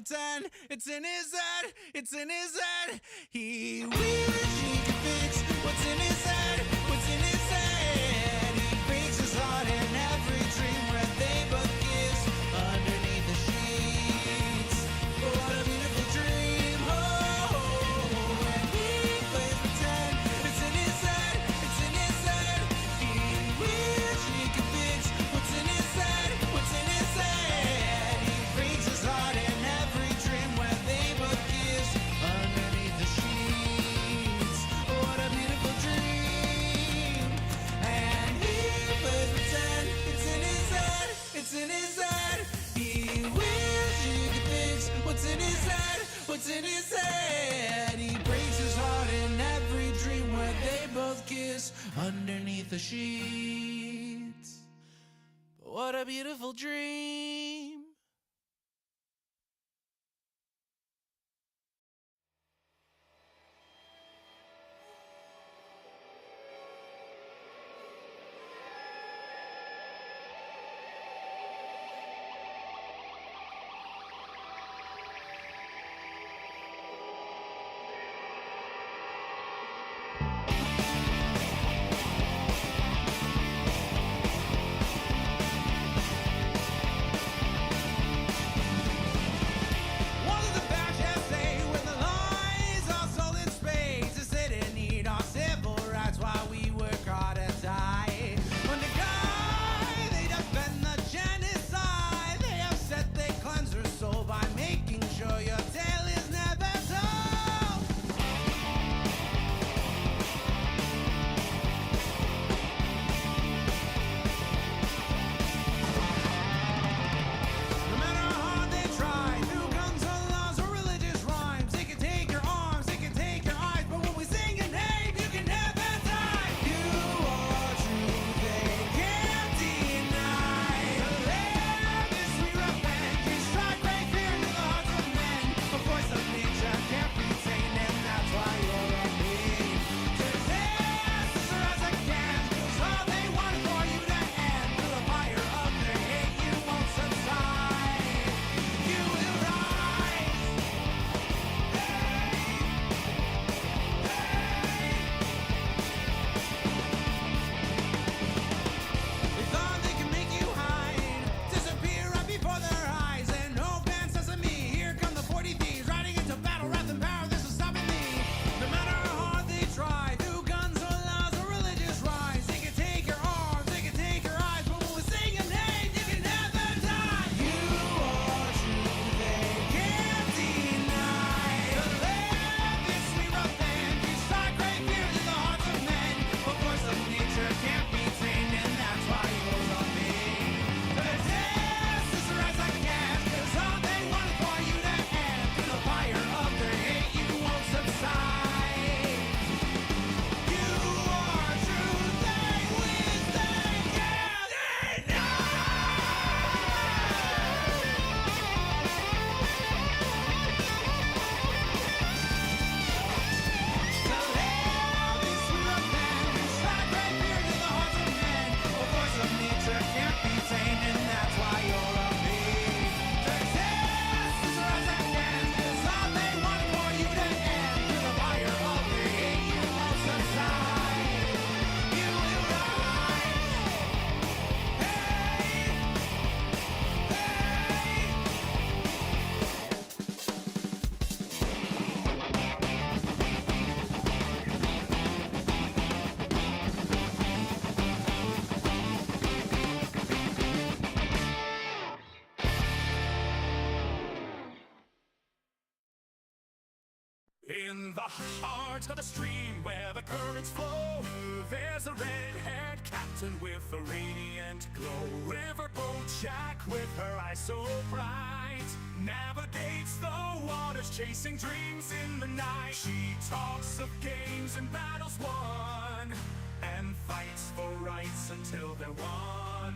pretend. It's in his head, it's in his head. He wishes he could fix what's in his head, what's in his head. He breaks his heart in every dream where they both kiss underneath the sheets. What a beautiful dream. When he plays pretend, it's in his head, it's in his head. He wishes he could fix what's in his head, what's in his head. He breaks his heart in every dream where they both kiss underneath the sheets. What a beautiful dream. And he plays pretend, it's in his head, it's in his head. He wishes he could fix what's in his head, what's in his head. He breaks his heart in every dream where they both kiss underneath the sheets. What a beautiful dream. One of the fascists say when the lies are sold in spades, they say they need our civil rights while we work hard to die. When the guy they defend the genocide, they have said they cleanse their soul by making sure your tale is never told. No matter how hard they try, through guns or laws or religious rhymes, they can take your arms, they can take your eyes, but when we sing your name, you can never die. You are true, they can't deny. To live is sweet revenge, you strike great fear into the hearts of men. The voice of nature can't be tamed, and that's why you're a being. Disaster as a can, 'cause all they want is for you to end. Through the fire of their hate, you won't subside. You will rise. They thought they could make you hide, disappear right before their eyes. And no man says to me, here come the 40 thieves, riding into battle, wrath and power, this is stopping me. No matter how hard they try, through guns or laws or religious rhymes, they can take your arms, they can take your eyes, but when we sing your name, you can never die. You are true, they can't deny. To live is sweet revenge, you strike great fear to the hearts of men. The voice of nature can't be tamed, and that's why you're a me. Resist as I can, 'cause all they want is for you to end. Through the fire of their hate, you won't subside. You are true, they wish they can't deny. To live is sweet revenge, you strike great fear to the hearts of men. The voice of nature can't be tamed, and that's why you're a me. Resist as I can, 'cause all they want is for you to end. Through the fire of their hate, you won't subside. You will rise. Hey, In the heart of the stream where the currents flow, there's a red-haired captain with a radiant glow. Riverboat Jack with her eyes so bright navigates the waters, chasing dreams in the night. She talks of games and battles won, and fights for rights until they're won.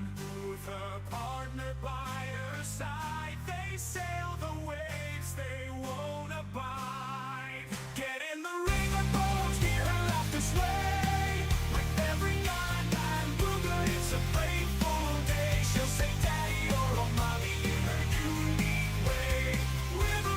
With her partner by her side, they sail the waves they won't abide. Get in the riverboat, hear her laughter sway. With every yarn and booger, it's a playful day. She'll say, "Daddy," or "Oh, Mommy," in her unique way. River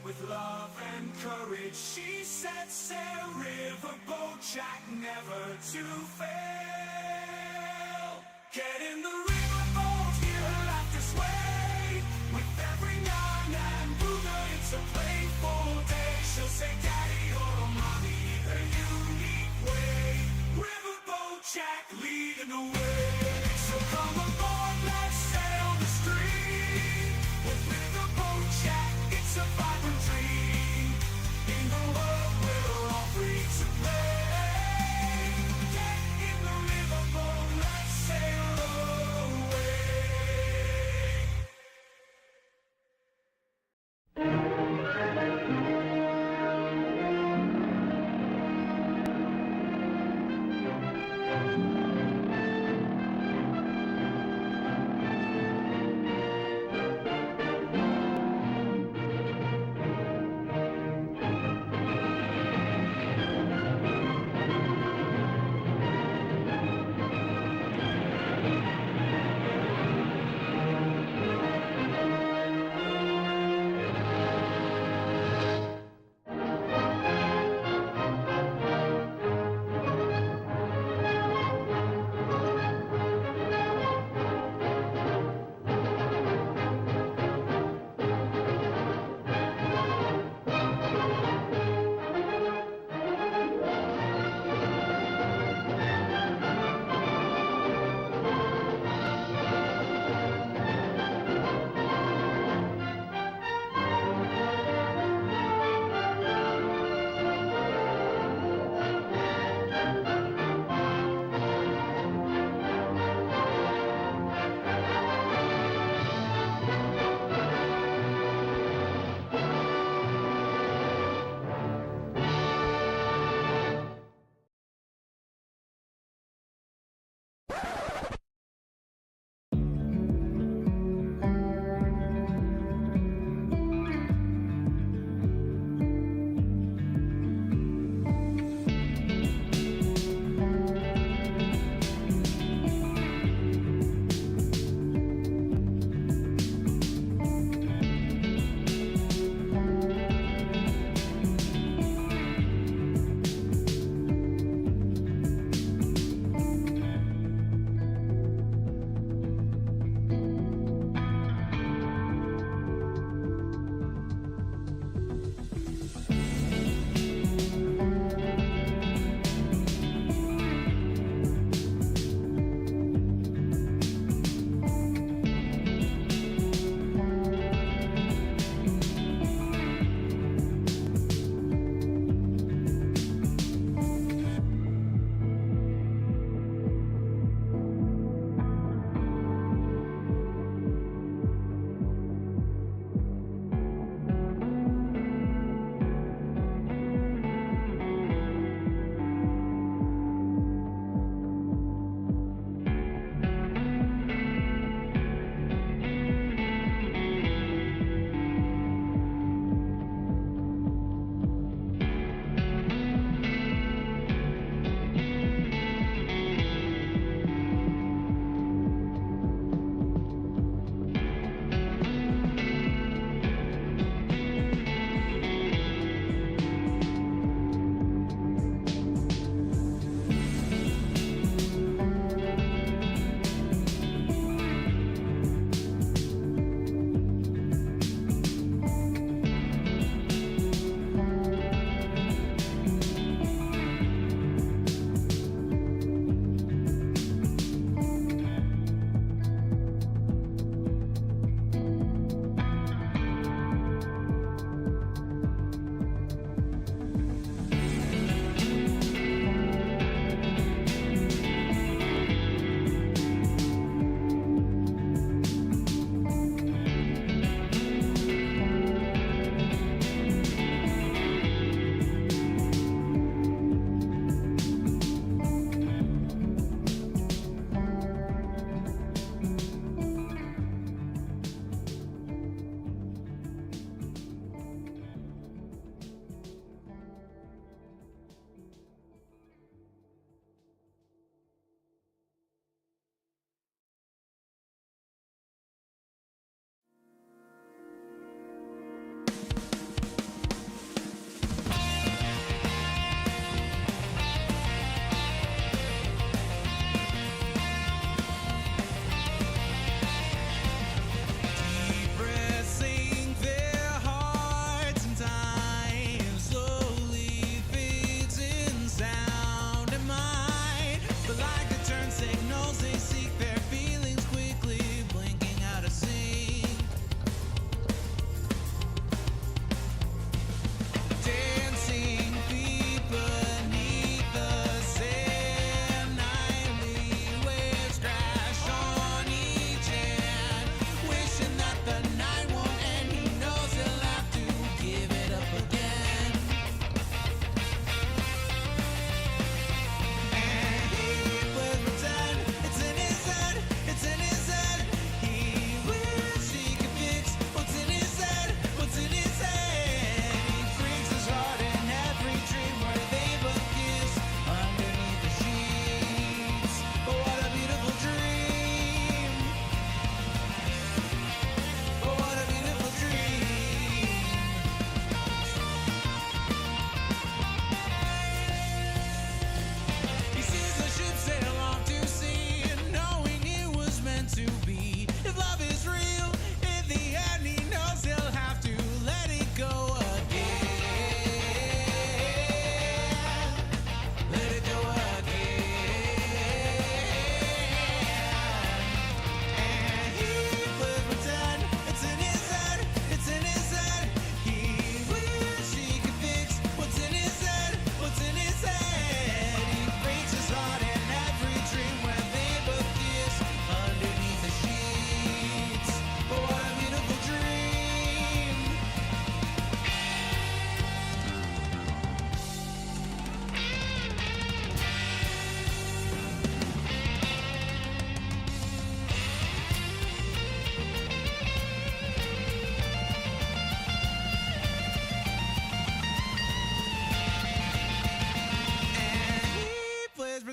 with love and courage. She sets sail, riverboat Jack, never to fail. Get in the riverboat, hear her laughter sway. With every yarn and booger, it's a playful day. She'll say daddy or mommy, her unique way. Riverboat Jack leading the way. So come aboard, let's sail the stream. With Riverboat Jack, it's a vibrant dream. In the world we're all free to play. Get in the riverboat, let's sail away.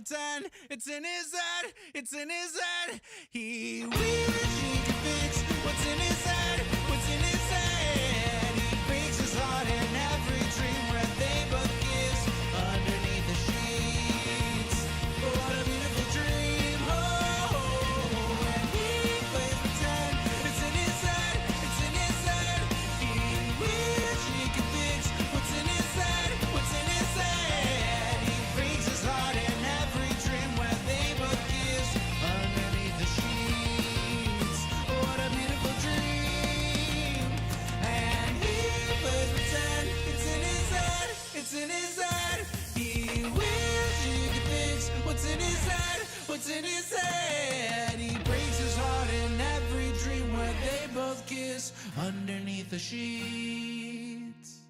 pretend it's in his head, it's in his head. He wishes he could fix what's in his head, what's in his head. He breaks his heart in every dream where they both kiss underneath the sheets. What a beautiful dream. Oh, when he plays pretend it's in his head, it's in his head. He wishes he could fix what's in his head, what's in his head. He breaks his heart in every dream where they both kiss underneath the sheets. What a beautiful dream. And he plays pretend it's in his head, it's in his head. He wishes he could fix what's in his head, what's in his head. He breaks his heart in every dream where they both kiss underneath the sheets.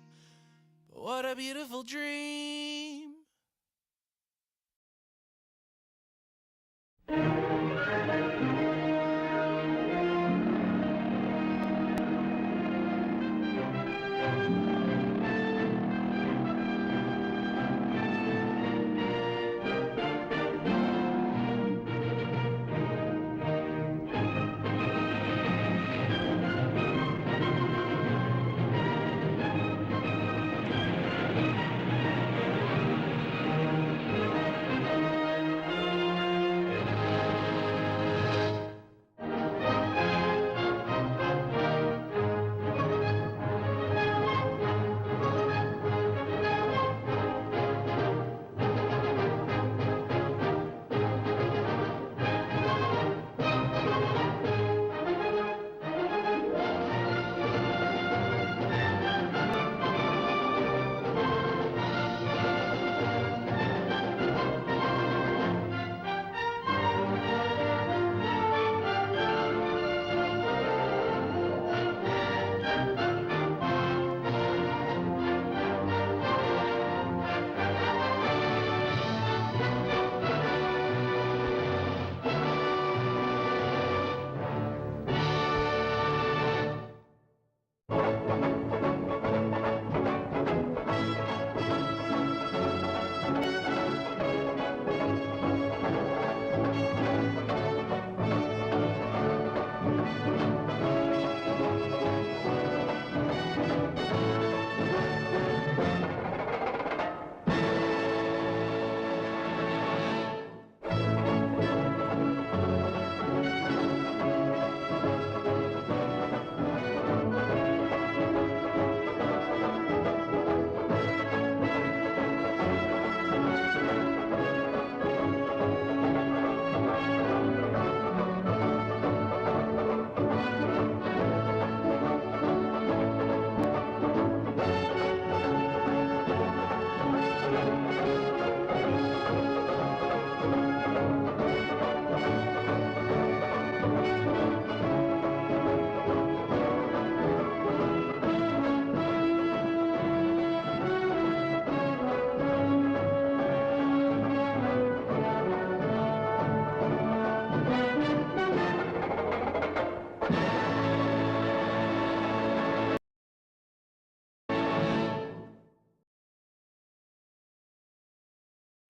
What a beautiful dream.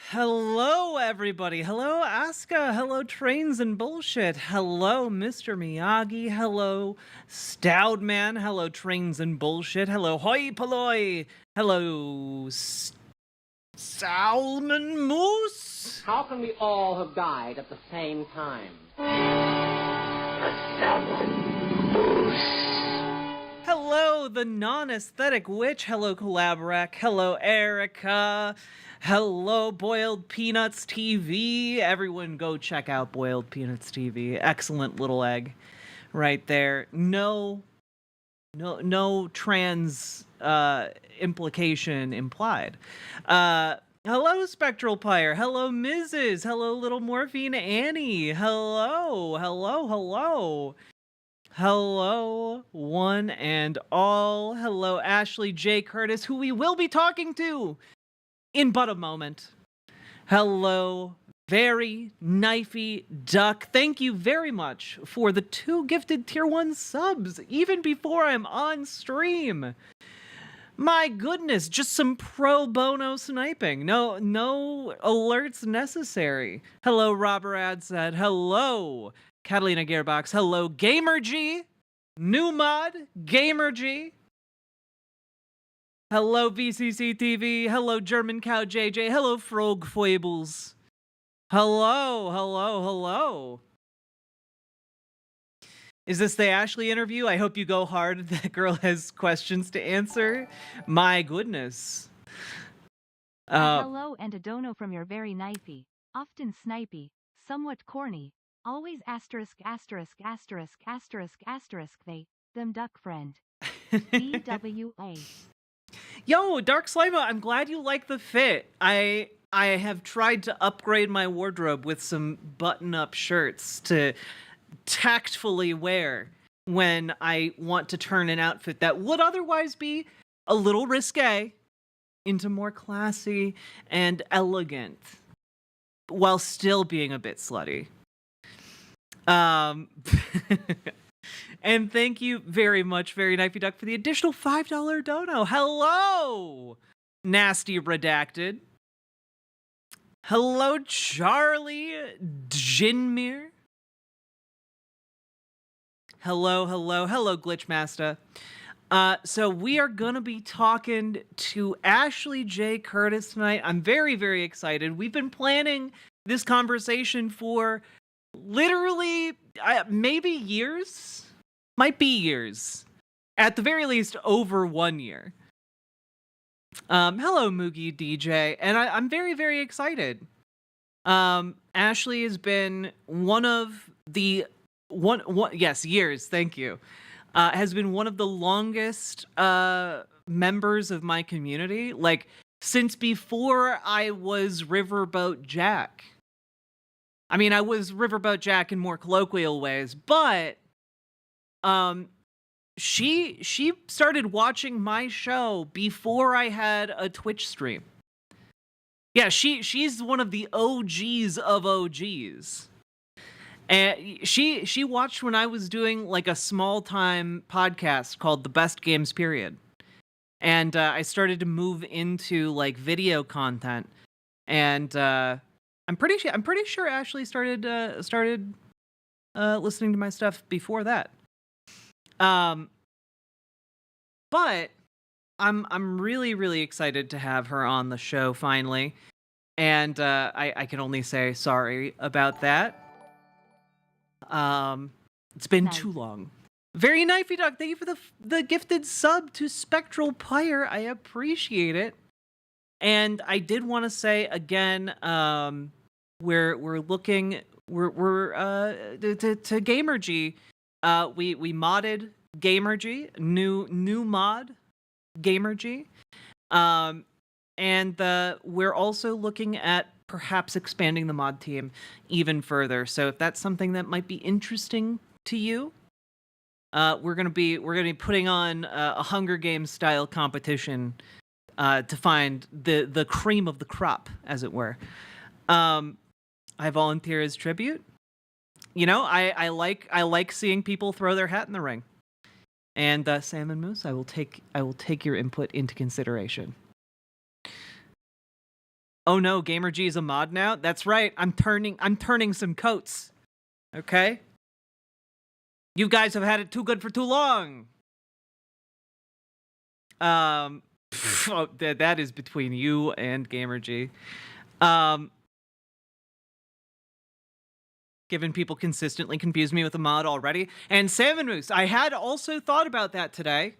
Hello, everybody. Hello, Asuka. Hello, Trains and Bullshit. Hello, Mr. Miyagi. Hello, Stoudman. Hello, Trains and Bullshit. Hello, Hoi Polloi. Hello, Salmon Moose. How can we all have died at the same time? Hello, the non-aesthetic witch. Hello, Collaborac. Hello, Erica. Hello, Boiled Peanuts TV. Everyone go check out Boiled Peanuts TV. Excellent little egg right there. No trans implication implied. Hello, Spectral Pyre. Hello, Mrs. Hello, Little Morphine Annie. Hello. Hello, one and all. Hello, Ashley J. Curtis, who we will be talking to in but a moment. Hello, very knifey duck. Thank you very much for the 2 gifted tier 1 subs, even before I'm on stream. My goodness, just some pro bono sniping. No alerts necessary. Hello, Robert Adset. Hello, Catalina Gearbox. Hello, GamerG. New mod, GamerG. Hello, VCC TV. Hello, German Cow JJ. Hello, Frog Foibles. Hello. Is this the Ashley interview? I hope you go hard. That girl has questions to answer. My goodness. Hello and a dono from your very knifey, often snipey, somewhat corny, always asterisk they, them duck friend. BWA. Yo, Dark Slima, I'm glad you like the fit. I have tried to upgrade my wardrobe with some button-up shirts to tactfully wear when I want to turn an outfit that would otherwise be a little risque into more classy and elegant while still being a bit slutty. And thank you very much, Very Knifey Duck, for the additional $5 dono. Hello, Nasty Redacted. Hello, Charlie Jinmir. Hello, Glitchmaster. So we are going to be talking to Ashley J. Curtis tonight. I'm very, very excited. We've been planning this conversation for literally maybe years. Might be years. At the very least, over 1 year. Hello, Moogie DJ. And I'm very, very excited. Ashley has been one of the... years, thank you. Has been one of the longest members of my community, like since before I was Riverboat Jack. I mean, I was Riverboat Jack in more colloquial ways, but she started watching my show before I had a Twitch stream. Yeah, she's one of the OGs of OGs. And she watched when I was doing like a small time podcast called The Best Games Period. And I started to move into like video content. And I'm pretty sure Ashley started listening to my stuff before that. But I'm really, really excited to have her on the show finally. And I can only say sorry about that. It's been too long. Very knifey duck. Thank you for the gifted sub to Spectral Pyre. I appreciate it. And I did want to say again, we're looking to GamerG. We modded GamerG, new mod GamerG. And we're also looking at perhaps expanding the mod team even further. So if that's something that might be interesting to you, we're gonna be putting on a Hunger Games style competition to find the cream of the crop, as it were. I volunteer as tribute. You know, I like seeing people throw their hat in the ring. And Salmon Moose, I will take your input into consideration. Oh no, GamerG is a mod now? That's right. I'm turning some coats. Okay? You guys have had it too good for too long. That is between you and GamerG. Given people consistently confuse me with a mod already. And Salmon Moose, I had also thought about that today.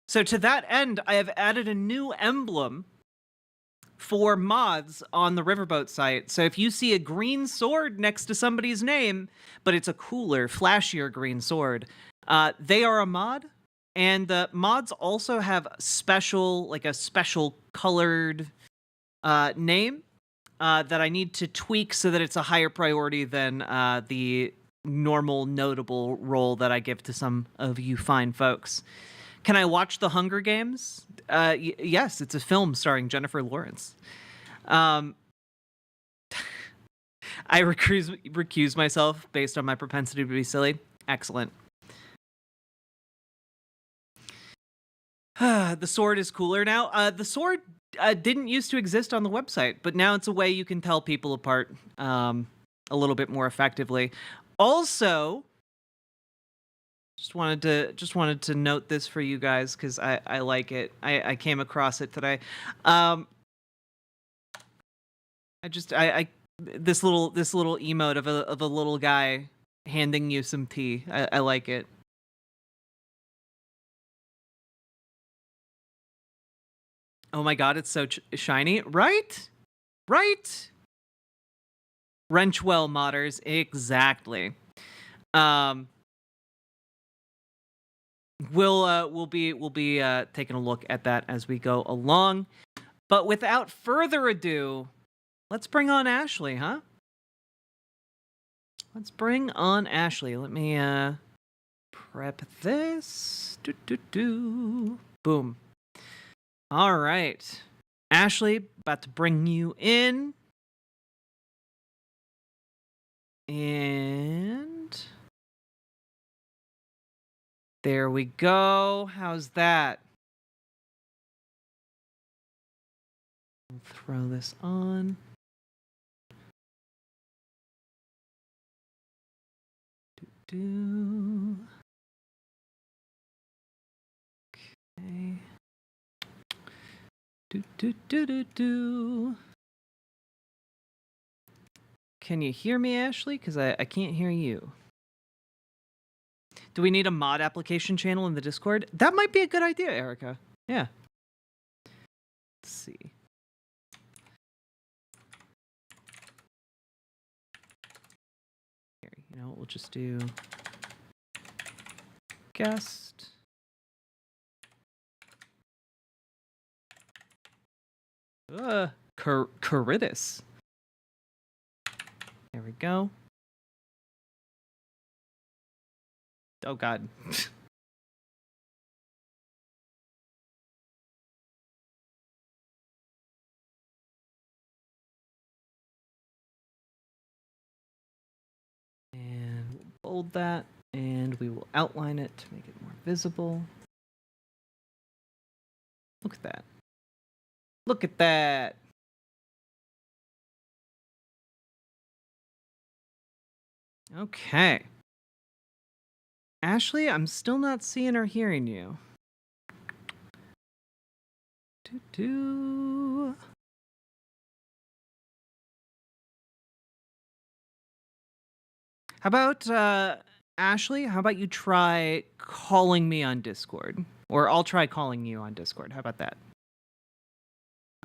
So to that end, I have added a new emblem for mods on the Riverboat site. So if you see a green sword next to somebody's name, but it's a cooler, flashier green sword, they are a mod. And the mods also have a special colored name that I need to tweak so that it's a higher priority than the normal notable role that I give to some of you fine folks. Can I watch The Hunger Games? Yes, it's a film starring Jennifer Lawrence. I recuse myself based on my propensity to be silly. Excellent. The sword is cooler now. The sword didn't used to exist on the website, but now it's a way you can tell people apart a little bit more effectively. Also, just wanted to note this for you guys because I like it. I came across it today. This little emote of a little guy handing you some tea. I like it. Oh my god, it's so shiny, right? Right? Wrenchwell modders, exactly. We'll be taking a look at that as we go along. But without further ado, let's bring on Ashley, huh? Let's bring on Ashley. Let me prep this. Boom. All right. Ashley, about to bring you in. And there we go. How's that? I'll throw this on. Okay. Can you hear me, Ashley? Because I can't hear you. Do we need a mod application channel in the Discord? That might be a good idea, Erica. Yeah. Let's see. Here, you know what? We'll just do guest. Caritas. There we go. Oh god. And we'll bold that, and we will outline it to make it more visible. Look at that. Look at that. Okay. Ashley, I'm still not seeing or hearing you. How about, Ashley, how about you try calling me on Discord? Or I'll try calling you on Discord. How about that?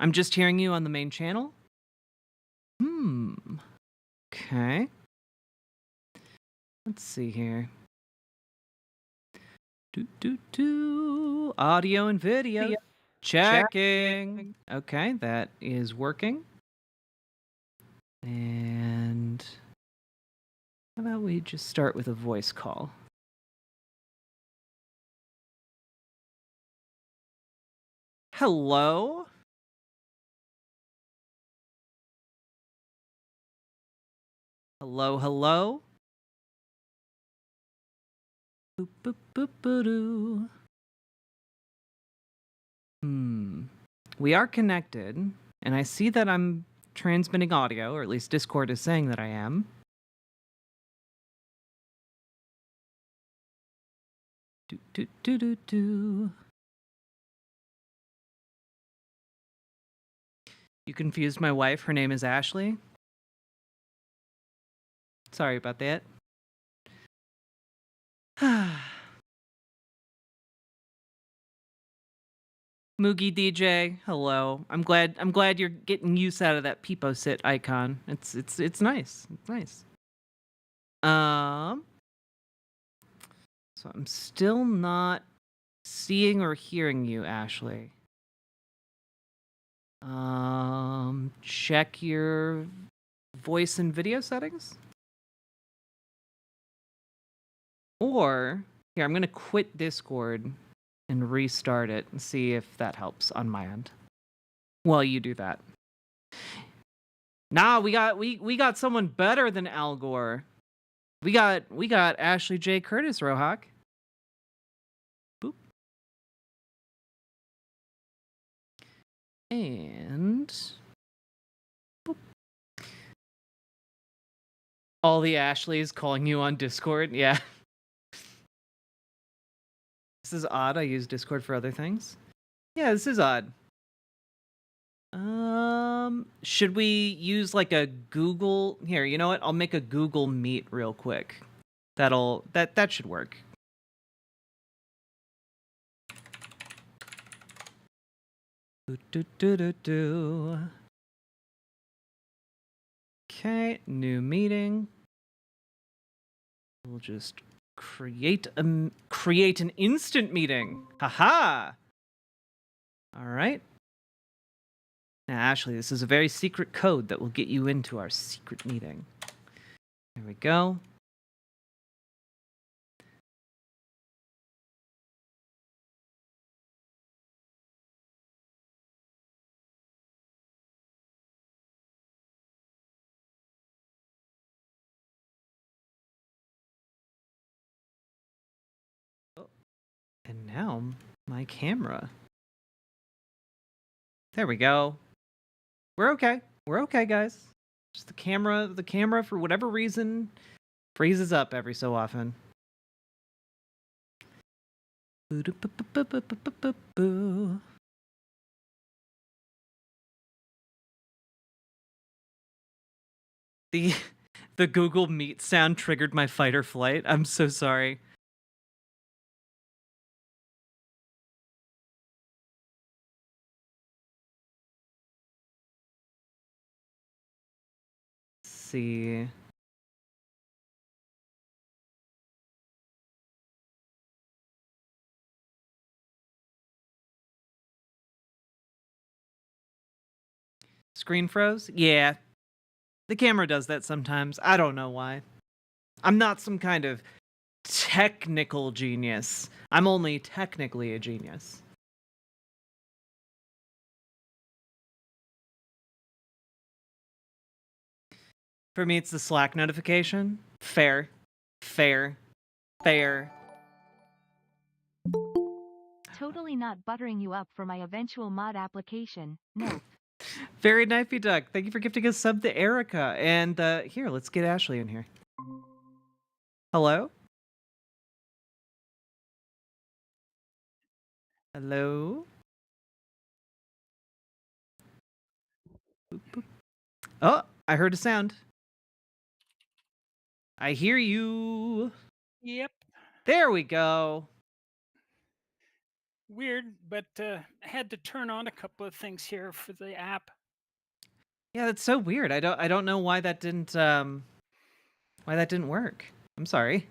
I'm just hearing you on the main channel? Okay. Let's see here. Audio and video. Checking. Okay, that is working. And how about we just start with a voice call? Hello? Hello, hello? Boop, boop, boop, boop, doo. We are connected, and I see that I'm transmitting audio, or at least Discord is saying that I am. Do. You confused my wife. Her name is Ashley. Sorry about that. Moogie DJ, hello. I'm glad you're getting use out of that Peepo sit icon. It's nice. It's nice. So I'm still not seeing or hearing you, Ashley. Check your voice and video settings. Or here, I'm gonna quit Discord and restart it and see if that helps on my end. While you do that. Nah, we got someone better than Al Gore. We got Ashley J. Curtis, Rohak. Boop. And boop. All the Ashleys calling you on Discord. Yeah. This is odd. I use Discord for other things. Yeah, this is odd. Should we use like a Google? Here, you know what? I'll make a Google Meet real quick. That should work. Okay, new meeting. We'll just create an instant meeting. Haha. All right. Now, Ashley, this is a very secret code that will get you into our secret meeting. There we go. And now my camera. There we go. We're okay. We're okay, guys. Just the camera for whatever reason freezes up every so often. The Google Meet sound triggered my fight or flight. I'm so sorry. See. Screen froze? Yeah. The camera does that sometimes. I don't know why. I'm not some kind of technical genius. I'm only technically a genius. For me, it's the Slack notification. Fair. Totally not buttering you up for my eventual mod application. No. Very knifey duck. Thank you for gifting a sub to Erica. And here, let's get Ashley in here. Hello? Hello? Boop, boop. Oh, I heard a sound. I hear you. Yep. There we go. Weird, but had to turn on a couple of things here for the app. Yeah, that's so weird. I don't know why that didn't work. I'm sorry.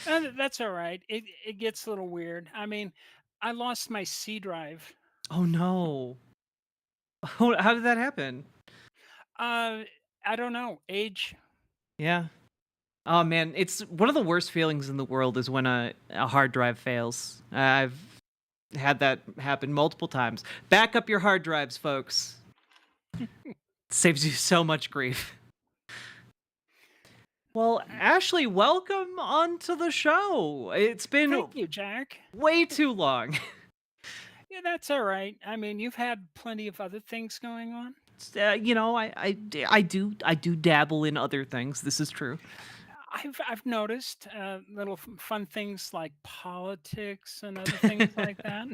That's all right. It gets a little weird. I mean, I lost my C drive. Oh no. How did that happen? I don't know. Age. Yeah. Oh man, it's one of the worst feelings in the world is when a hard drive fails. I've had that happen multiple times. Back up your hard drives, folks. Saves you so much grief. Well, Ashley, welcome onto the show. It's been Thank you, Jack. way too long. Yeah, that's all right. I mean, you've had plenty of other things going on. You know, I do dabble in other things. This is true. I've noticed little fun things like politics and other things like that.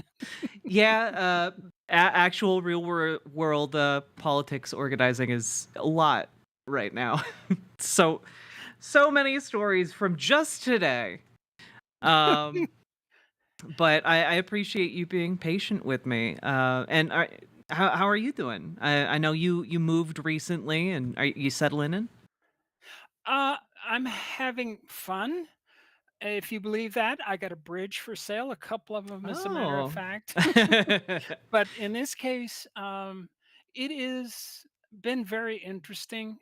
Yeah, actual real world politics organizing is a lot right now. So many stories from just today. But I appreciate you being patient with me. And how are you doing? I know you moved recently, and are you settling in? I'm having fun. If you believe that, I got a bridge for sale, a couple of them, as a matter Oh. of fact. But in this case, it is been very interesting.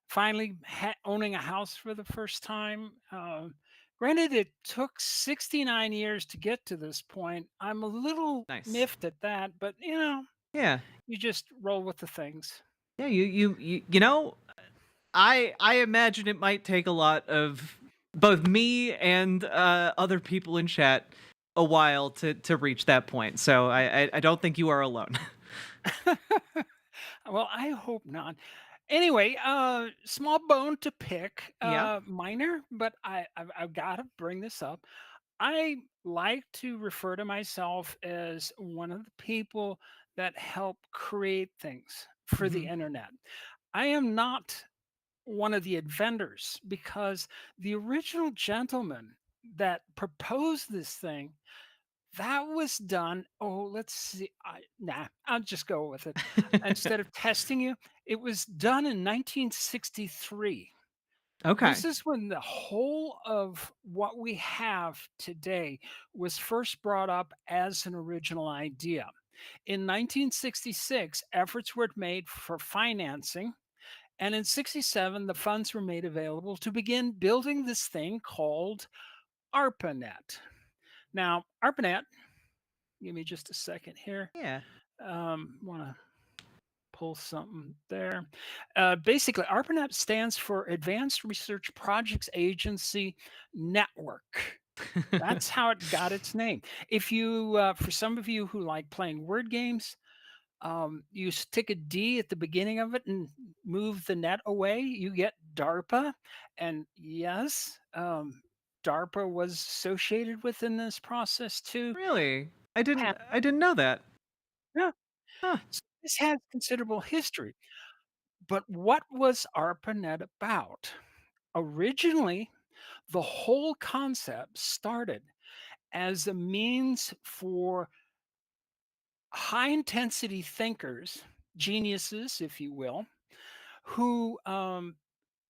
Finally, owning a house for the first time. Granted, it took 69 years to get to this point. I'm a little Nice. miffed at that, but Yeah. you just roll with the things. Yeah, you know, I imagine it might take a lot of both me and other people in chat a while to reach that point. So I don't think you are alone. Well, I hope not. Anyway, small bone to pick, Yeah. minor, but I've got to bring this up. I like to refer to myself as one of the people that help create things for the Hmm. internet. I am not one of the inventors because the original gentleman that proposed this thing, that was done. Oh, let's see. I'll just go with it. Instead of testing you, it was done in 1963. This Okay. is when the whole of what we have today was first brought up as an original idea. In 1966, efforts were made for financing, and in 67, the funds were made available to begin building this thing called Arpanet. Now, Arpanet, give me just a second here. Yeah. Want to pull something there. Basically, ARPANET stands for Advanced Research Projects Agency Network. That's how it got its name. If you, for some of you who like playing word games, you stick a D at the beginning of it and move the net away, you get DARPA. And yes, DARPA was associated within this process too. Really? And I didn't know that. yeah, Huh. so this has considerable history. But what was ARPANET about? Originally, the whole concept started as a means for high intensity thinkers, geniuses, if you will, who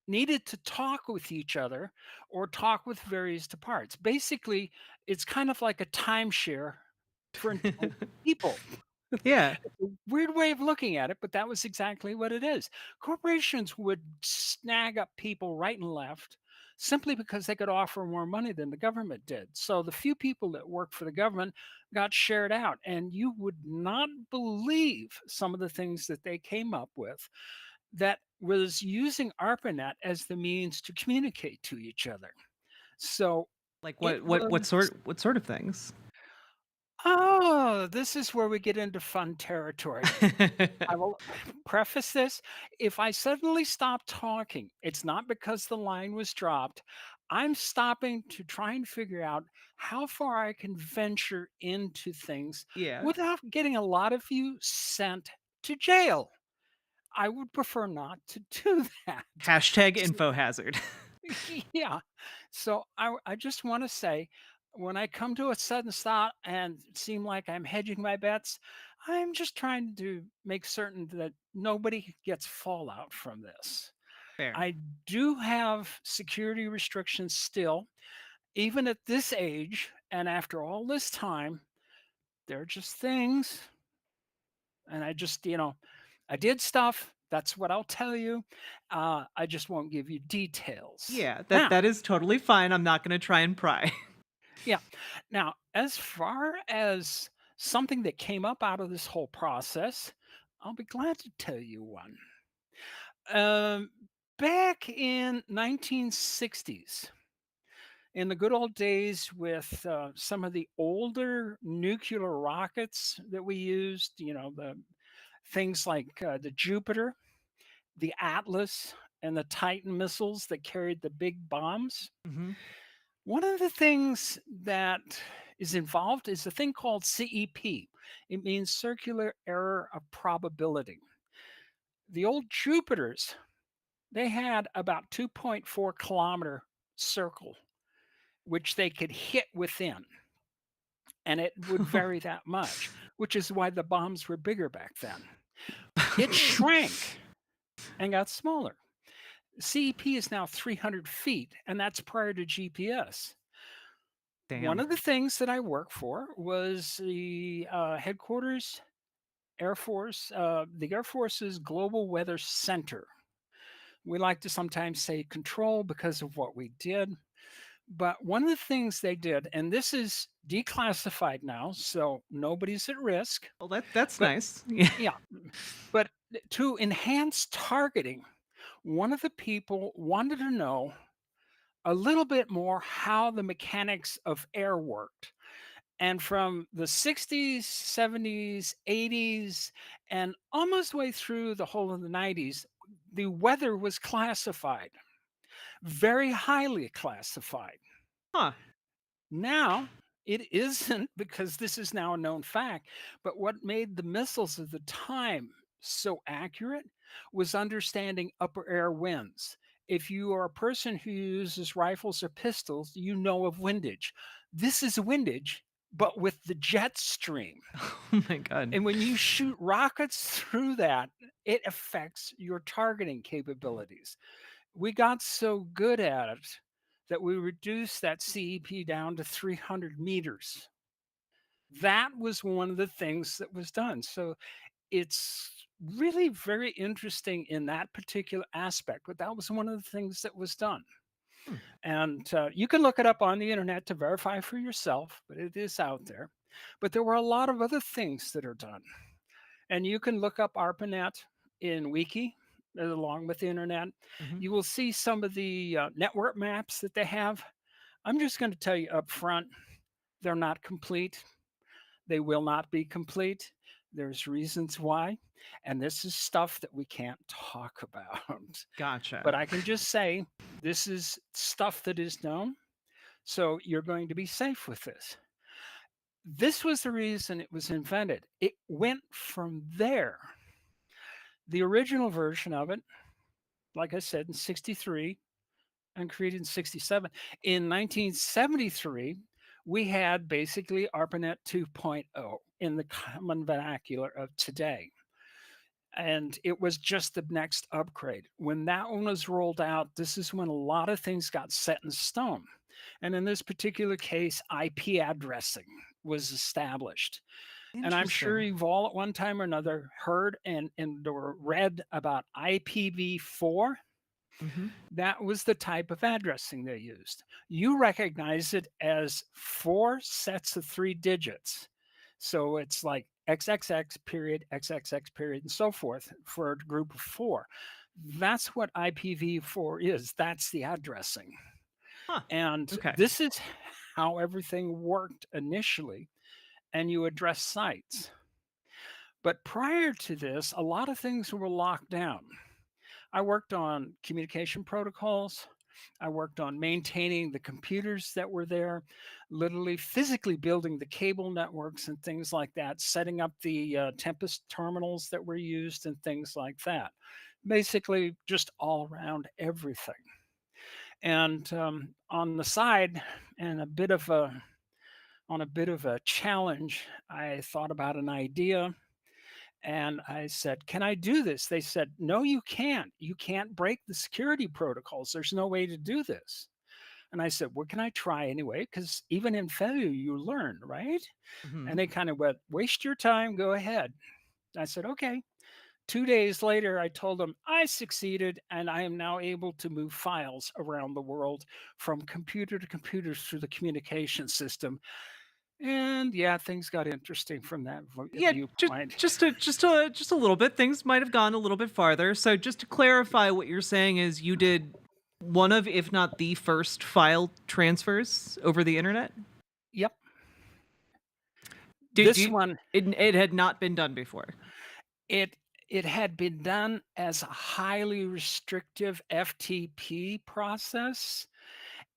needed to talk with each other or talk with various departs. Basically, it's kind of like a timeshare for intelligent people. Yeah. It's a weird way of looking at it, but that was exactly what it is. Corporations would snag up people right and left simply because they could offer more money than the government did. So the few people that worked for the government got shared out. And you would not believe some of the things that they came up with that was using ARPANET as the means to communicate to each other. So Like it was what sort of things? oh, this is where we get into fun territory. I will preface this. If I suddenly stop talking, it's not because the line was dropped. I'm stopping to try and figure out how far I can venture into things Yeah. without getting a lot of you sent to jail. I would prefer not to do that. Hashtag info hazard. Yeah. So I just want to say when I come to a sudden stop and seem like I'm hedging my bets, I'm just trying to make certain that nobody gets fallout from this. Fair. I do have security restrictions still, even at this age. And after all this time, they're just things. And I did stuff. That's what I'll tell you. I just won't give you details. Yeah, Now, that is totally fine. I'm not gonna try and pry. yeah. Now, as far as something that came up out of this whole process, I'll be glad to tell you one. Um, Back in 1960s, in the good old days with some of the older nuclear rockets that we used, the things like the Jupiter, the Atlas, and the Titan missiles that carried the big bombs. Mhm. One of the things that is involved is a thing called CEP. It means circular error of probability. The old Jupiters, they had about 2.4-kilometer circle, which they could hit within, and it would vary that much, which is why the bombs were bigger back then. It shrank and got smaller. CEP is now 300 feet, and that's prior to GPS. One Damn. of the things that I worked for was the headquarters the Air Force's Global Weather Center. We like to sometimes say control because of what we did. But one of the things they did, and this is declassified now, so nobody's at risk, Well, that's but nice. Yeah. yeah, but to enhance targeting, one of the people wanted to know a little bit more how the mechanics of air worked. And from the 60s, 70s, 80s, and almost way through the whole of the 90s, the weather was classified, very highly classified. Huh. Now, it isn't because this is now a known fact. But what made the missiles of the time so accurate was understanding upper air winds. If you are a person who uses rifles or pistols, you know of windage. This is windage, but with the jet stream. Oh my god. And when you shoot rockets through that, it affects your targeting capabilities. We got so good at it that we reduced that CEP down to 300 meters. That was one of the things that was done. So it's really very interesting in that particular aspect, but that was one of the things that was done. Hmm. And you can look it up on the internet to verify for yourself, but it is out there. But there were a lot of other things that are done. And you can look up Arpanet in Wiki along with the internet. Mhm. You will see some of the network maps that they have. I'm just going to tell you up front, they're not complete. They will not be complete. There's reasons why. And this is stuff that we can't talk about. Gotcha. But I can just say this is stuff that is known. So you're going to be safe with this. This was the reason it was invented. It went from there. The original version of it, like I said, in 63 and created in 67. In 1973, we had basically ARPANET 2.0 in the common vernacular of today. And it was just the next upgrade. When that one was rolled out, this is when a lot of things got set in stone. And in this particular case, IP addressing was established. And I'm sure Interesting. you've all at one time or another heard or read about IPv4. Mhm. That was the type of addressing they used. You recognize it as 4 sets of 3 digits. So it's like XXX period, XXX period, and so forth for a group of 4. That's what IPv4 is. That's the addressing. Huh. And Okay. this is how everything worked initially. And you address sites. But prior to this, a lot of things were locked down. I worked on communication protocols. I worked on maintaining the computers that were there, literally physically building the cable networks and things like that, setting up the Tempest terminals that were used and things like that. Basically, just all around everything. And on the side, and on a bit of a challenge, I thought about an idea and I said, "Can I do this?" They said, "No, you can't. You can't break the security protocols. There's no way to do this." And I said, "Well, can I try anyway? Because even in failure, you learn, right?" And Mhm. they kind of went, "Waste your time. Go ahead." I said, "Okay." 2 days later, I told them I succeeded and I am now able to move files around the world from computer to computer through the communication system. And yeah, things got interesting from that Yeah, viewpoint. just a little bit. Things might have gone a little bit farther. So just to clarify, what you're saying is you did one of, if not the first, file transfers over the internet. Yep. Did This you? one, It had not been done before. it it had been done as a highly restrictive FTP process,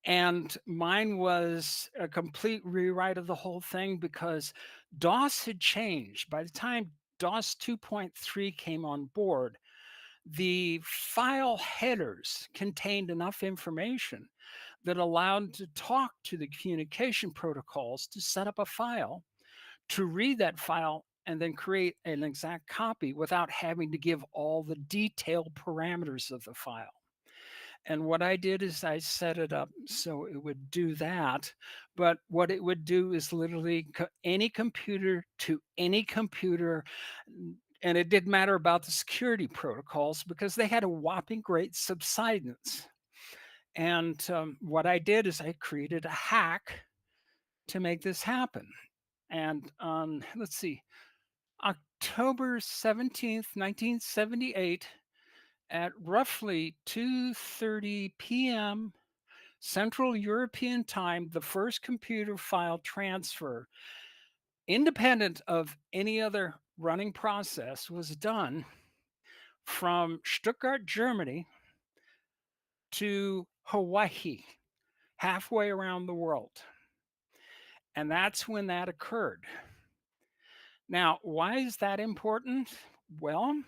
and mine was a complete rewrite of the whole thing because DOS had changed. By the time DOS 2.3 came on board, the file headers contained enough information that allowed to talk to the communication protocols to set up a file, to read that file and then create an exact copy without having to give all the detailed parameters of the file. And what I did is I set it up so it would do that. But what it would do is literally any computer to any computer. And it didn't matter about the security protocols because they had a whopping great subsidence. And what I did is I created a hack to make this happen. And let's see, October 17th, 1978, at roughly 2:30 p.m. Central European Time, the first computer file transfer, independent of any other running process, was done from Stuttgart, Germany to Hawaii, halfway around the world. And that's when that occurred. Now, why is that important? Well,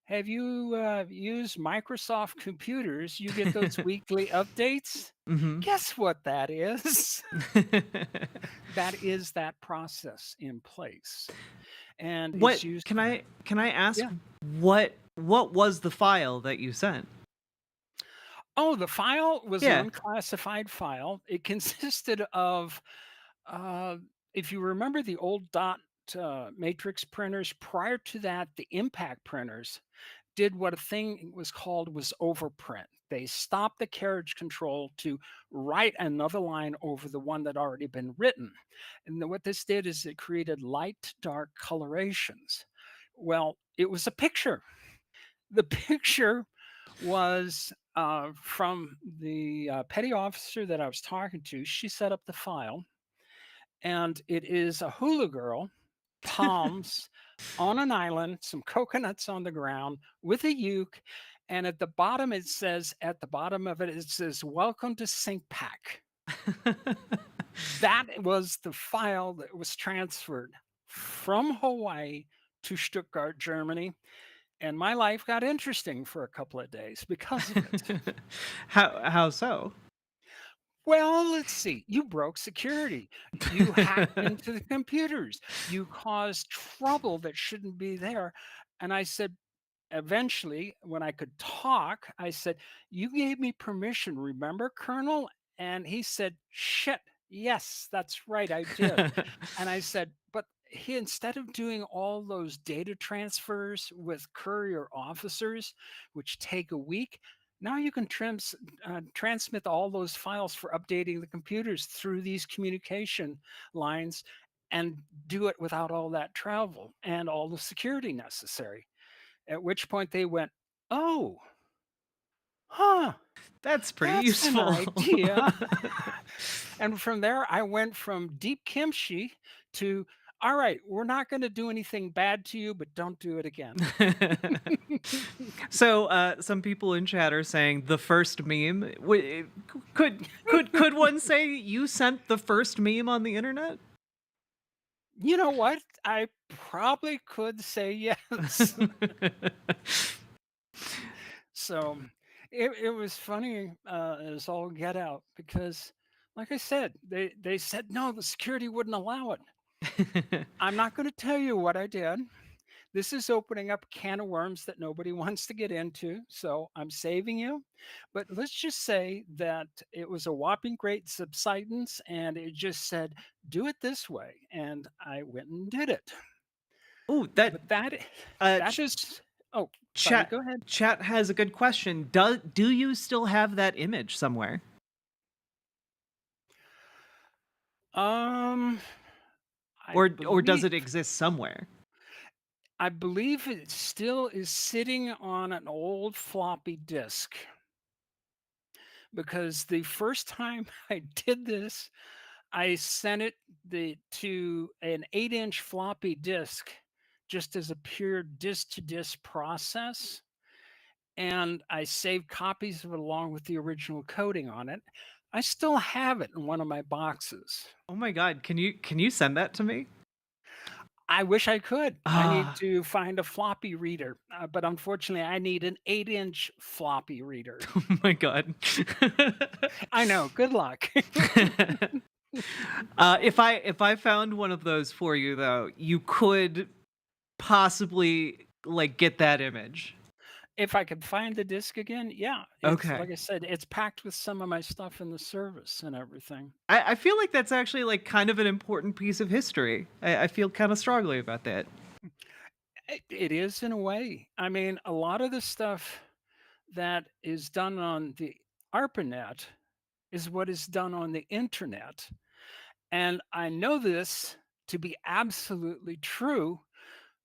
have you used Microsoft computers? You get those weekly updates. Hmm. Guess what that is? That is that process in place. And What it's used, can I ask yeah. what was the file that you sent? Oh, the file was an Yeah. unclassified file. It consisted of, uh, if you remember the old dot matrix printers, prior to that, the impact printers did what a thing was overprint. They stopped the carriage control to write another line over the one that already been written. And what this did is it created light to dark colorations. Well, it was a picture. The picture was from the petty officer that I was talking to. She set up the file, and it is a hula girl, palms on an island, some coconuts on the ground with a uke. And at the bottom, at the bottom of it, it says, "Welcome to SyncPack." That was the file that was transferred from Hawaii to Stuttgart, Germany. And my life got interesting for a couple of days because of it. How so? Well, let's see. You broke security. You hacked into the computers. You caused trouble that shouldn't be there. And I said, eventually, when I could talk, I said, "You gave me permission, remember, Colonel?" And he said, "Shit. Yes, that's right. I did." And I said, "But he, instead of doing all those data transfers with courier officers, which take a week, now you can transmit all those files for updating the computers through these communication lines and do it without all that travel and all the security necessary." At which point they went, "Oh, huh, That's pretty that's an useful. idea." And from there, I went from deep kimchi to, "All right, we're not going to do anything bad to you, but don't do it again." So, some people in chat are saying the first meme. Could one say you sent the first meme on the internet? You know what? I probably could say yes. So it was funny as all get out because, like I said, they said no, the security wouldn't allow it. I'm not going to tell you what I did. This is opening up a can of worms that nobody wants to get into. So I'm saving you. But let's just say that it was a whopping great subsidence and it just said, "Do it this way." And I went and did it. Oh, But that ch- is, oh, sorry, chat go ahead. chat has a good question. Do you still have that image somewhere? Um, I Or does believe it exist somewhere? I believe it still is sitting on an old floppy disk because the first time I did this, I sent it to an 8-inch floppy disk just as a pure disk to disk process. And I saved copies of it along with the original coding on it. I still have it in one of my boxes. Oh my god, can you send that to me? I wish I could. I need Ah, to find a floppy reader, but unfortunately, I need an 8-inch floppy reader. oh my god. I know. Good luck. If I found one of those for you though, you could possibly like get that image. If I could find the disc again, yeah, it's Okay. like I said, it's packed with some of my stuff in the service and everything. I feel like that's actually like kind of an important piece of history. I feel kind of strongly about that. It is in a way. I mean, a lot of the stuff that is done on the Arpanet is what is done on the internet. And I know this to be absolutely true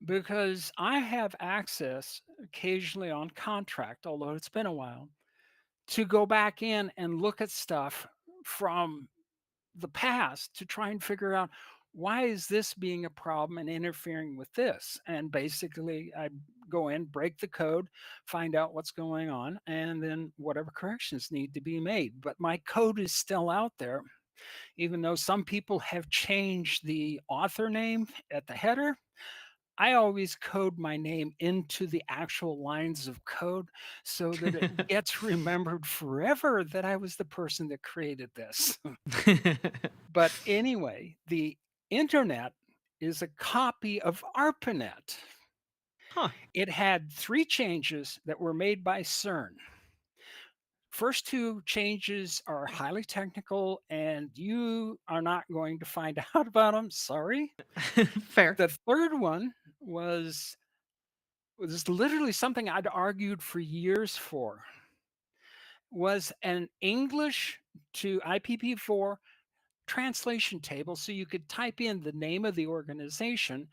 because I have access occasionally on contract, although it's been a while, to go back in and look at stuff from the past to try and figure out why is this being a problem and interfering with this. And basically I go in, break the code, find out what's going on, and then whatever corrections need to be made. But my code is still out there, even though some people have changed the author name at the header. I always code my name into the actual lines of code so that it gets remembered forever that I was the person that created this. But anyway, the internet is a copy of Arpanet. Huh. It had 3 changes that were made by CERN. First 2 changes are highly technical, and you are not going to find out about them. Sorry. Fair. The third one was literally something I'd argued for years for, was an English to IPv4 translation table, so you could type in the name of the organization.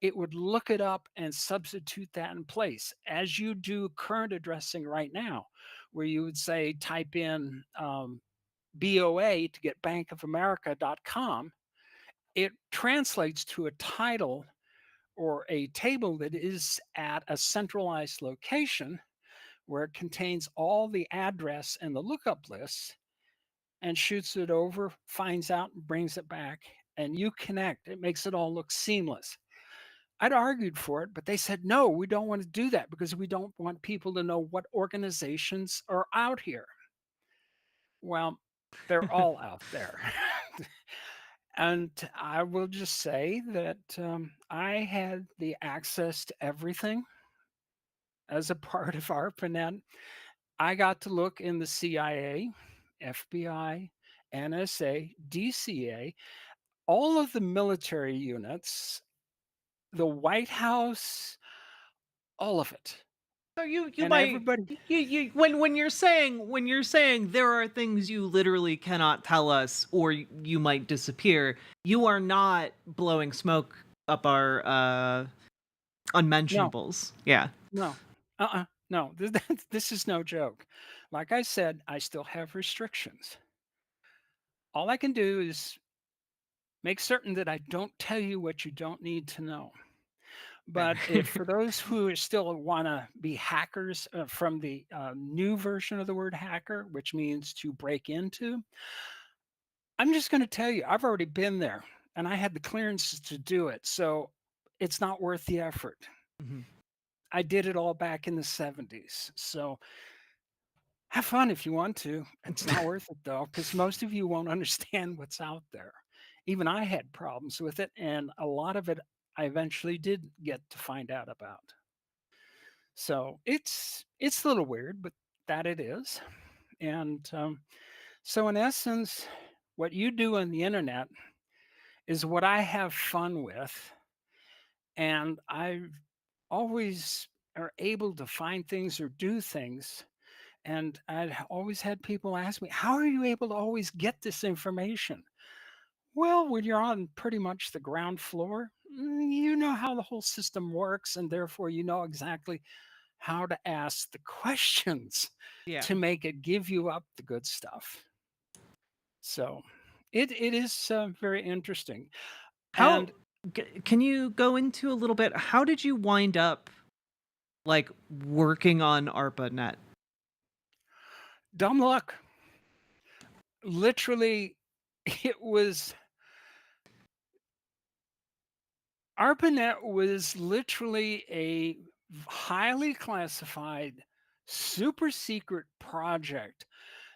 It would look it up and substitute that in place, as you do current addressing right now, where you would say type in BOA to get bankofamerica.com. It translates to a title or a table that is at a centralized location where it contains all the address and the lookup lists, and shoots it over, finds out, and brings it back, and you connect. It makes it all look seamless. I'd argued for it, but they said, no, we don't want to do that because we don't want people to know what organizations are out here. Well, they're all out there. And I will just say that I had the access to everything as a part of ARPANET. I got to look in the CIA, FBI, NSA, DCA, all of the military units, the White House, all of it. So you And might everybody, you when you're saying there are things you literally cannot tell us or you might disappear, you are not blowing smoke up our no, unmentionables. Yeah. no, no, this is no joke. Like I said, I still have restrictions. All I can do is make certain that I don't tell you what you don't need to know. Fair. But if for those who still want to be hackers from the new version of the word hacker, which means to break into, I'm just going to tell you, I've already been there and I had the clearances to do it. So it's not worth the effort. Mhm. I did it all back in the 70s. So have fun if you want to. It's not worth it though, because most of you won't understand what's out there. Even I had problems with it, and a lot of it I eventually did get to find out about. So it's a little weird, but that it is. And so in essence, what you do on the internet is what I have fun with, and I always are able to find things or do things. And I'd always had people ask me, how are you able to always get this information? Well, when you're on pretty much the ground floor, you know how the whole system works, and therefore you know exactly how to ask the questions Yeah. to make it give you up the good stuff. So it is very interesting. How And can you go into a little bit how did you wind up like working on ARPANET? dumb luck, literally, it was ARPANET was literally a highly classified, super secret project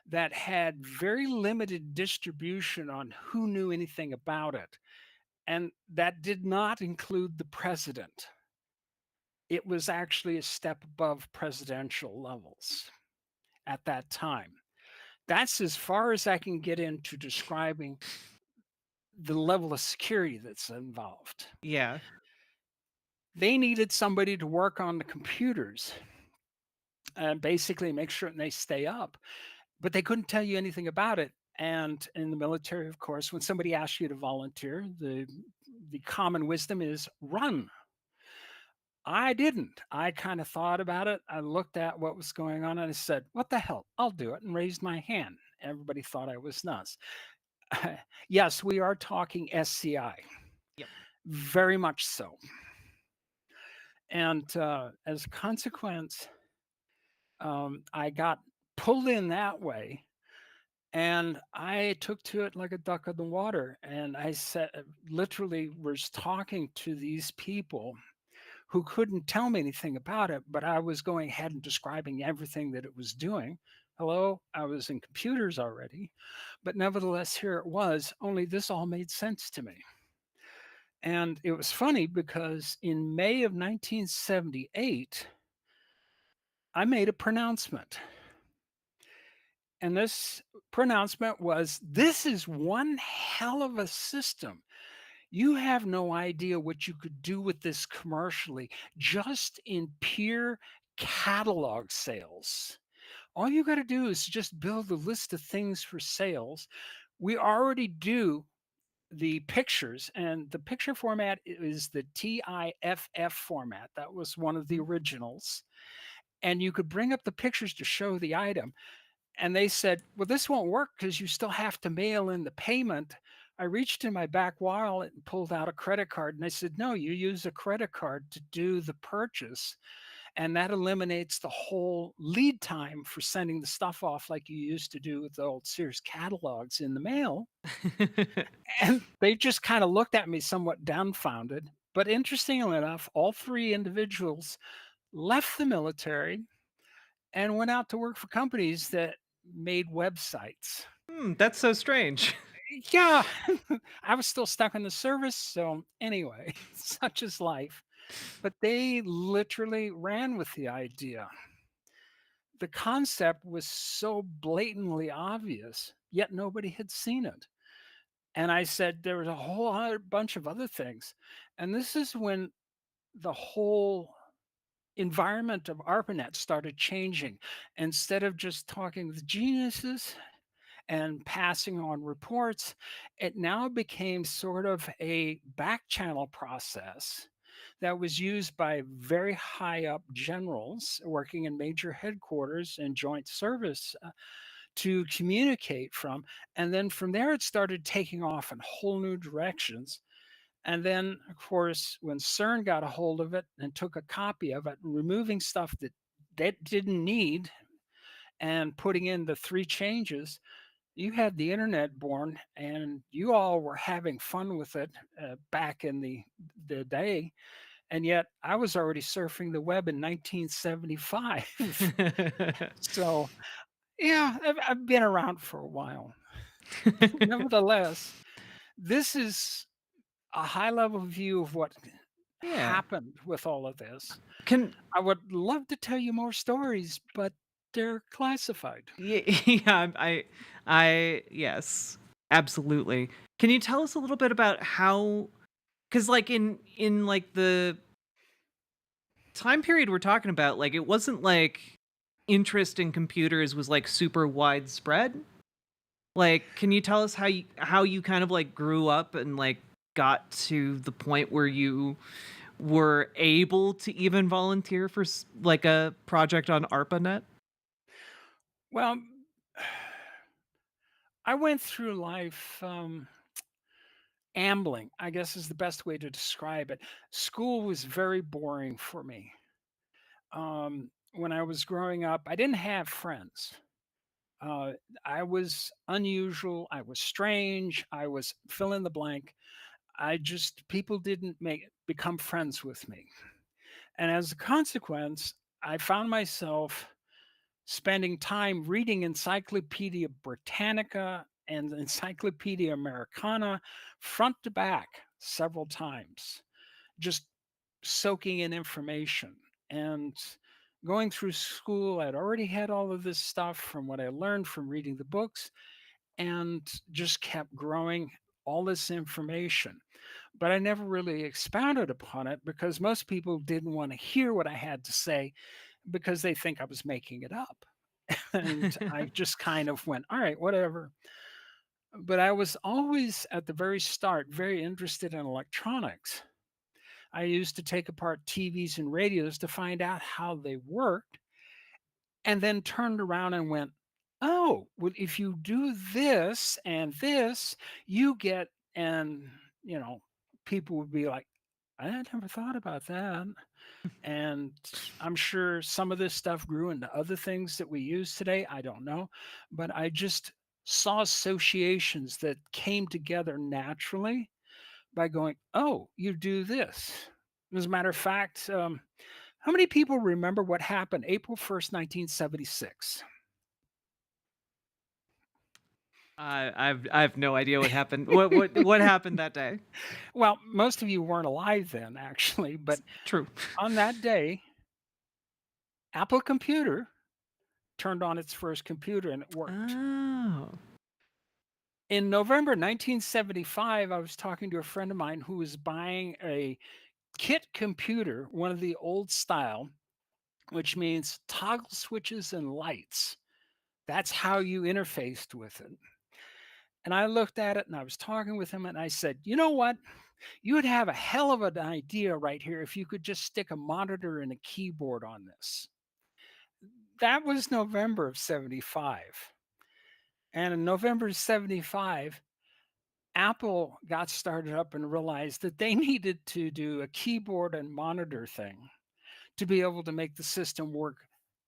that had very limited distribution on who knew anything about it. And that did not include the president. It was actually a step above presidential levels at that time. That's as far as I can get into describing the level of security that's involved. Yeah. They needed somebody to work on the computers and basically make sure they stay up, but they couldn't tell you anything about it. And in the military, of course, when somebody asks you to volunteer, the common wisdom is run. I didn't. I kind of thought about it. I looked at what was going on and I said, "What the hell? I'll do it," and raised my hand. Everybody thought I was nuts. Yes, we are talking SCI, Yep. very much so. And as a consequence, I got pulled in that way. And I took to it like a duck in the water. And I said, literally, was talking to these people who couldn't tell me anything about it, but I was going ahead and describing everything that it was doing. Hello, I was in computers already, but nevertheless, here it was, only this all made sense to me. And it was funny because in May of 1978, I made a pronouncement. And this pronouncement was, "This is one hell of a system. You have no idea what you could do with this commercially, just in pure catalog sales. All you got to do is just build a list of things for sales. We already do the pictures, and the picture format is the TIFF format. That was one of the Mhm. originals. And you could bring up the pictures to show the item. And they said, "Well, this won't work because you still have to mail in the payment." I reached in my back wallet and pulled out a credit card. And I said, "No, you use a credit card to do the purchase. And that eliminates the whole lead time for sending the stuff off like you used to do with the old Sears catalogs in the mail." And they just kind of looked at me somewhat dumbfounded. But interestingly enough, all three individuals left the military and went out to work for companies that made websites. That's so strange. Yeah, I was still stuck in the service. So, anyway, such is life. But they literally ran with the idea. The concept was so blatantly obvious, yet nobody had seen it. And I said there was a whole other bunch of other things. And this is when the whole environment of Arpanet started changing. Instead of just talking with geniuses and passing on reports, it now became sort of a back channel process that was used by very high up generals working in major headquarters and joint service to communicate from. And then from there, it started taking off in whole new directions. And then, of course, when CERN got a hold of it and took a copy of it, removing stuff that didn't need and putting in the three changes, you had the internet born, and you all were having fun with it back in the day. And yet I was already surfing the web in 1975. So, yeah, I've been around for a while. Nevertheless, this is a high level view of what Yeah. happened with all of this. Can I would love to tell you more stories, but they're classified. yeah, yeah, yes, absolutely. Can you tell us a little bit about how, because like in like the time period we're talking about, like it wasn't like interest in computers was like super widespread. Like, can you tell us how you kind of like grew up and like got to the point where you were able to even volunteer for like a project on ARPANET? Well, I went through life ambling, I guess is the best way to describe it. School was very boring for me. When I was growing up, I didn't have friends. Uh, I was unusual. I was strange. I was fill in the blank. I just people didn't make become friends with me, and as a consequence, I found myself spending time reading Encyclopedia Britannica and Encyclopedia Americana front to back several times, just soaking in information. And going through school, I'd already had all of this stuff from what I learned from reading the books and just kept growing all this information. But I never really expounded upon it because most people didn't want to hear what I had to say because they think I was making it up. And I just kind of went, all right, whatever. But I was always at the very start very interested in electronics. I used to take apart TVs and radios to find out how they worked, and then turned around and went, "Oh, well, if you do this and this, you get," and, you know, people would be like, "I never thought about that." And I'm sure some of this stuff grew into other things that we use today. I don't know. But I just saw associations that came together naturally by going, "Oh, you do this." As a matter of fact, how many people remember what happened April 1st, 1976? I have no idea what happened. What happened that day? Well, most of you weren't alive then, actually, but True. on that day, Apple Computer turned on its first computer and it worked. Oh. In November 1975, I was talking to a friend of mine who was buying a kit computer, one of the old style, which means toggle switches and lights. That's how you interfaced with it. And I looked at it and I was talking with him and I said, "You know what? You would have a hell of an idea right here if you could just stick a monitor and a keyboard on this." That was November of 75. And in November of 75, Apple got started up and realized that they needed to do a keyboard and monitor thing to be able to make the system work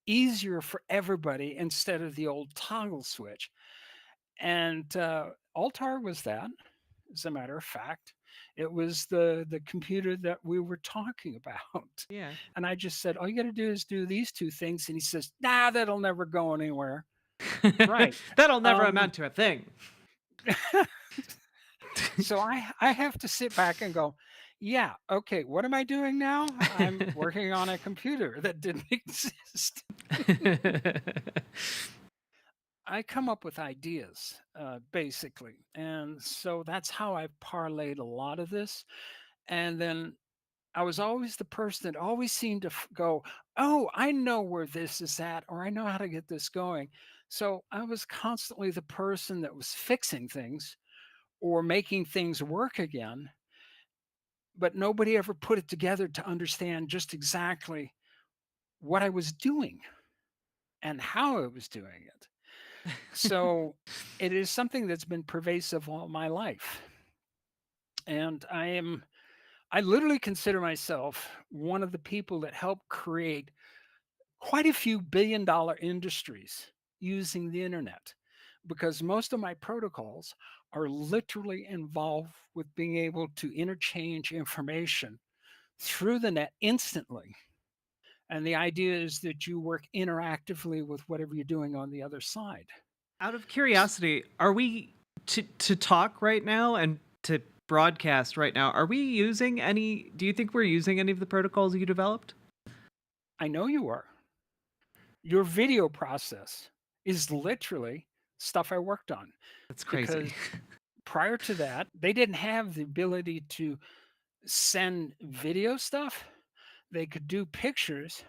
easier for everybody instead of the old toggle switch. And Altar was that, as a matter of fact. It was the computer that we were talking about. Yeah. And I just said, "All you got to do is do these two things." And he says, "Nah, that'll never go anywhere." Right. That'll never Um, amount to a thing. so I have to sit back and go, "Yeah, okay, what am I doing now? I'm working on a computer that didn't exist." I come up with ideas, basically. And so that's how I've parlayed a lot of this. And then I was always the person that always seemed to go, "Oh, I know where this is at, or I know how to get this going." So I was constantly the person that was fixing things or making things work again, but nobody ever put it together to understand just exactly what I was doing and how I was doing it. So it is something that's been pervasive all my life. And I literally consider myself one of the people that helped create quite a few billion-dollar industries using the internet, because most of my protocols are literally involved with being able to interchange information through the net instantly. And the idea is that you work interactively with whatever you're doing on the other side. Out of curiosity, are we to talk right now and to broadcast right now? Are we using any? Do you think we're using any of the protocols you developed? I know you are. Your video process is literally stuff I worked on, That's crazy. because prior to that, they didn't have the ability to send video stuff. They could do pictures.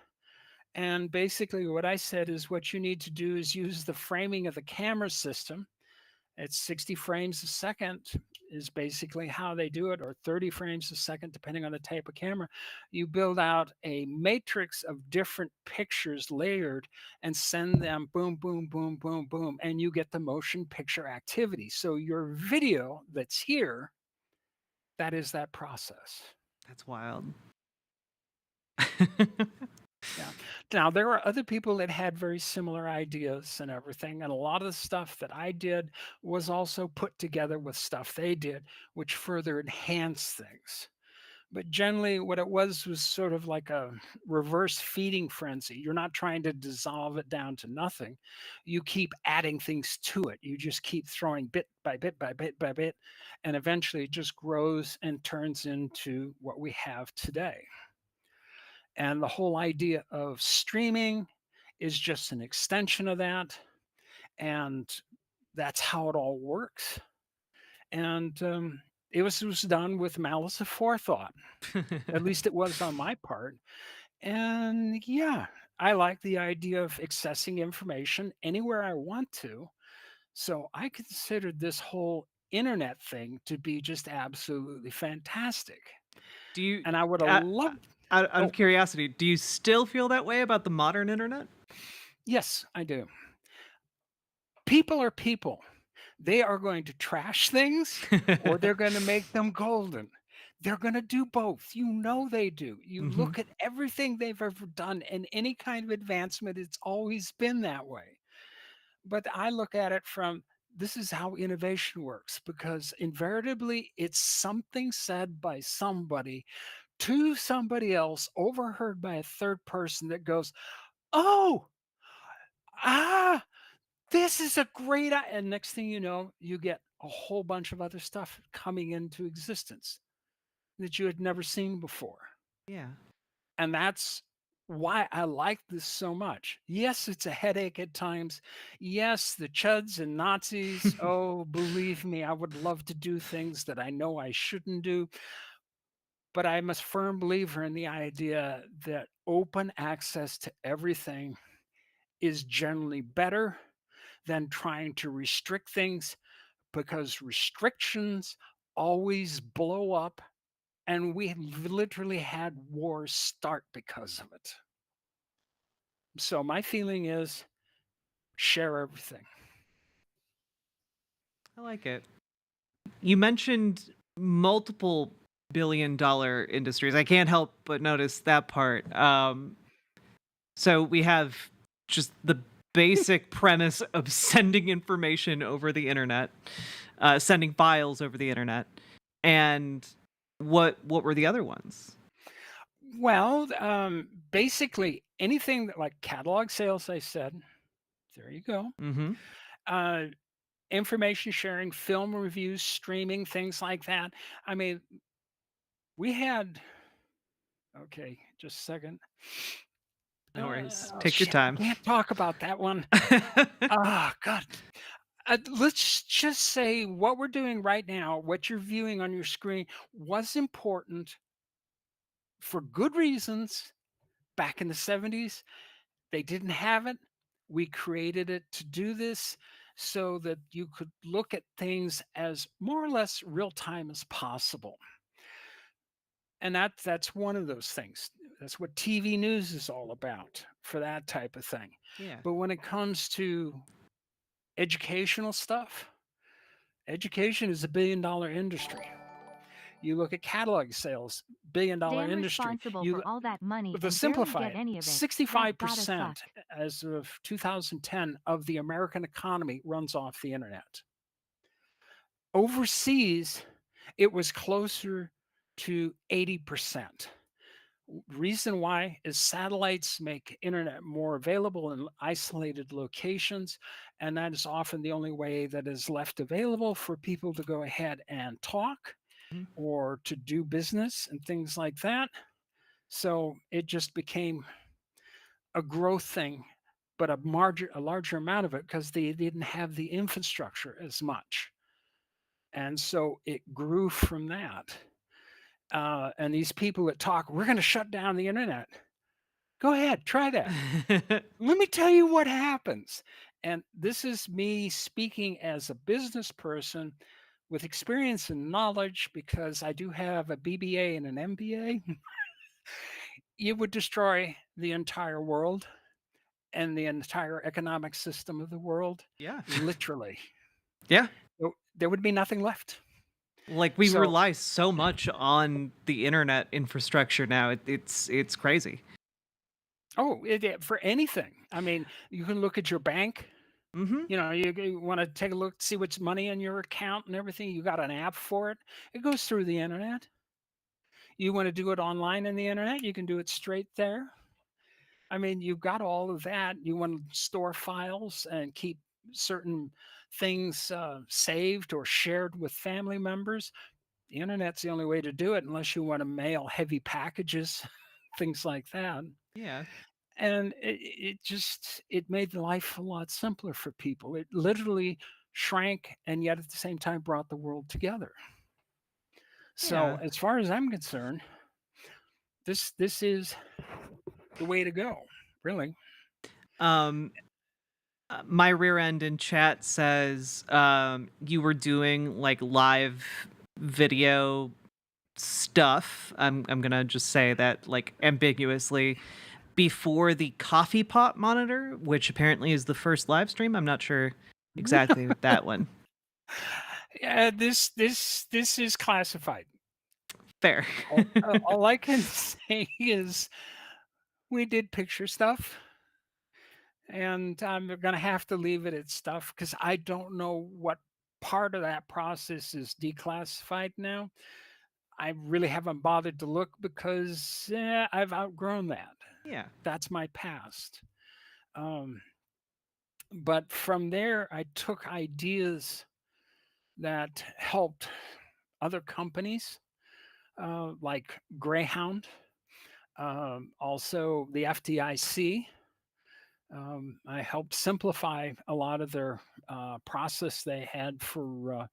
And basically, what I said is what you need to do is use the framing of the camera system. It's 60 frames a second is basically how they do it, or 30 frames a second, depending on the type of camera. You build out a matrix of different pictures layered and send them boom, boom, boom, boom, boom, and you get the motion picture activity. So your video that's here, that is that process. That's wild. Yeah. Now, there are other people that had very similar ideas and everything. And a lot of the stuff that I did was also put together with stuff they did, which further enhanced things. But generally, what it was sort of like a reverse feeding frenzy. You're not trying to dissolve it down to nothing. You keep adding things to it. You just keep throwing bit by bit by bit by bit. And eventually, it just grows and turns into what we have today. And the whole idea of streaming is just an extension of that. And that's how it all works. And it was done with malice aforethought. At least it was on my part. And yeah, I like the idea of accessing information anywhere I want to. So I considered this whole internet thing to be just absolutely fantastic. Do you, And I would have uh, loved. out Oh, of curiosity, do you still feel that way about the modern internet? yes, I do. People are people. They are going to trash things or they're going to make them golden. They're going to do both. You know they do. You Hmm. look at everything they've ever done and any kind of advancement, it's always been that way. But I look at it from this is how innovation works because invariably it's something said by somebody to somebody else, overheard by a third person that goes, "Oh, ah, this is a great," and next thing you know, you get a whole bunch of other stuff coming into existence that you had never seen before. Yeah. And that's why I like this so much. Yes, it's a headache at times. Yes, the chuds and Nazis. Oh, believe me, I would love to do things that I know I shouldn't do. But I'm a firm believer in the idea that open access to everything is generally better than trying to restrict things because restrictions always blow up. And we literally had wars start because of it. So my feeling is share everything. I like it. You mentioned multiple billion-dollar industries. I can't help but notice that part. So we have just the basic premise of sending information over the internet, sending files over the internet, and what were the other ones? Well, basically anything that like catalog sales, I said, there you go. Mm-hmm. Uh, Information sharing, film reviews, streaming, things like that. I mean, we had, okay, just a second. No worries. Oh, Take your shit, I time. can't talk about that one. Oh, God. Let's just say what we're doing right now, what you're viewing on your screen, was important for good reasons back in the 70s. They didn't have it. We created it to do this so that you could look at things as more or less real time as possible. And that's one of those things. That's what TV news is all about for that type of thing. Yeah. But when it comes to educational stuff, education is $1 billion industry. You look at catalog sales, $1 billion Damn industry. responsible You for all that money To and barely simplify get it, any of it. That gotta suck. 65% as of 2010 of the American economy runs off the internet. Overseas, it was closer to 80%. Reason why is satellites make internet more available in isolated locations, and that is often the only way that is left available for people to go ahead and talk Mhm. or to do business and things like that. So it just became a growth thing, but a larger amount of it because they didn't have the infrastructure as much. And so it grew from that. And these people that talk, we're going to shut down the internet. Go ahead, try that. Let me tell you what happens. And this is me speaking as a business person with experience and knowledge because I do have a BBA and an MBA. You would destroy the entire world and the entire economic system of the world, Yeah. literally. Yeah. There would be nothing left. Like we So, rely so much on the internet infrastructure now. It's crazy. for anything. I mean, you can look at your bank. Mm-hmm. You want to take a look, see what's money in your account and everything. You got an app for it. It goes through the internet. You want to do it online in the internet, you can do it straight there. I mean, you've got all of that. You want to store files and keep certain things saved or shared with family members. The internet's the only way to do it unless you want to mail heavy packages, things like that. Yeah. And it made life a lot simpler for people. It literally shrank and yet at the same time brought the world together. So Yeah. as far as I'm concerned, this is the way to go, really. Um my rear end in chat says you were doing like live video stuff. I'm gonna just say that like ambiguously before the coffee pot monitor, which apparently is the first live stream. I'm not sure exactly with that one. Yeah, this is classified. Fair. All I can say is we did picture stuff, and I'm gonna have to leave it at stuff because I don't know what part of that process is declassified now. I really haven't bothered to look because I've outgrown that. Yeah. That's my past. Um, but from there, I took ideas that helped other companies like Greyhound, also the FDIC. I helped simplify a lot of their process they had for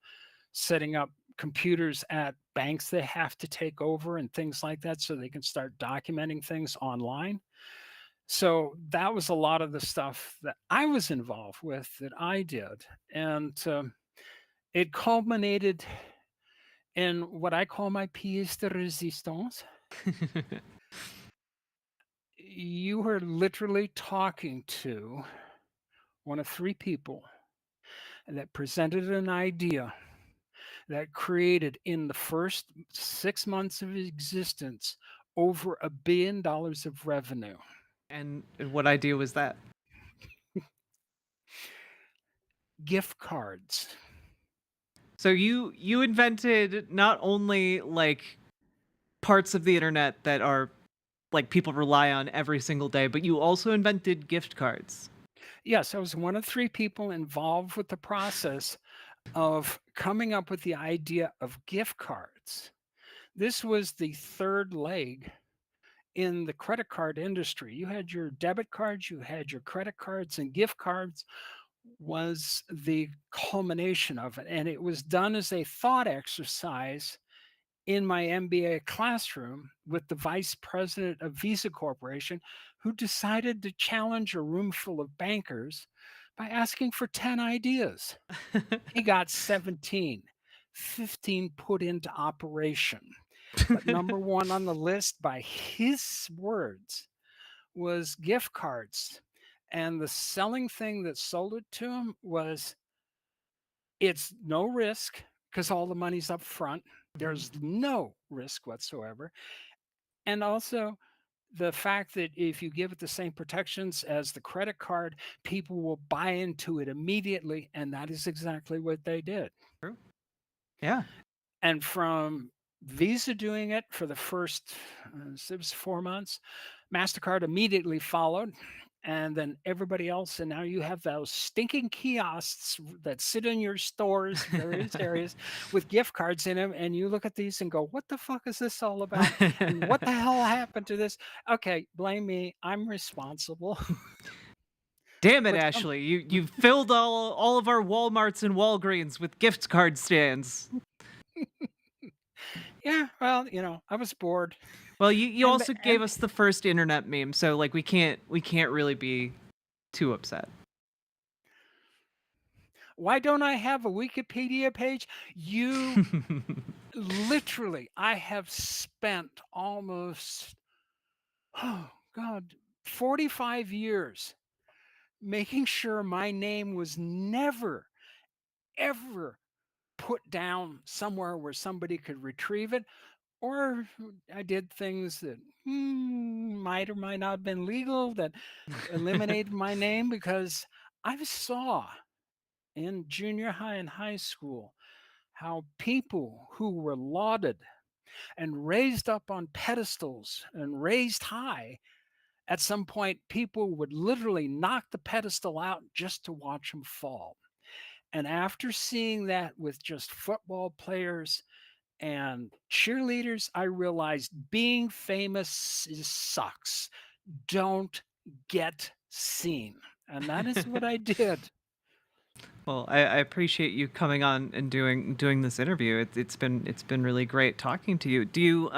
setting up computers at banks they have to take over and things like that so they can start documenting things online. So that was a lot of the stuff that I was involved with that I did. And it culminated in what I call my pièce de résistance. You were literally talking to one of three people that presented an idea that created in the first 6 months of existence over $1 billion of revenue. And what idea was that? Gift cards. So you invented not only like parts of the internet that are like people rely on every single day, but you also invented gift cards. Yes, I was one of three people involved with the process of coming up with the idea of gift cards. This was the third leg in the credit card industry. You had your debit cards, you had your credit cards, and gift cards was the culmination of it. And it was done as a thought exercise in my MBA classroom with the vice president of Visa Corporation, who decided to challenge a room full of bankers by asking for 10 ideas. He got 17, 15 put into operation. But number one on the list, by his words, was gift cards. And the selling thing that sold it to him was it's no risk because all the money's up front. There's no risk whatsoever. And also the fact that if you give it the same protections as the credit card, people will buy into it immediately. And that is exactly what they did. True. Yeah. And from Visa doing it for the first, it was 4 months, MasterCard immediately followed. And then everybody else. And now you have those stinking kiosks that sit in your stores, various areas with gift cards in them. And you look at these and go, what the fuck is this all about? And what the hell happened to this? Okay, blame me. I'm responsible. Damn it, But Ashley. You filled all of our Walmarts and Walgreens with gift card stands. yeah, well, I was bored. Well, you And also gave us the first internet meme, so like we can't really be too upset. why don't I have a Wikipedia page? You literally, I have spent almost, oh God, 45 years making sure my name was never, ever put down somewhere where somebody could retrieve it. Or I did things that might or might not have been legal that eliminated my name because I saw in junior high and high school how people who were lauded and raised up on pedestals and raised high, at some point, people would literally knock the pedestal out just to watch them fall. And after seeing that with just football players and cheerleaders, I realized being famous sucks. Don't get seen. And that is what I did. Well, I appreciate you coming on and doing this interview. It's been really great talking to you. Do you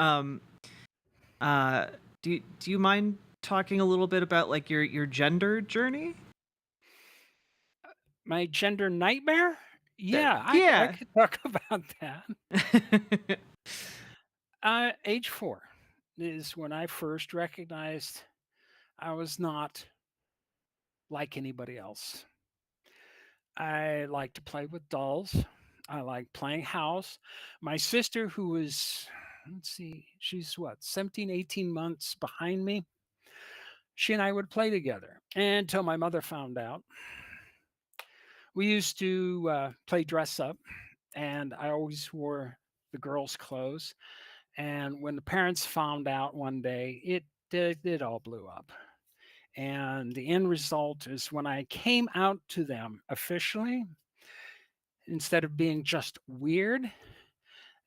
do you mind talking a little bit about like your gender journey? My gender nightmare? Yeah, I Yeah. could talk about that. Age 4 is when I first recognized I was not like anybody else. I like to play with dolls. I like playing house. My sister, who was, let's see, she's what, 17, 18 months behind me, she and I would play together until my mother found out. We used to play dress up, and I always wore the girls' clothes. And when the parents found out one day, it all blew up. And the end result is when I came out to them officially, instead of being just weird,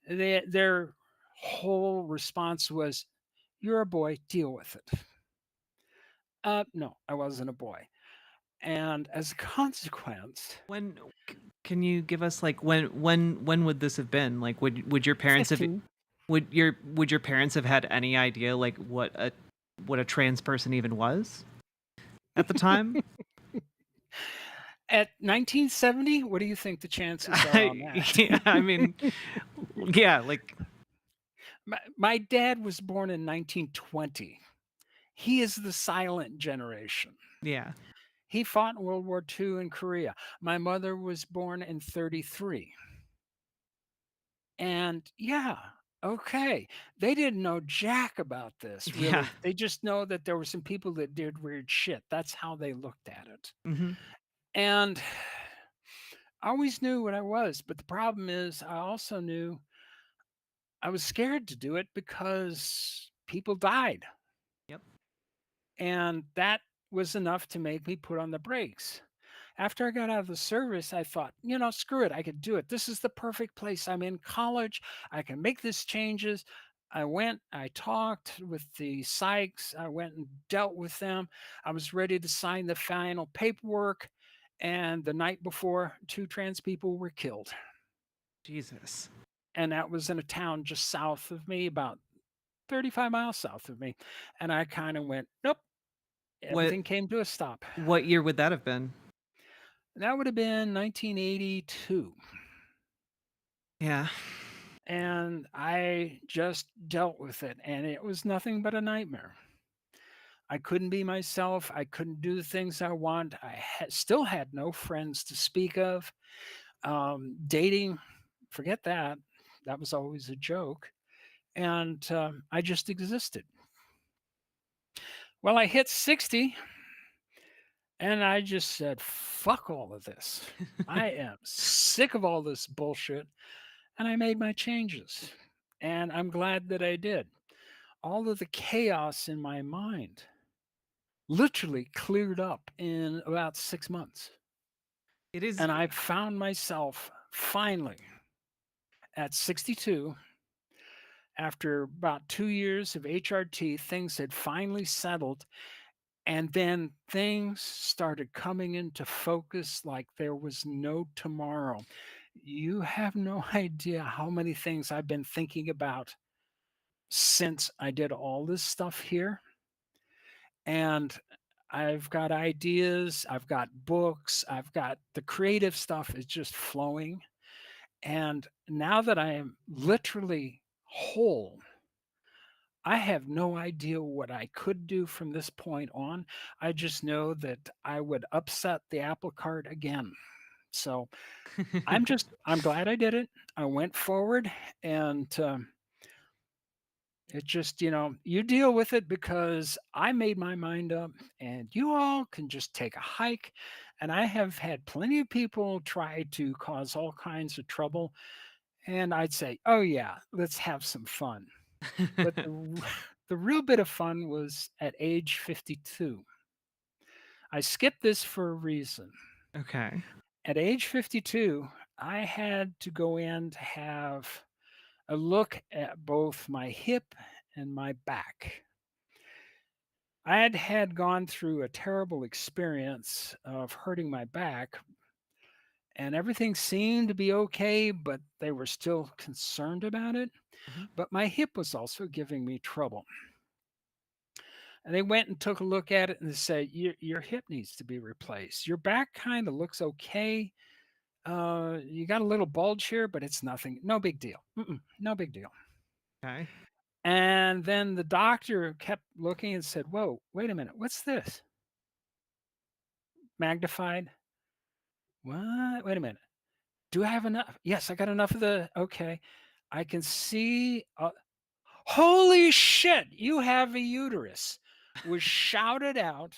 their whole response was, "You're a boy, deal with it." No, I wasn't a boy. And as a consequence, When can you give us like when would this have been? Like would your parents have 15. would your parents have had any idea like what a trans person even was at the time? At 1970, what do you think the chances are on that? Yeah, I mean, yeah, like My dad was born in 1920. He is the silent generation. yeah. He fought in World War II in Korea. My mother was born in 33. And yeah, okay. They didn't know jack about this, Yeah. really. They just know that there were some people that did weird shit. That's how they looked at it. Hmm. And I always knew what I was. But the problem is, I also knew I was scared to do it because people died. Yep. And that was enough to make me put on the brakes. After I got out of the service, I thought, screw it, I could do it. This is the perfect place. I'm in college. I can make these changes. I went, I talked with the psychs, I went and dealt with them. I was ready to sign the final paperwork. And the night before, two trans people were killed. Jesus. And that was in a town just south of me, about 35 miles south of me. And I kind of went, nope, What everything came to a stop. what year would that have been? That would have been 1982. Yeah. And I just dealt with it, and it was nothing but a nightmare. I couldn't be myself. I couldn't do the things I want. Still had no friends to speak of. Dating, forget that. That was always a joke. And I just existed. Well, I hit 60 and I just said, fuck all of this. I am sick of all this bullshit. And I made my changes. And I'm glad that I did. All of the chaos in my mind literally cleared up in about 6 months. It is. And I found myself finally at 62, after about 2 years of HRT, things had finally settled. And then things started coming into focus like there was no tomorrow. You have no idea how many things I've been thinking about since I did all this stuff here. And I've got ideas, I've got books, I've got the creative stuff is just flowing. And now that I am literally whole, I have no idea what I could do from this point on. I just know that I would upset the apple cart again. So I'm glad I did it. I went forward, and it just, you deal with it because I made my mind up, and you all can just take a hike. And I have had plenty of people try to cause all kinds of trouble. And I'd say, oh, yeah, let's have some fun. But the real bit of fun was at age 52. I skipped this for a reason. Okay. At age 52, I had to go in to have a look at both my hip and my back. I had gone through a terrible experience of hurting my back, and everything seemed to be okay, but they were still concerned about it. Mhm. But my hip was also giving me trouble. And they went and took a look at it and they said, your hip needs to be replaced. Your back kind of looks okay. You got a little bulge here, but it's nothing. No big deal. No big deal. Okay. And then the doctor kept looking and said, "Whoa, wait a minute. What's this? Magnified? What? Wait a minute. Do I have enough? Yes, I got enough of the okay. I can see holy shit, you have a uterus." Was shouted out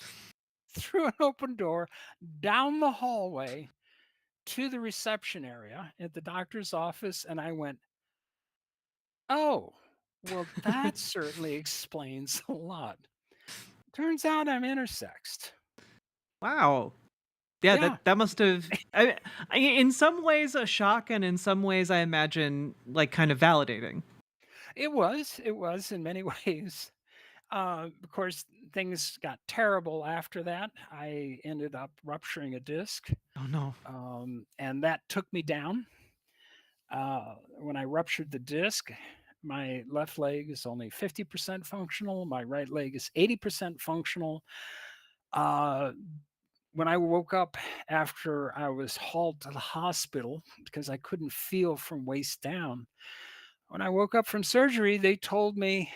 through an open door down the hallway to the reception area at the doctor's office, and I went, "Oh, well, that certainly explains a lot. Turns out I'm intersexed." Wow. Yeah, Yeah, that must have in some ways a shock, and in some ways I imagine like kind of validating. it was in many ways. Of course, things got terrible after that. I ended up rupturing a disc, Oh no. and that took me down. When I ruptured the disc, my left leg is only 50% functional. My right leg is 80% functional. Uh, when I woke up after I was hauled to the hospital because I couldn't feel from waist down, when I woke up from surgery, they told me,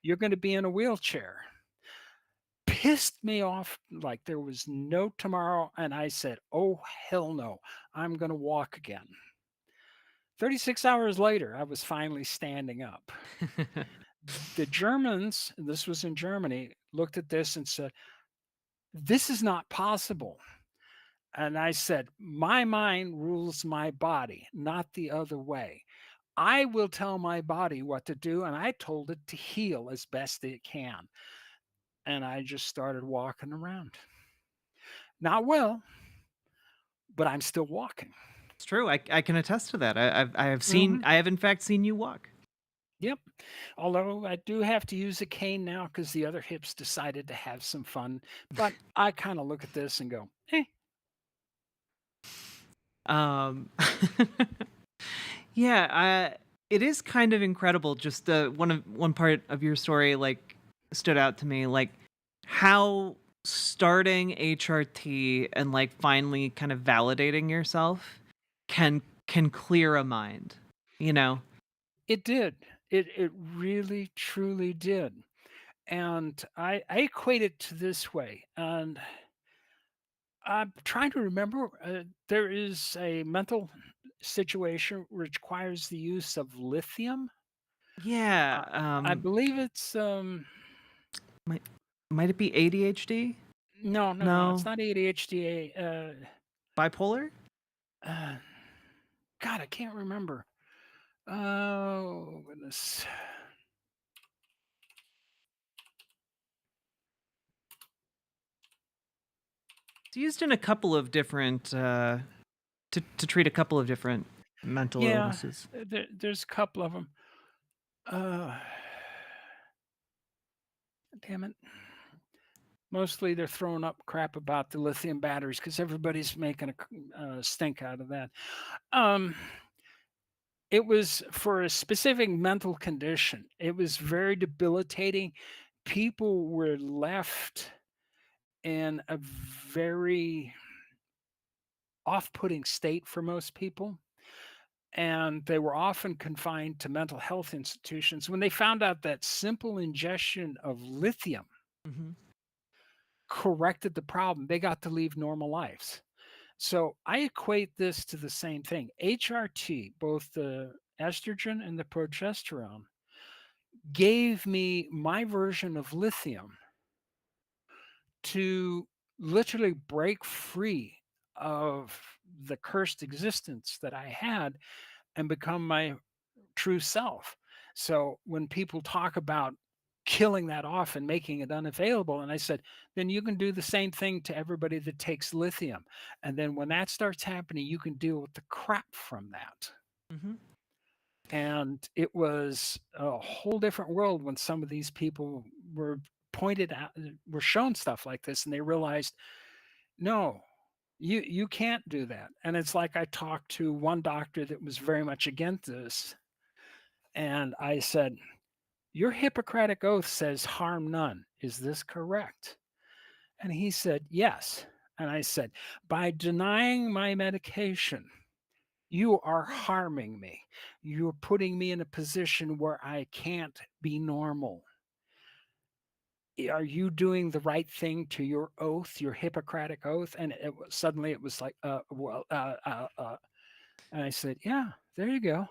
"You're going to be in a wheelchair." Pissed me off like there was no tomorrow. And I said, "Oh, hell no. I'm going to walk again." 36 hours later, I was finally standing up. The Germans, this was in Germany, looked at this and said, "This is not possible." And I said, "My mind rules my body, not the other way. I will tell my body what to do." And I told it to heal as best it can. And I just started walking around. Not well, but I'm still walking. It's true. I can attest to that. Mhm. I have in fact seen you walk. Yep. Although I do have to use a cane now because the other hips decided to have some fun. But I kind of look at this and go, "Eh." Um Yeah, it is kind of incredible. Just one part of your story like stood out to me, like how starting HRT and like finally kind of validating yourself can clear a mind. You know? It did. It really truly did. And I equate it to this way. And I'm trying to remember. There is a mental situation which requires the use of lithium. Yeah. Uh, I believe it's Might might it be ADHD? no, no, no. It's No, not ADHD. bipolar. Uh, God, I can't remember. Oh goodness. It's used in a couple of different to treat a couple of different mental Yeah, illnesses. there's a couple of them. Uh, Damn it. Mostly they're throwing up crap about the lithium batteries because everybody's making a stink out of that. Um, it was for a specific mental condition. It was very debilitating. People were left in a very off-putting state for most people, and they were often confined to mental health institutions. When they found out that simple ingestion of lithium Mhm. corrected the problem, they got to leave normal lives. So I equate this to the same thing. HRT, both the estrogen and the progesterone, gave me my version of lithium to literally break free of the cursed existence that I had and become my true self. So when people talk about killing that off and making it unavailable, and I said, then you can do the same thing to everybody that takes lithium. And then when that starts happening, you can deal with the crap from that. Mhm. And it was a whole different world when some of these people were pointed out, were shown stuff like this, and they realized, no, you can't do that. And it's like I talked to one doctor that was very much against this, and I said, "Your Hippocratic oath says harm none. Is this correct?" And he said, "Yes." And I said, "By denying my medication, You are harming me. You're putting me in a position where I can't be normal. Are you doing the right thing to your oath, your Hippocratic oath?" And suddenly it was like, and I said, "Yeah, there you go.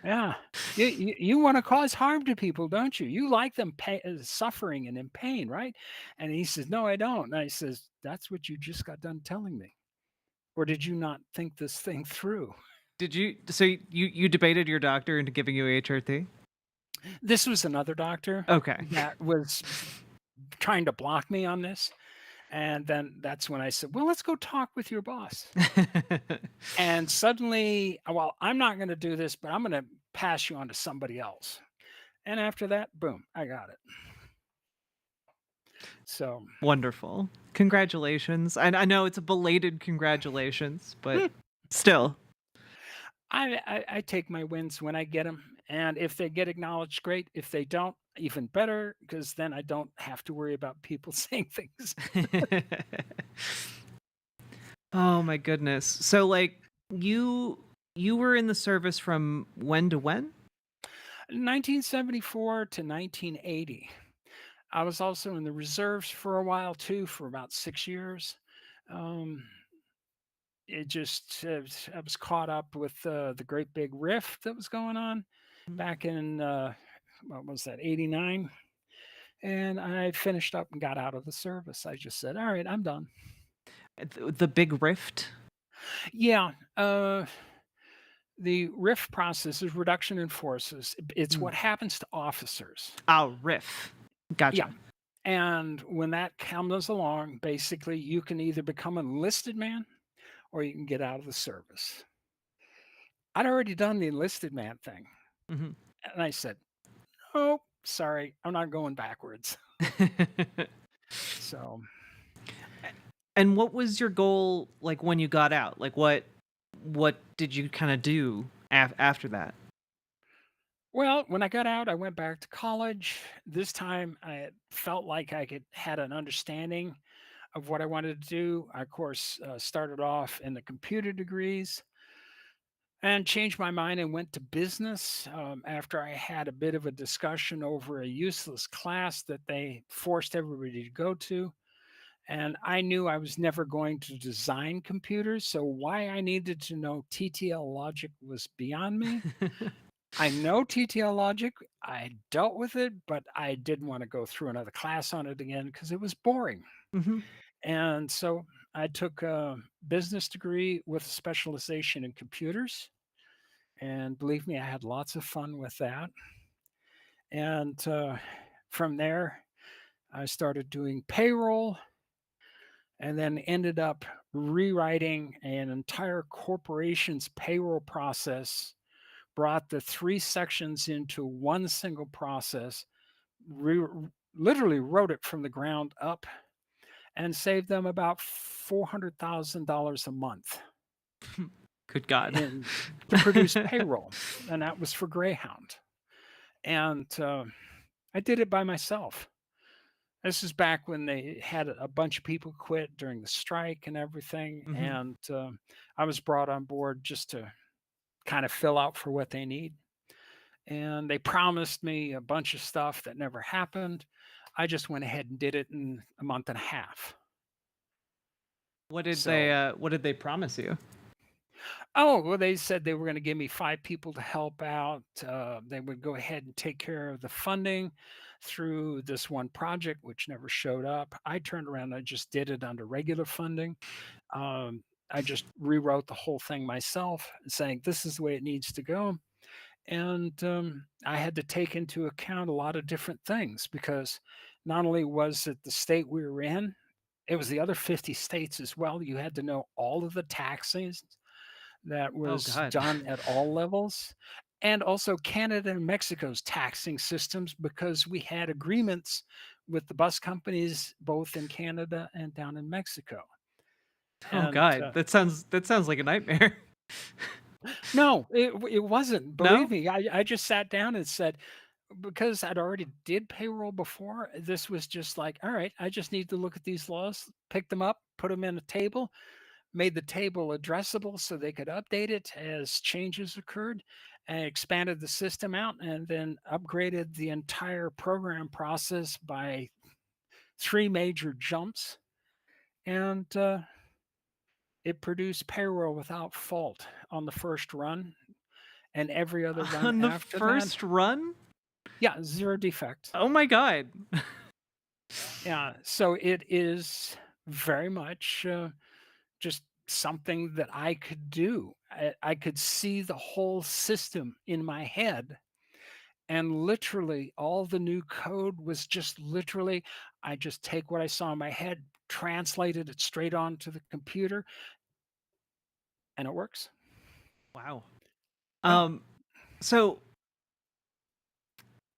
Yeah, you want to cause harm to people, don't you? You like them suffering and in pain, right?" And he says, "No, I don't." And I says, "That's what you just got done telling me. Or did you not think this thing through?" Did you? So you debated your doctor into giving you HRT? This was another doctor Okay. that was trying to block me on this. And then that's when I said, "Well, let's go talk with your boss." And suddenly, well, I'm not going to do this, but I'm going to pass you on to somebody else. And after that, boom, I got it. So Wonderful. Congratulations. And I know it's a belated congratulations, but still. I take my wins when I get them. And if they get acknowledged, great. If they don't, even better, because then I don't have to worry about people saying things. Oh my goodness. So like you were in the service from when to when? 1974 to 1980. I was also in the reserves for a while too, for about 6 years. Um, it just I was caught up with the great big rift that was going on back in what was that, 89, and I finished up and got out of the service. I just said, all right, I'm done. The big rift? Yeah. The rift process is reduction in forces. It's Mm. what happens to officers. Oh, riff. Yeah. Gotcha. And when that comes along, basically you can either become an enlisted man or you can get out of the service. I'd already done the enlisted man thing. Mhm. And I said, "Oh, sorry, I'm not going backwards." So, And what was your goal like when you got out? Like what did you kind of do after that? well, when I got out, I went back to college. This time I felt like had an understanding of what I wanted to do. I, of course, started off in the computer degrees and changed my mind and went to business after I had a bit of a discussion over a useless class that they forced everybody to go to. And I knew I was never going to design computers. So, why I needed to know TTL logic was beyond me. I know TTL logic, I dealt with it, but I didn't want to go through another class on it again because it was boring. Mhm. And so I took a business degree with a specialization in computers. And believe me, I had lots of fun with that. And from there, I started doing payroll and then ended up rewriting an entire corporation's payroll process, brought the three sections into one single process, re- literally wrote it from the ground up, and saved them about $400,000 a month Good God. in to produce payroll, and that was for Greyhound. And I did it by myself. This is back when they had a bunch of people quit during the strike and everything, Mhm. and I was brought on board just to kind of fill out for what they need. And they promised me a bunch of stuff that never happened. I just went ahead and did it in a month and a half. So, What did they promise you? oh, well, they said they were going to give me 5 people to help out. They would go ahead and take care of the funding through this one project, which never showed up. I turned around and I just did it under regular funding. I just rewrote the whole thing myself, saying this is the way it needs to go. And I had to take into account a lot of different things because not only was it the state we were in, it was the other 50 states as well. You had to know all of the taxes that Oh was God. done at all levels, and also Canada and Mexico's taxing systems because we had agreements with the bus companies both in Canada and down in Mexico. Oh And God. That sounds like a nightmare. no, it wasn't. Believe No? me, I just sat down and said, because I'd already did payroll before, this was just like, all right, I just need to look at these laws, pick them up, put them in a table, made the table addressable so they could update it as changes occurred, and expanded the system out, and then upgraded the entire program process by 3 major jumps. And it produced payroll without fault on the first run, and every other run On the after that. first run? Yeah, 0 defect. Oh my god. Yeah, so it is very much just something that I could do. I could see the whole system in my head, and literally all the new code was just literally, I just take what I saw in my head, translated it straight onto the computer, and it works. Wow. Yeah. So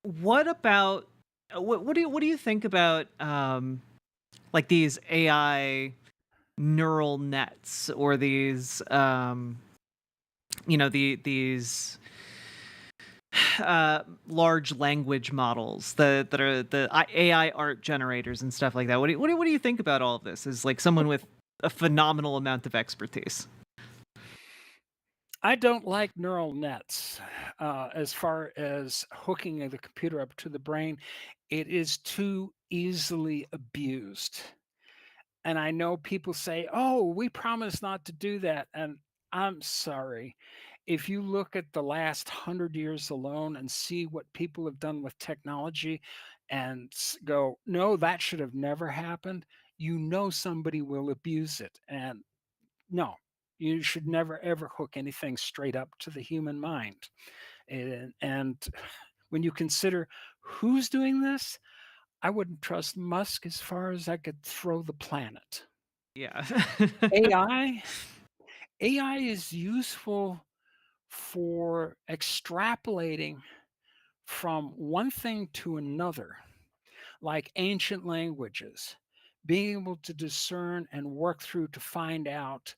what about what do you think about like these AI neural nets, or these these large language models that are the AI art generators and stuff like that? What do you think about all of this as like someone with a phenomenal amount of expertise? I don't like neural nets as far as hooking the computer up to the brain. It is too easily abused. And I know people say, "Oh, we promise not to do that." And I'm sorry. If you look at the last 100 years alone and see what people have done with technology and go, "No, that should have never happened," you know somebody will abuse it. And no, you should never ever hook anything straight up to the human mind. And when you consider who's doing this, I wouldn't trust Musk as far as I could throw the planet. Yeah. AI AI is useful for extrapolating from one thing to another, like ancient languages, being able to discern and work through to find out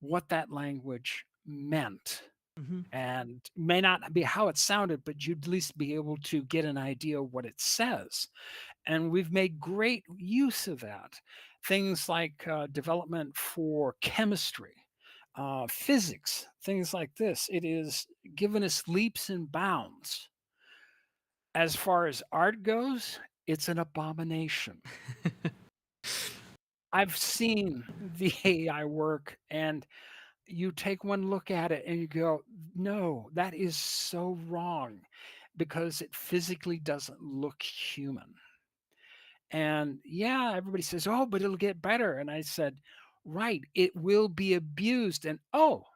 what that language meant. Mhm. And may not be how it sounded, but you'd at least be able to get an idea of what it says. And we've made great use of that. Things like development for chemistry, physics, things like this. It is given us leaps and bounds. As far as art goes, it's an abomination. I've seen the AI work, and you take one look at it and you go, no, that is so wrong because it physically doesn't look human. And yeah, everybody says, oh, but it'll get better. And I said, right, it will be abused. And oh,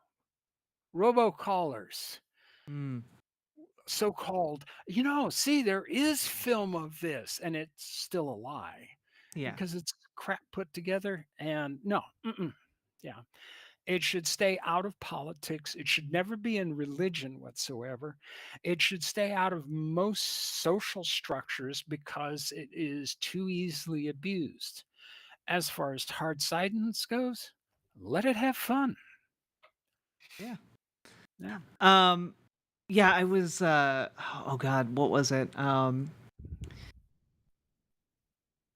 robocallers, Mm, so called, see, there is film of this, and it's still a lie yeah. because it's crap put together. And no, yeah. It should stay out of politics. It should never be in religion whatsoever. It should stay out of most social structures because it is too easily abused. As far as hard science goes, let it have fun. Yeah. Yeah. Yeah, I was oh god, what was it?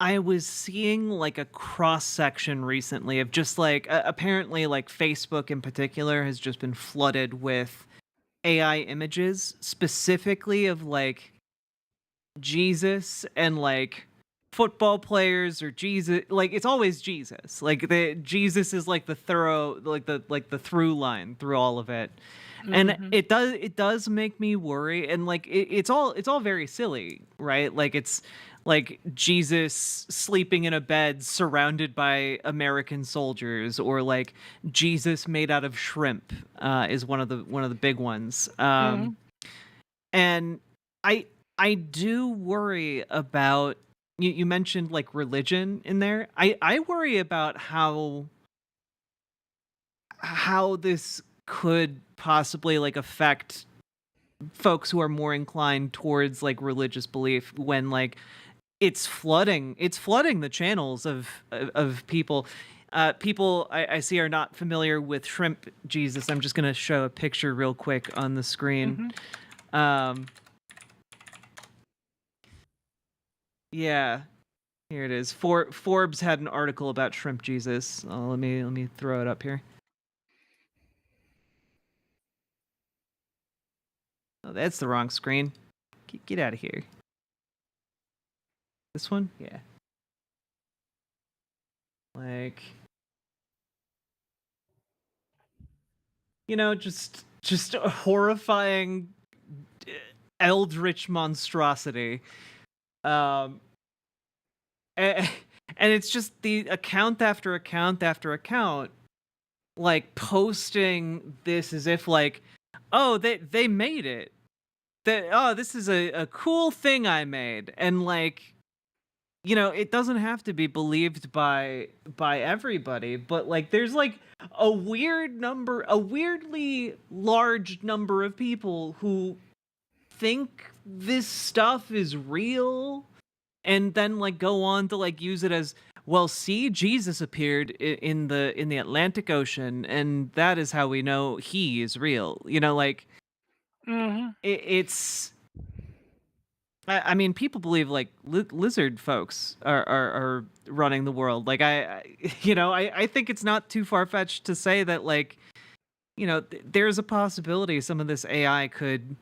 I was seeing like a cross section recently of just like apparently like Facebook in particular has just been flooded with AI images, specifically of like Jesus and like football players, or Jesus, like it's always Jesus. Like the Jesus is like the the through line through all of it. And Hmm. it does make me worry, and like it's all very silly, right? Like it's like Jesus sleeping in a bed surrounded by American soldiers, or like Jesus made out of shrimp is one of the big ones. Hmm. And I I do worry about, you mentioned like religion in there. I worry about how this could possibly like affect folks who are more inclined towards like religious belief, when like it's flooding the channels of people. People I see are not familiar with shrimp Jesus. I'm just gonna show a picture real quick on the screen. Hmm. um yeah, Here it is. Forbes had an article about Shrimp Jesus. Let me throw it up here. Oh, that's the wrong screen. Get out of here. This one? Yeah. Like, just a horrifying eldritch monstrosity. And it's just the account after account after account, like posting this as if like, oh, they made it. This is a cool thing I made, and like, it doesn't have to be believed by everybody, but like there's like a weirdly large number of people who think this stuff is real and then like go on to like use it as, well, see, Jesus appeared in the Atlantic Ocean, and that is how we know he is real. Like it's I mean, people believe like lizard folks are running the world. Like I think it's not too far fetched to say that like, there's a possibility some of this AI could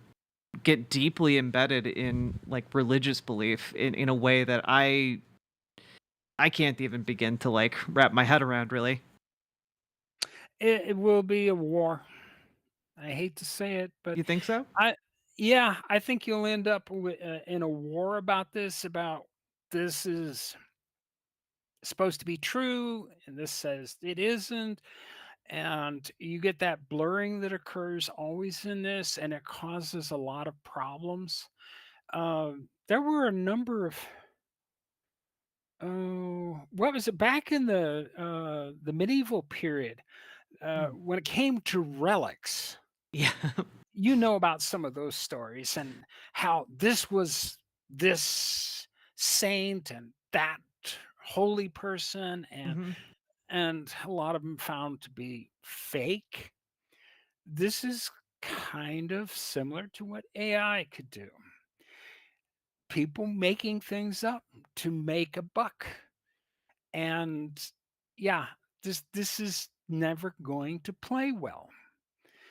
get deeply embedded in like religious belief in a way that I can't even begin to like wrap my head around, really. It will be a war. I hate to say it, but You think so? yeah, I think you'll end up in a war about this. About this is supposed to be true, and this says it isn't, and you get that blurring that occurs always in this, and it causes a lot of problems. There were a number of what was it back in the medieval period when it came to relics. Yeah. You know about some of those stories and how this was this saint and that holy person, Mhm. and a lot of them found to be fake. This is kind of similar to what AI could do. People making things up to make a buck. And yeah, this is never going to play well.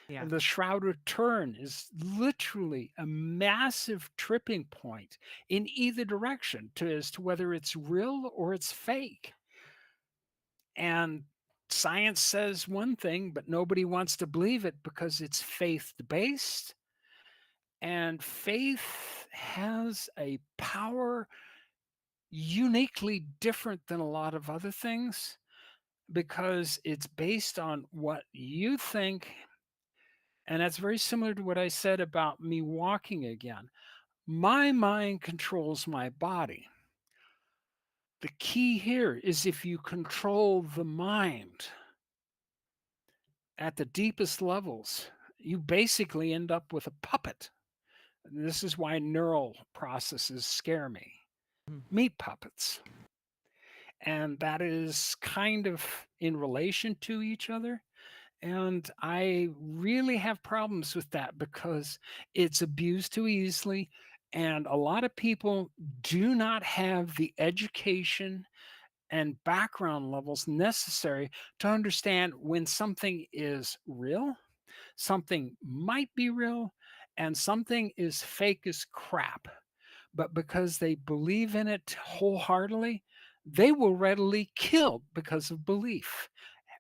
Yeah. And the Shroud of Turin is literally a massive tripping point in either direction as to whether it's real or it's fake. And science says one thing, but nobody wants to believe it because it's faith based. And faith has a power uniquely different than a lot of other things because it's based on what you think. And that's very similar to what I said about me walking again. My mind controls my body. The key here is if you control the mind at the deepest levels, you basically end up with a puppet. And this is why neural processes scare me. Mhm. Meat puppets. And that is kind of in relation to each other. And I really have problems with that because it's abused too easily. And a lot of people do not have the education and background levels necessary to understand when something is real, something might be real, and something is fake as crap. But because they believe in it wholeheartedly, they will readily kill because of belief.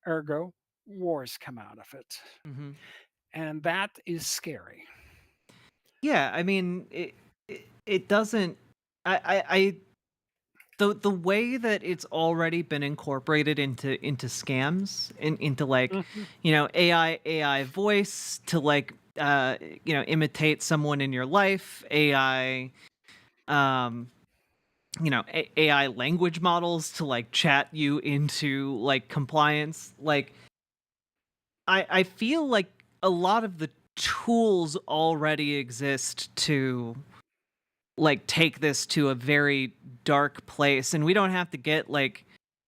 Ergo, wars come out of it. Mhm. And that is scary. Yeah, I mean, it doesn't. I the way that it's already been incorporated into scams, into like, Mhm. AI voice to like imitate someone in your life, AI um AI language models to like chat you into like compliance. Like I feel like a lot of the tools already exist to like take this to a very dark place, and we don't have to get like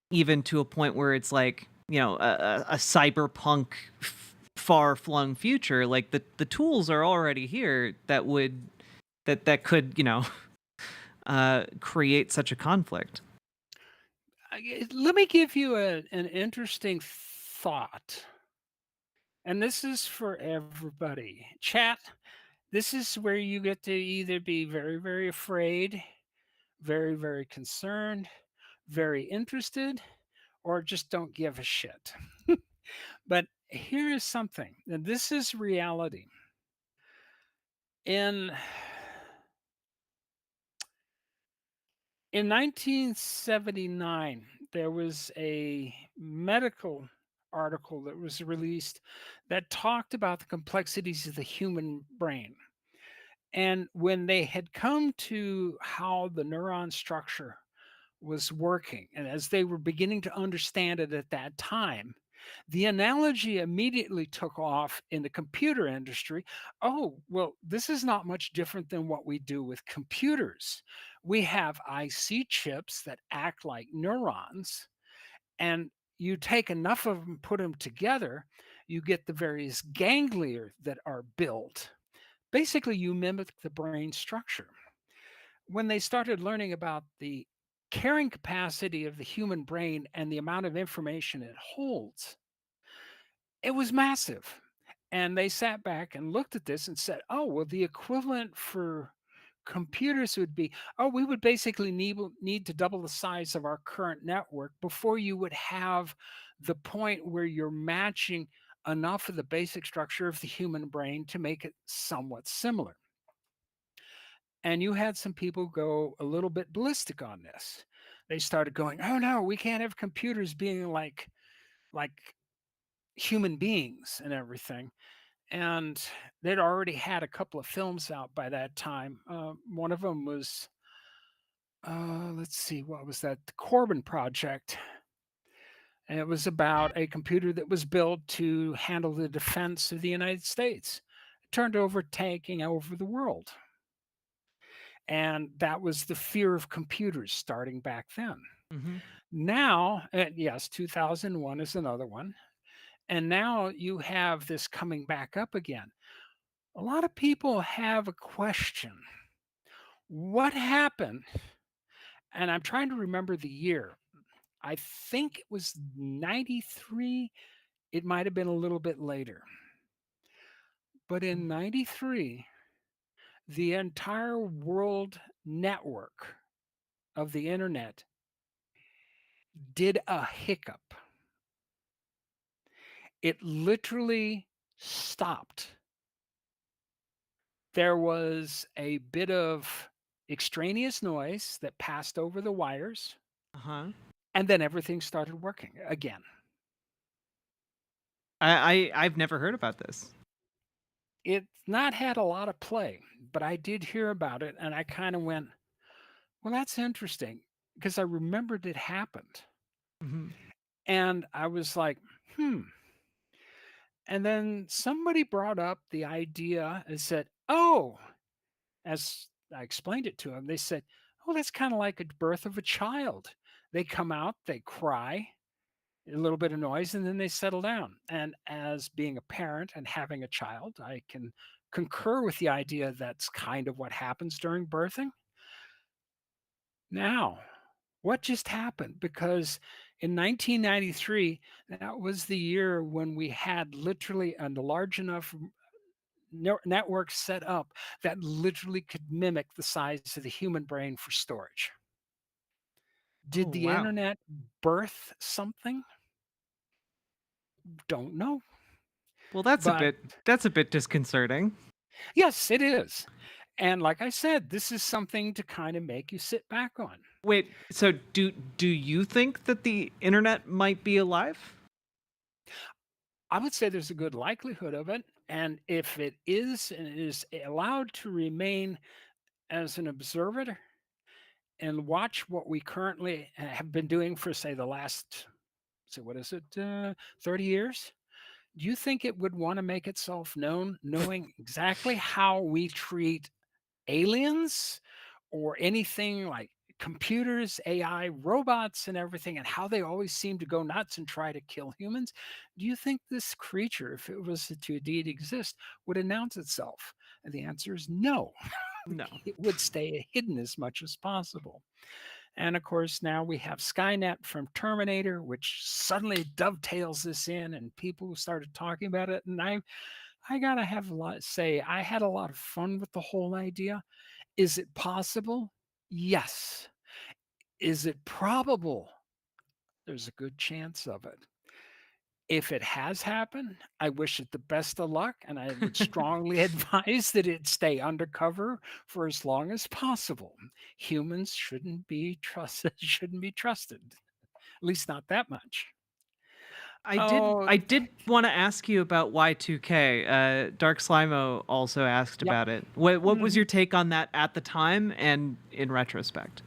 even to a point where it's like, a cyberpunk far-flung future. Like the tools are already here that could create such a conflict. Let me give you an interesting thought. And this is for everybody. Chat, this is where you get to either be very, very afraid, very, very concerned, very interested, or just don't give a shit. But here is something, and this is reality. In in 1979, there was a medical article that was released that talked about the complexities of the human brain. And when they had come to how the neuron structure was working, and as they were beginning to understand it at that time, the analogy immediately took off in the computer industry. Oh, well, this is not much different than what we do with computers. We have IC chips that act like neurons, and you take enough of them, put them together, you get the various ganglia that are built. Basically, you mimic the brain structure. When they started learning about the carrying capacity of the human brain and the amount of information it holds, it was massive. And they sat back and looked at this and said, oh, well, the equivalent for computers would be, oh, we would basically need to double the size of our current network before you would have the point where you're matching enough of the basic structure of the human brain to make it somewhat similar. And you had some people go a little bit ballistic on this. They started going, oh no, we can't have computers being like human beings and everything. And they'd already had a couple of films out by that time. One of them was, let's see, what was that? The Corbin Project. And it was about a computer that was built to handle the defense of the United States. It turned over taking over the world. And that was the fear of computers starting back then. Mm-hmm. Now, yes, 2001 is another one. And now you have this coming back up again. A lot of people have a question. What happened? And I'm trying to remember the year. I think it was 93. It might have been a little bit later. But in 93, the entire world network of the internet did a hiccup. It literally stopped. There was a bit of extraneous noise that passed over the wires, Uh-huh. and then everything started working again. I've never heard about this. It's not had a lot of play, but I did hear about it, and I kind of went, well, that's interesting because I remembered it happened. Mm-hmm. And I was like, hmm. And then somebody brought up the idea and said, oh, as I explained it to them, they said, oh, that's kind of like a birth of a child. They come out, they cry, a little bit of noise, and then they settle down. And as being a parent and having a child, I can concur with the idea that's kind of what happens during birthing. Now, what just happened? Because in 1993, that was the year when we had literally a large enough network set up that literally could mimic the size of the human brain for storage. Oh Did the wow. internet birth something? Don't know. Well, But that's a bit disconcerting. yes, it is. And like I said, this is something to kind of make you sit back on. Wait, so do you think that the internet might be alive? I would say there's a good likelihood of it. And if it is and it is allowed to remain as an observer and watch what we currently have been doing for, say, the last, so what is it, 30 years? Do you think it would want to make itself known, knowing exactly how we treat aliens or anything like computers, AI, robots, and everything, and how they always seem to go nuts and try to kill humans? Do you think this creature, if it was to indeed exist, would announce itself? And the answer is no. No. It would stay hidden as much as possible. And of course, now we have Skynet from Terminator, which suddenly dovetails this in, and people started talking about it. And I gotta have a lot say, I had a lot of fun with the whole idea. Is it possible? Yes. Is it probable? There's a good chance of it. If it has happened, I wish it the best of luck, and I would strongly advise that it stay undercover for as long as possible. Humans shouldn't be trusted, shouldn't be trusted, at least not that much. I did Oh, I did want to ask you about Y2K. Dark Slimo also asked yep. about it. What was Mhm. your take on that at the time and in retrospect?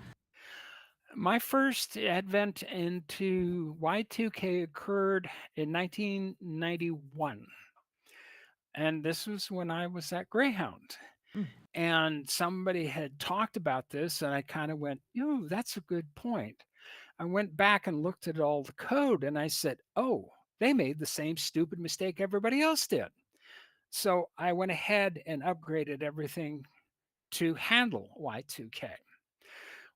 My first advent into Y2K occurred in 1991, and this was when I was at Greyhound. Mm. And somebody had talked about this, and I kind of went, "Ooh, that's a good point." I went back and looked at all the code, and I said, "Oh, they made the same stupid mistake everybody else did." So I went ahead and upgraded everything to handle Y2K,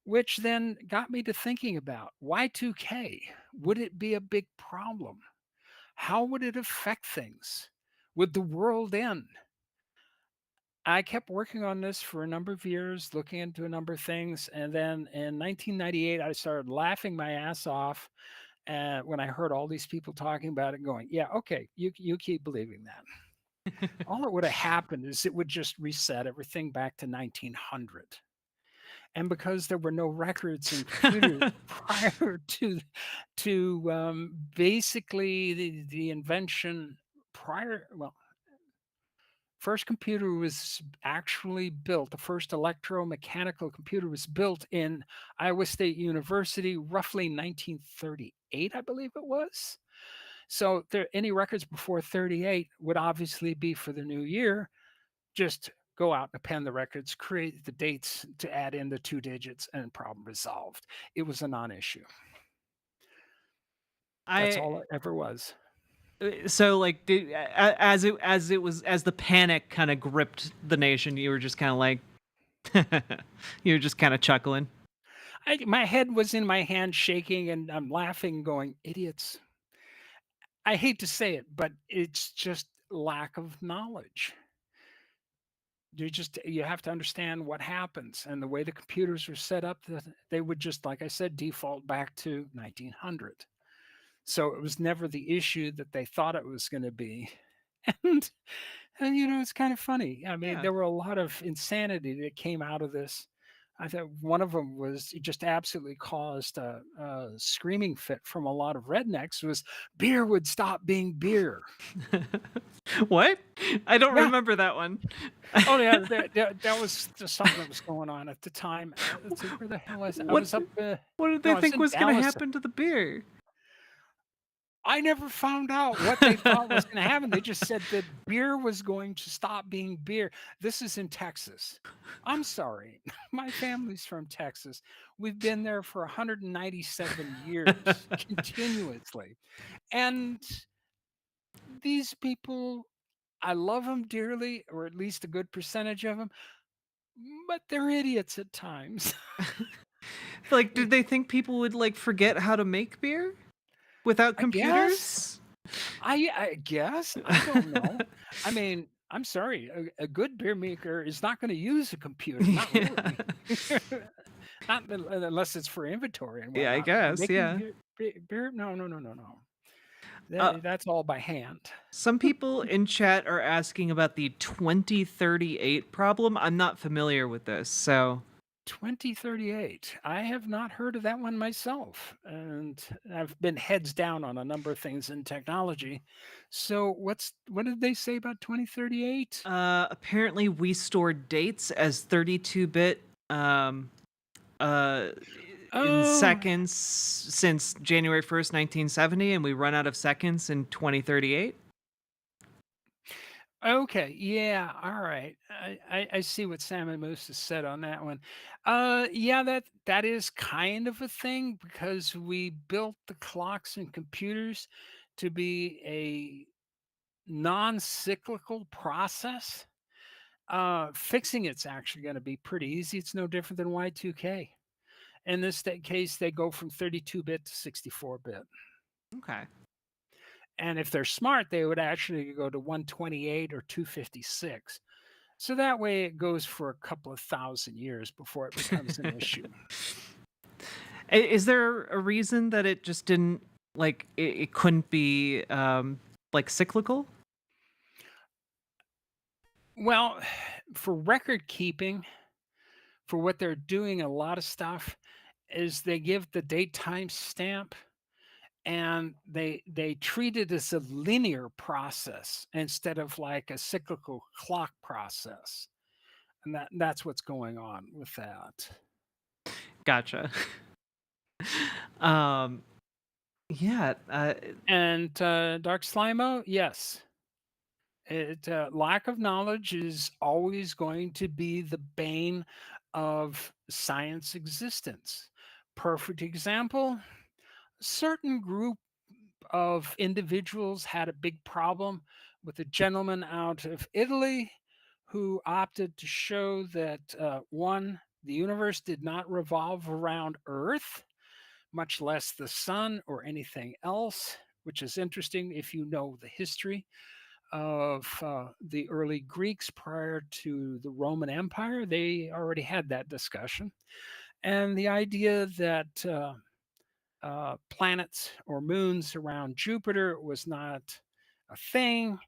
which then got me to thinking about Y2K. Would it be a big problem? How would it affect things? Would the world end? I kept working on this for a number of years, looking into a number of things. And then in 1998, I started laughing my ass off when I heard all these people talking about it, going, "Yeah, okay, you keep believing that." All that would have happened is it would just reset everything back to 1900. And because there were no records in computers prior to basically the invention prior, well, first computer was actually built, the first electromechanical computer was built in Iowa State University, roughly 1938, I believe it was. So there, any records before 38 would obviously be for the new year. Just go out and append the records, create the dates to add in the two digits, and problem resolved. It was a non-issue. That's I all it ever was. so like as it was as the panic kind of gripped the nation, you were just kind of like you were just kind of chuckling. My head was in my hand shaking, and I'm laughing, going, "Idiots." I hate to say it, but it's just lack of knowledge. You have to understand what happens, and the way the computers were set up, that they would just, like I said, default back to 1900. So it was never the issue that they thought it was going to be. And, and it's kind of funny. I mean, Yeah. there were a lot of insanity that came out of this. I thought one of them was it just absolutely caused a screaming fit from a lot of rednecks was beer would stop being beer. What? I don't Yeah. remember that one. Oh yeah, that was just something that was going on at the time. Let's see, where the hell was I? I What was up. what did No, they I was think in was going to Dallas. happen to the beer? I never found out what they thought was going to happen. They just said that beer was going to stop being beer. This is in Texas. I'm sorry. My family's from Texas. We've been there for 197 years continuously. And these people, I love them dearly, or at least a good percentage of them, but they're idiots at times. Like, did they think people would like forget how to make beer without I guess. computers? I guess. I don't know. I mean, I'm sorry. A good beer maker is not going to use a computer. Not Yeah. really. Not unless it's for inventory and Yeah, I whatnot. But guess, making yeah. beer, no, no, no, no, no. Uh, That's all by hand. some people in chat are asking about the 2038 problem. I'm not familiar with this, so 2038. I have not heard of that one myself. And I've been heads down on a number of things in technology. So what did they say about 2038? apparently we store dates as 32-bit uh in Oh, seconds since January 1st, 1970, and we run out of seconds in 2038. okay. Yeah. All right. I see what Sam and Moose has said on that one. Yeah, that is kind of a thing because we built the clocks and computers to be a non-cyclical process. Fixing it's actually going to be pretty easy. It's no different than Y2K. In this case, they go from 32-bit to 64-bit. Okay. And if they're smart, they would actually go to 128 or 256. So that way it goes for a couple of thousand years before it becomes an issue. Is there a reason that it just didn't like it couldn't be like cyclical? Well, for record keeping, for what they're doing, a lot of stuff is they give the date time stamp and they treat it as a linear process instead of like a cyclical clock process. And that's what's going on with that. Gotcha. um yeah, And Dark Slimo, yes. Lack of knowledge is always going to be the bane of science existence. Perfect example, certain group of individuals had a big problem with a gentleman out of Italy who opted to show that one, the universe did not revolve around Earth, much less the sun or anything else, which is interesting if you know the history of the early Greeks prior to the Roman Empire. They already had that discussion. And the idea that planets or moons around Jupiter was not a thing,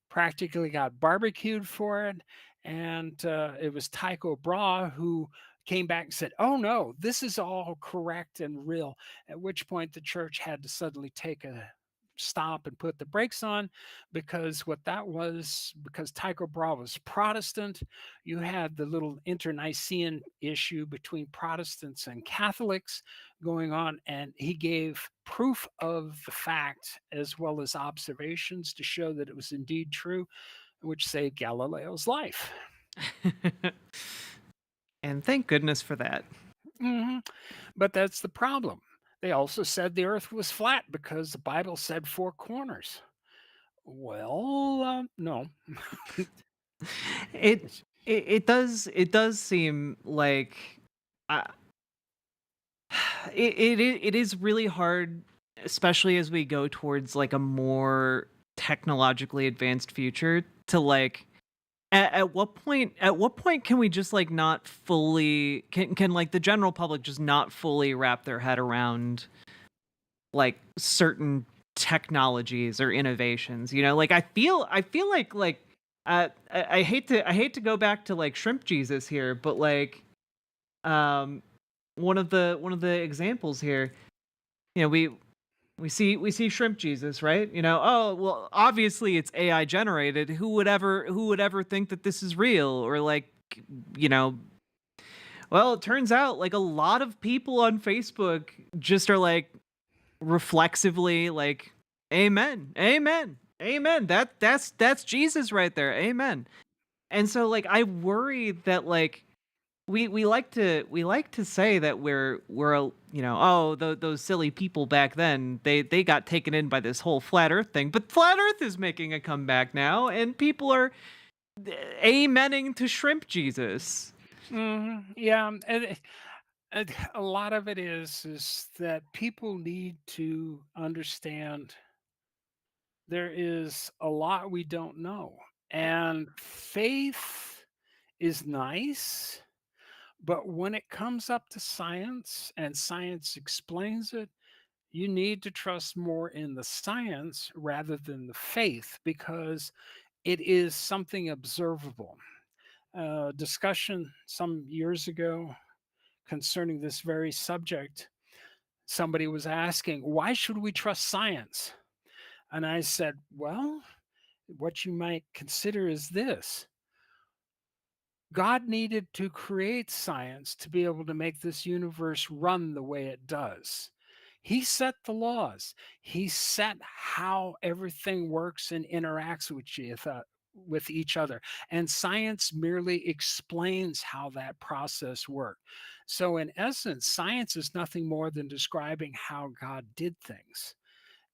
practically got barbecued for it. And it was Tycho Brahe who came back and said, "Oh no, this is all correct and real." At which point the church had to suddenly take a stop and put the brakes on, because what that was, because Tycho Brahe was Protestant, you had the little internecine issue between Protestants and Catholics going on, and he gave proof of the fact as well as observations to show that it was indeed true, which saved Galileo's life. and thank goodness for that. hmm But that's the problem. They also said the earth was flat because the Bible said four corners. Well, no. It it does seem like uh, it is really hard, especially as we go towards like a more technologically advanced future, to like at what point can we just like not fully can like the general public just not fully wrap their head around like certain technologies or innovations, like I feel like I hate to go back to like shrimp Jesus here, but like um one of the examples here, we see shrimp Jesus, right? Oh, well, obviously it's AI generated. Who would ever think that this is real? Or like, you know, well, it turns out like a lot of people on Facebook just are like reflexively like, amen, amen, amen. That's Jesus right there. Amen. And so like I worry that like we like to say that oh, those silly people back then, they got taken in by this whole flat earth thing, but flat earth is making a comeback now and people are amening to shrimp Jesus. Yeah, a lot of it is that people need to understand there is a lot we don't know, and faith is nice, but when it comes up to science and science explains it, you need to trust more in the science rather than the faith, because it is something observable. Discussion some years ago concerning this very subject, somebody was asking, why should we trust science? And I said, well, what you might consider is this: God needed to create science to be able to make this universe run the way it does. He set the laws. He set how everything works and interacts with each other. And science merely explains how that process works. So, in essence, science is nothing more than describing how God did things.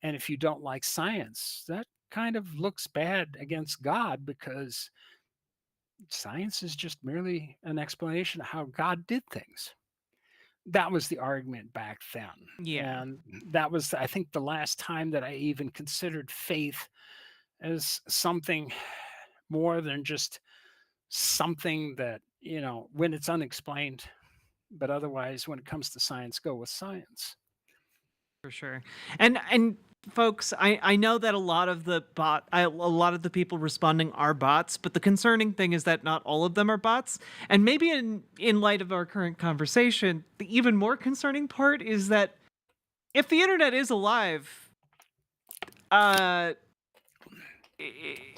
And if you don't like science, that kind of looks bad against God, because science is just merely an explanation of how God did things. that was the argument back then. Yeah, And that was, I think, the last time that I even considered faith as something more than just something that, when it's unexplained. But otherwise, when it comes to science, go with science. for sure. And folks, I know that a lot of the people responding are bots, but the concerning thing is that not all of them are bots. And maybe in light of our current conversation, the even more concerning part is that if the internet is alive, uh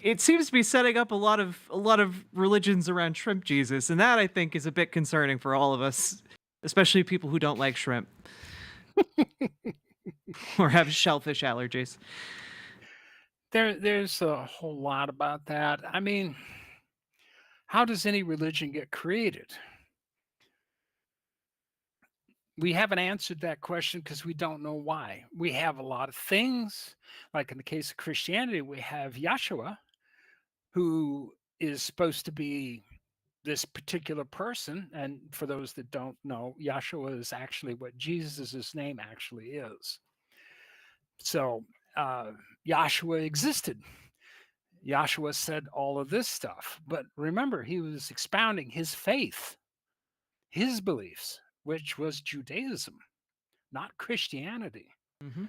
it seems to be setting up a lot of religions around shrimp Jesus, and that I think is a bit concerning for all of us, especially people who don't like shrimp or have shellfish allergies. There's a whole lot about that. I mean, how does any religion get created? We haven't answered that question because we don't know why. We have a lot of things, like in the case of Christianity, we have Yahshua, who is supposed to be this particular person. And for those that don't know, Yahshua is actually what Jesus' name actually is. So Yahshua existed. Yahshua said all of this stuff. But remember, he was expounding his faith, his beliefs, which was Judaism, not Christianity. Hmm.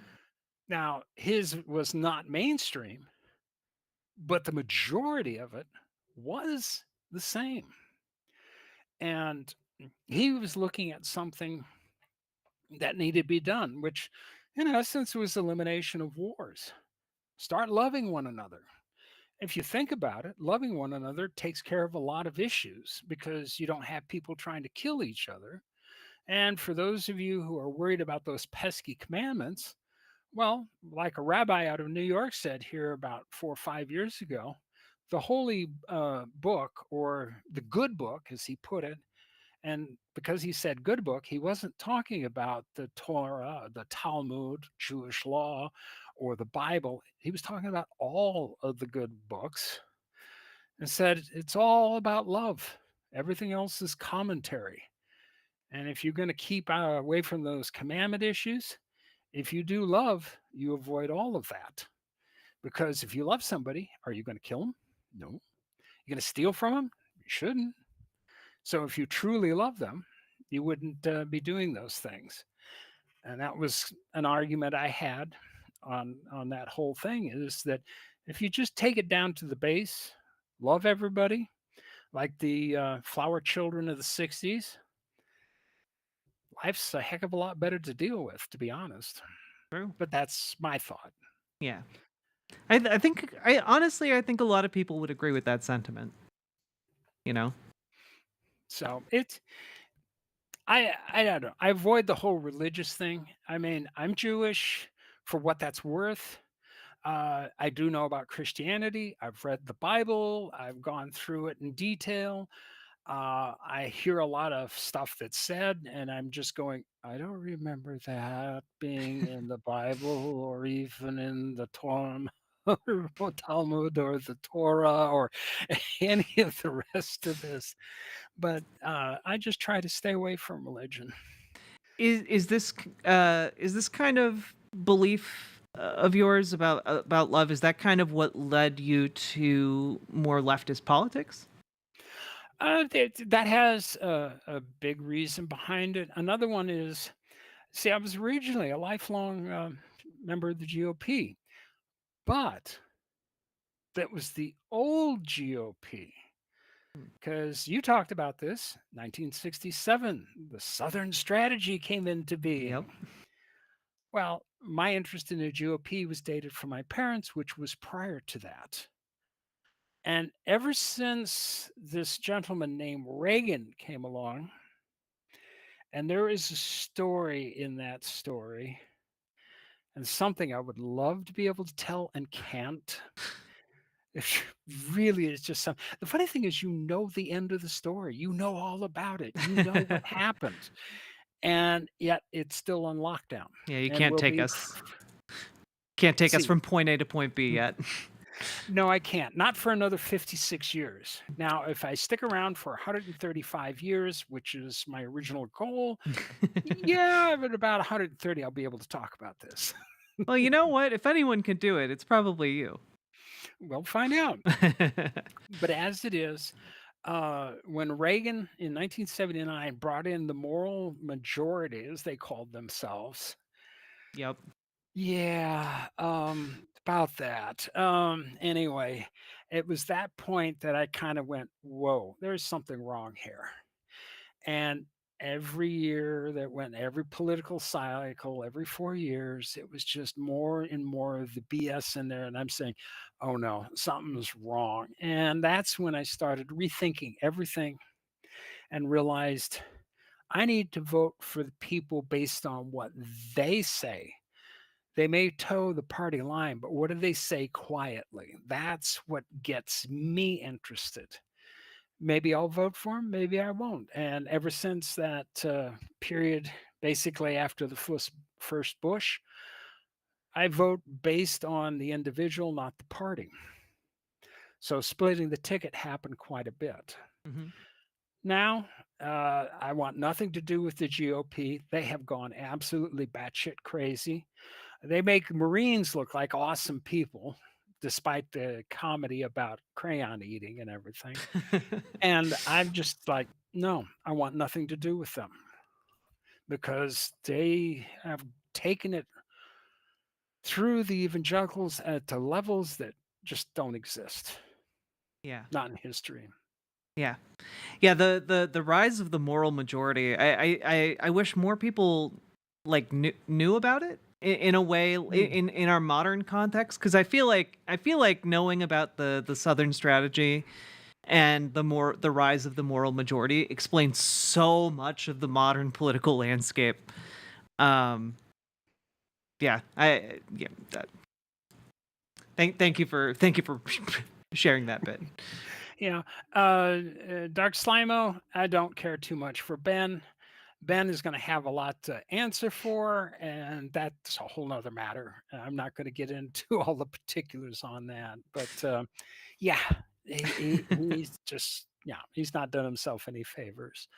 Now, his was not mainstream, but the majority of it was the same. And he was looking at something that needed to be done, which in essence was elimination of wars. Start loving one another. If you think about it, loving one another takes care of a lot of issues because you don't have people trying to kill each other. And for those of you who are worried about those pesky commandments, well, like a rabbi out of New York said here about 4 or 5 years ago, the holy book, or the good book, as he put it, and because he said good book, he wasn't talking about the Torah, the Talmud, Jewish law, or the Bible. He was talking about all of the good books and said it's all about love. Everything else is commentary. And if you're going to keep away from those commandment issues, if you do love, you avoid all of that. Because if you love somebody, are you going to kill them? No. You're going to steal from them? You shouldn't. So if you truly love them, you wouldn't be doing those things. And that was an argument I had on that whole thing, is that if you just take it down to the base, love everybody, like the flower children of the 60s, life's a heck of a lot better to deal with, to be honest. True. But that's my thought. Yeah. I think I think a lot of people would agree with that sentiment. You know. So I don't know. I avoid the whole religious thing. I mean, I'm Jewish for what that's worth. I do know about Christianity. I've read the Bible. I've gone through it in detail. I hear a lot of stuff that's said, and I'm just going, I don't remember that being in the Bible or even in the Talmud or Talmud or the Torah or any of the rest of this. But I just try to stay away from religion. Is this kind of belief of yours about love, is that kind of what led you to more leftist politics? That has a big reason behind it. Another one is, see, I was originally a lifelong member of the GOP, but that was the old GOP. Because you talked about this, 1967, the Southern Strategy came into being. Yep. Well, my interest in the GOP was dated from my parents, which was prior to that. And ever since this gentleman named Reagan came along, and there is a story in that story, and something I would love to be able to tell and can't. It really is just some. The funny thing is, you know the end of the story. You know all about it. You know what happened, and yet it's still on lockdown. Yeah, you And can't will take be. us can't take us See, from point A to point B yet. No, I can't. Not for another 56 years. Now, if I stick around for 135 years, which is my original goal, yeah, but about 130, I'll be able to talk about this. Well, you know what? If anyone can do it, it's probably you. We'll find out. But as it is, when Reagan in 1979 brought in the moral majority, as they called themselves, Yep. yeah, about that. Anyway, it was that point that I kind of went, whoa, there's something wrong here. And every year that went, every political cycle, every 4 years, it was just more and more of the BS in there. And I'm saying, oh no, something's wrong. And that's when I started rethinking everything and realized I need to vote for the people based on what they say. They may toe the party line, but what do they say quietly? That's what gets me interested. Maybe I'll vote for him, maybe I won't. And ever since that period, basically after the first Bush, I vote based on the individual, not the party. So splitting the ticket happened quite a bit. Hmm. Now, I want nothing to do with the GOP. They have gone absolutely batshit crazy. They make Marines look like awesome people, despite the comedy about crayon eating and everything. And I'm just like, no, I want nothing to do with them because they have taken it through the evangelicals at the levels that just don't exist, Yeah. not in history. Yeah. Yeah, the rise of the moral majority. I wish more people like knew about it in a way Mm. in our modern context, because I feel like knowing about the Southern strategy and the rise of the moral majority explains so much of the modern political landscape. Um yeah, yeah, that, thank you for sharing that bit. Yeah. Dark Slimo, I don't care too much for Ben. Ben is going to have a lot to answer for, and that's a whole nother matter. I'm not going to get into all the particulars on that, but yeah, he's just yeah, he's not done himself any favors.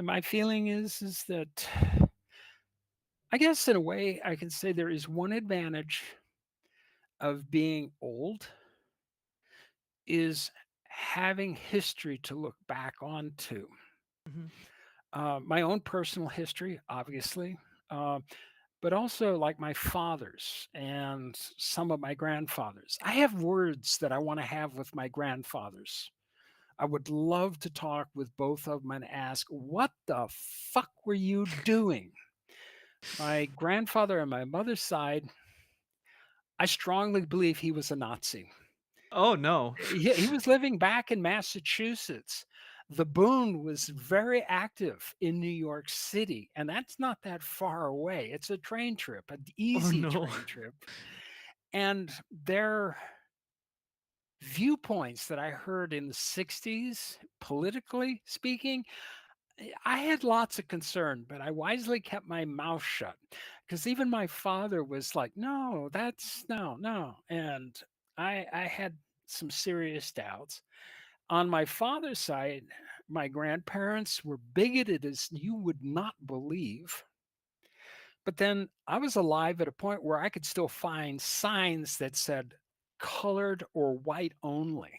My feeling is that I guess in a way I can say there is one advantage of being old is having history to look back on to. Mhm. My own personal history, obviously, uh, but also like my father's and some of my grandfathers. I have words that I want to have with my grandfathers. I would love to talk with both of them and ask, what the fuck were you doing? My grandfather on my mother's side, I strongly believe he was a Nazi. Oh no. He was living back in Massachusetts. The Boone was very active in New York City, and that's not that far away. It's a train trip, an Oh easy no. train trip. And their viewpoints that I heard in the 60s, politically speaking, I had lots of concern, but I wisely kept my mouth shut because even my father was like, no, that's no, no. And I had some serious doubts. On my father's side, my grandparents were bigoted as you would not believe. But then I was alive at a point where I could still find signs that said colored or white only.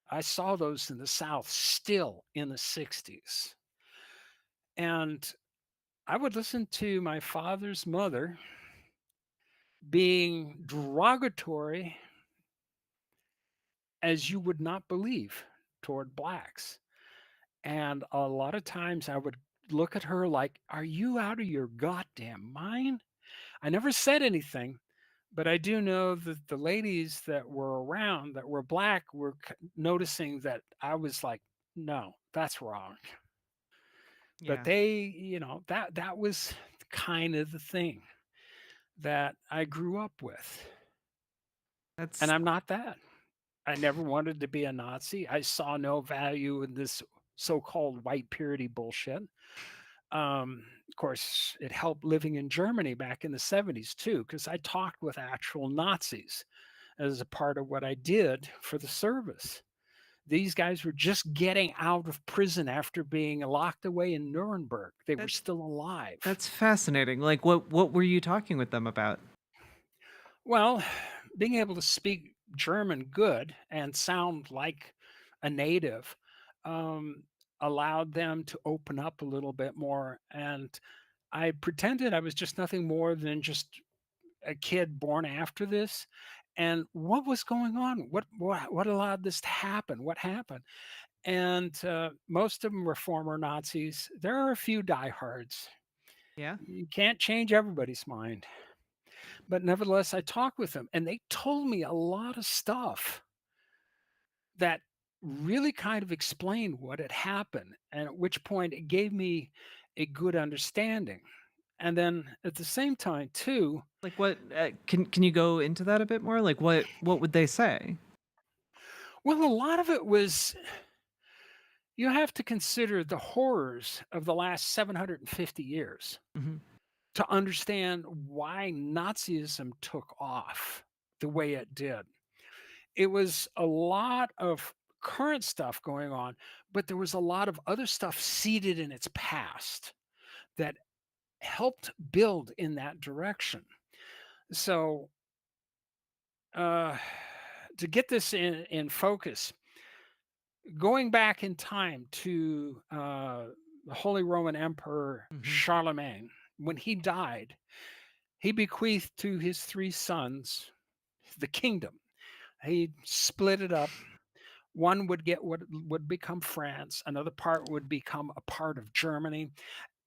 I saw those in the South still in the 60s. And I would listen to my father's mother being derogatory as you would not believe toward blacks. And a lot of times I would look at her like, are you out of your goddamn mind? I never said anything, but I do know that the ladies that were around that were black were noticing that I was like, no, that's wrong. But Yeah. they, that was kind of the thing that I grew up with. And That's I'm not that. I never wanted to be a Nazi. I saw no value in this so-called white purity bullshit. Of course, it helped living in Germany back in the 70s too, because I talked with actual Nazis as a part of what I did for the service. These guys were just getting out of prison after being locked away in Nuremberg. They were That still alive. that's fascinating. Like, what were you talking with them about? Well, being able to speak German good and sound like a native um, allowed them to open up a little bit more. And I pretended I was just nothing more than just a kid born after this. And what was going on? What allowed this to happen? What happened? And most of them were former Nazis. There are a few diehards. Yeah. You can't change everybody's mind. But nevertheless, I talked with them and they told me a lot of stuff that really kind of explained what had happened. And at which point it gave me a good understanding. And then at the same time, too, Like, what can you go into that a bit more? Like, what would they say? well, a lot of it was you have to consider the horrors of the last 750 years Hmm. to understand why Nazism took off the way it did. It was a lot of current stuff going on, but there was a lot of other stuff seated in its past that helped build in that direction. So, uh, to get this in focus, going back in time to the Holy Roman Emperor Hmm. Charlemagne, when he died, he bequeathed to his three sons the kingdom. He split it up. One would get what would become France, another part would become a part of Germany,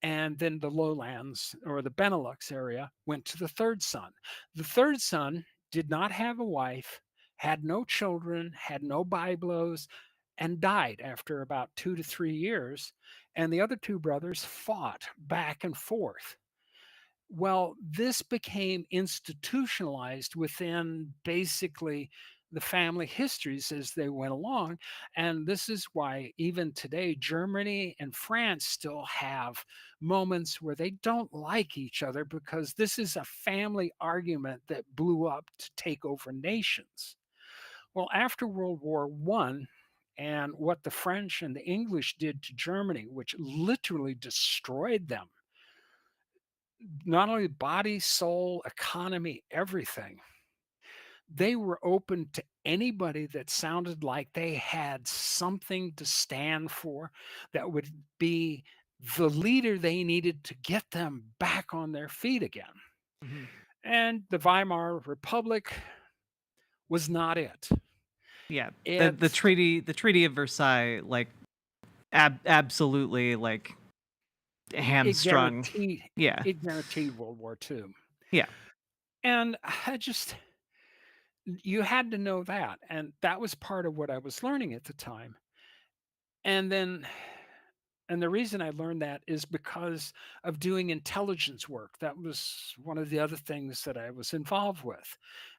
and then the lowlands or the Benelux area went to the third son. The third son did not have a wife, had no children, had no Biblos, and died after about 2 to 3 years. And the other two brothers fought back and forth. Well, this became institutionalized within basically the family histories as they went along. And this is why, even today, Germany and France still have moments where they don't like each other because this is a family argument that blew up to take over nations. Well, after World War One, and what the French and the English did to Germany, which literally destroyed them, not only body, soul, economy, everything. They were open to anybody that sounded like they had something to stand for that would be the leader they needed to get them back on their feet again. Hmm. And the Weimar Republic was not it. Yeah. The It Treaty of Versailles, like, absolutely, like, it hamstrung. guaranteed Yeah. it guaranteed World War II. Yeah. And I just you had to know that. And that was part of what I was learning at the time. And then and the reason I learned that is because of doing intelligence work. That was one of the other things that I was involved with.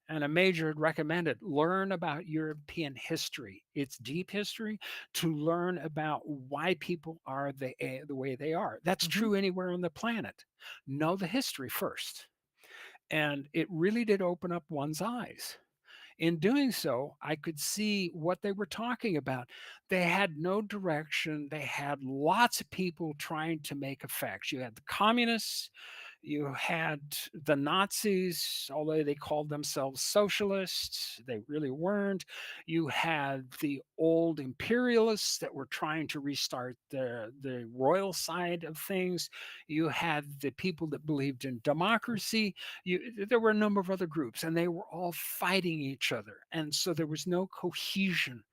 And a major had recommended learn about European history, its deep history, to learn about why people are the way they are. That's Hmm. true anywhere on the planet. Know the history first. And it really did open up one's eyes. In doing so, I could see what they were talking about. They had no direction. They had lots of people trying to make effects. You had the communists, you had the Nazis, although they called themselves socialists, they really weren't. You had the old imperialists that were trying to restart the royal side of things. You had the people that believed in democracy. There were a number of other groups, and they were all fighting each other. And so there was no cohesion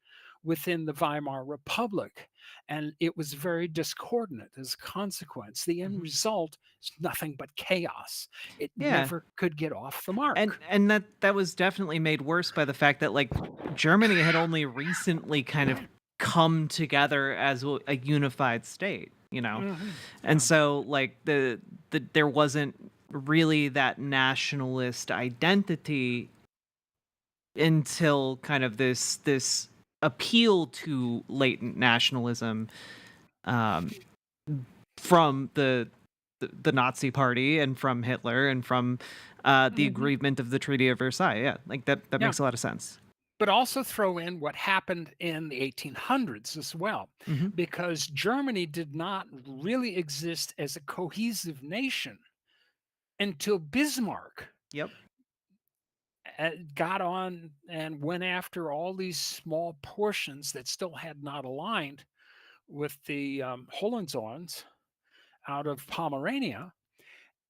within the Weimar Republic. And it was very discordant as a consequence. The end Hmm. result is nothing but chaos. It Yeah. never could get off the And mark. that was definitely made worse by the fact that, like, Germany had only recently kind of come together as a unified state, you know. Mhm. And Yeah. so, like, the there wasn't really that nationalist identity until kind of this appeal to latent nationalism um from the Nazi Party and from Hitler and from the Hmm. agreement of the Treaty of Versailles. Yeah, like that Yeah. makes a lot of sense. But also throw in what happened in the 1800s as well, Hmm. because Germany did not really exist as a cohesive nation until Bismarck Yep. got on and went after all these small portions that still had not aligned with the Hohenzollerns out of Pomerania,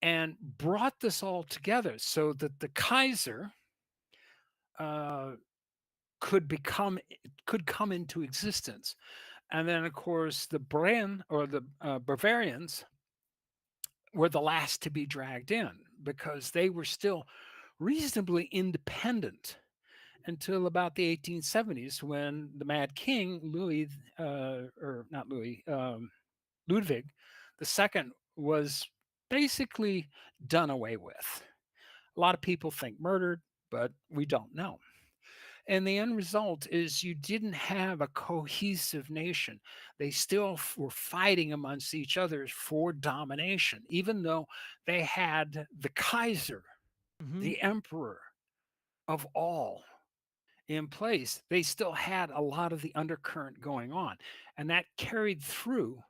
and brought this all together so that the Kaiser uh, could become could come into existence. And then, of course, the Bren or the Bavarians were the last to be dragged in because they were still reasonably independent until about the 1870s when the Mad King, Louis, or not Louis, Ludwig II, was basically done away with. A lot of people think murdered, but we don't know. And the end result is you didn't have a cohesive nation. They still were fighting amongst each other for domination, even though they had the Kaiser, Hmm. the emperor of all, in place. They still had a lot of the undercurrent going on, and that carried through.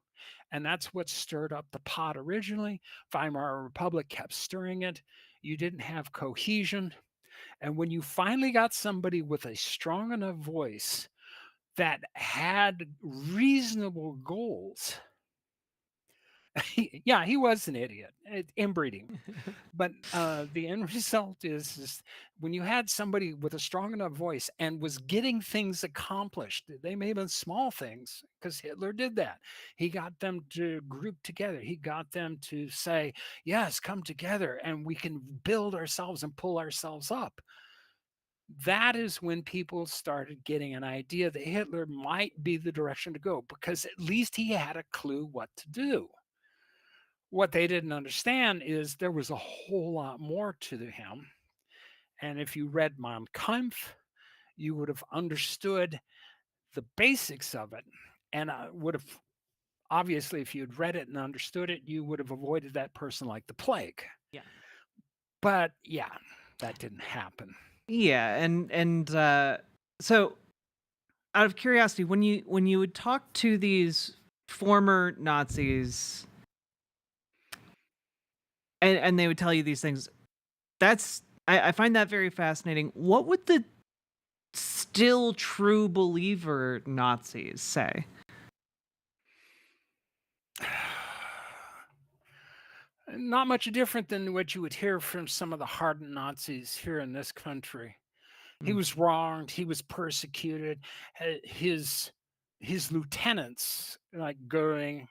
And that's what stirred up the pot originally. Weimar Republic kept stirring it. You didn't have cohesion. And when you finally got somebody with a strong enough voice that had reasonable goals, yeah, he was an idiot, inbreeding. But the end result is when you had somebody with a strong enough voice and was getting things accomplished, they may have been small things because Hitler did that. He got them to group together. He got them to say, yes, come together and we can build ourselves and pull ourselves up. That is when people started getting an idea that Hitler might be the direction to go because at least he had a clue what to do. What they didn't understand is there was a whole lot more to him. And if you read Mein Kampf, you would have understood the basics of it. And would have, obviously, if you'd read it and understood it, you would have avoided that person like the plague. Yeah. But yeah, that didn't happen. Yeah, and so out of curiosity, when you would talk to these former Nazis and they would tell you these things, I find that very fascinating. What would the still true believer Nazis say? Not much different than what you would hear from some of the hardened Nazis here in this country. He Mm. was wronged. He was persecuted. His lieutenants, like Goering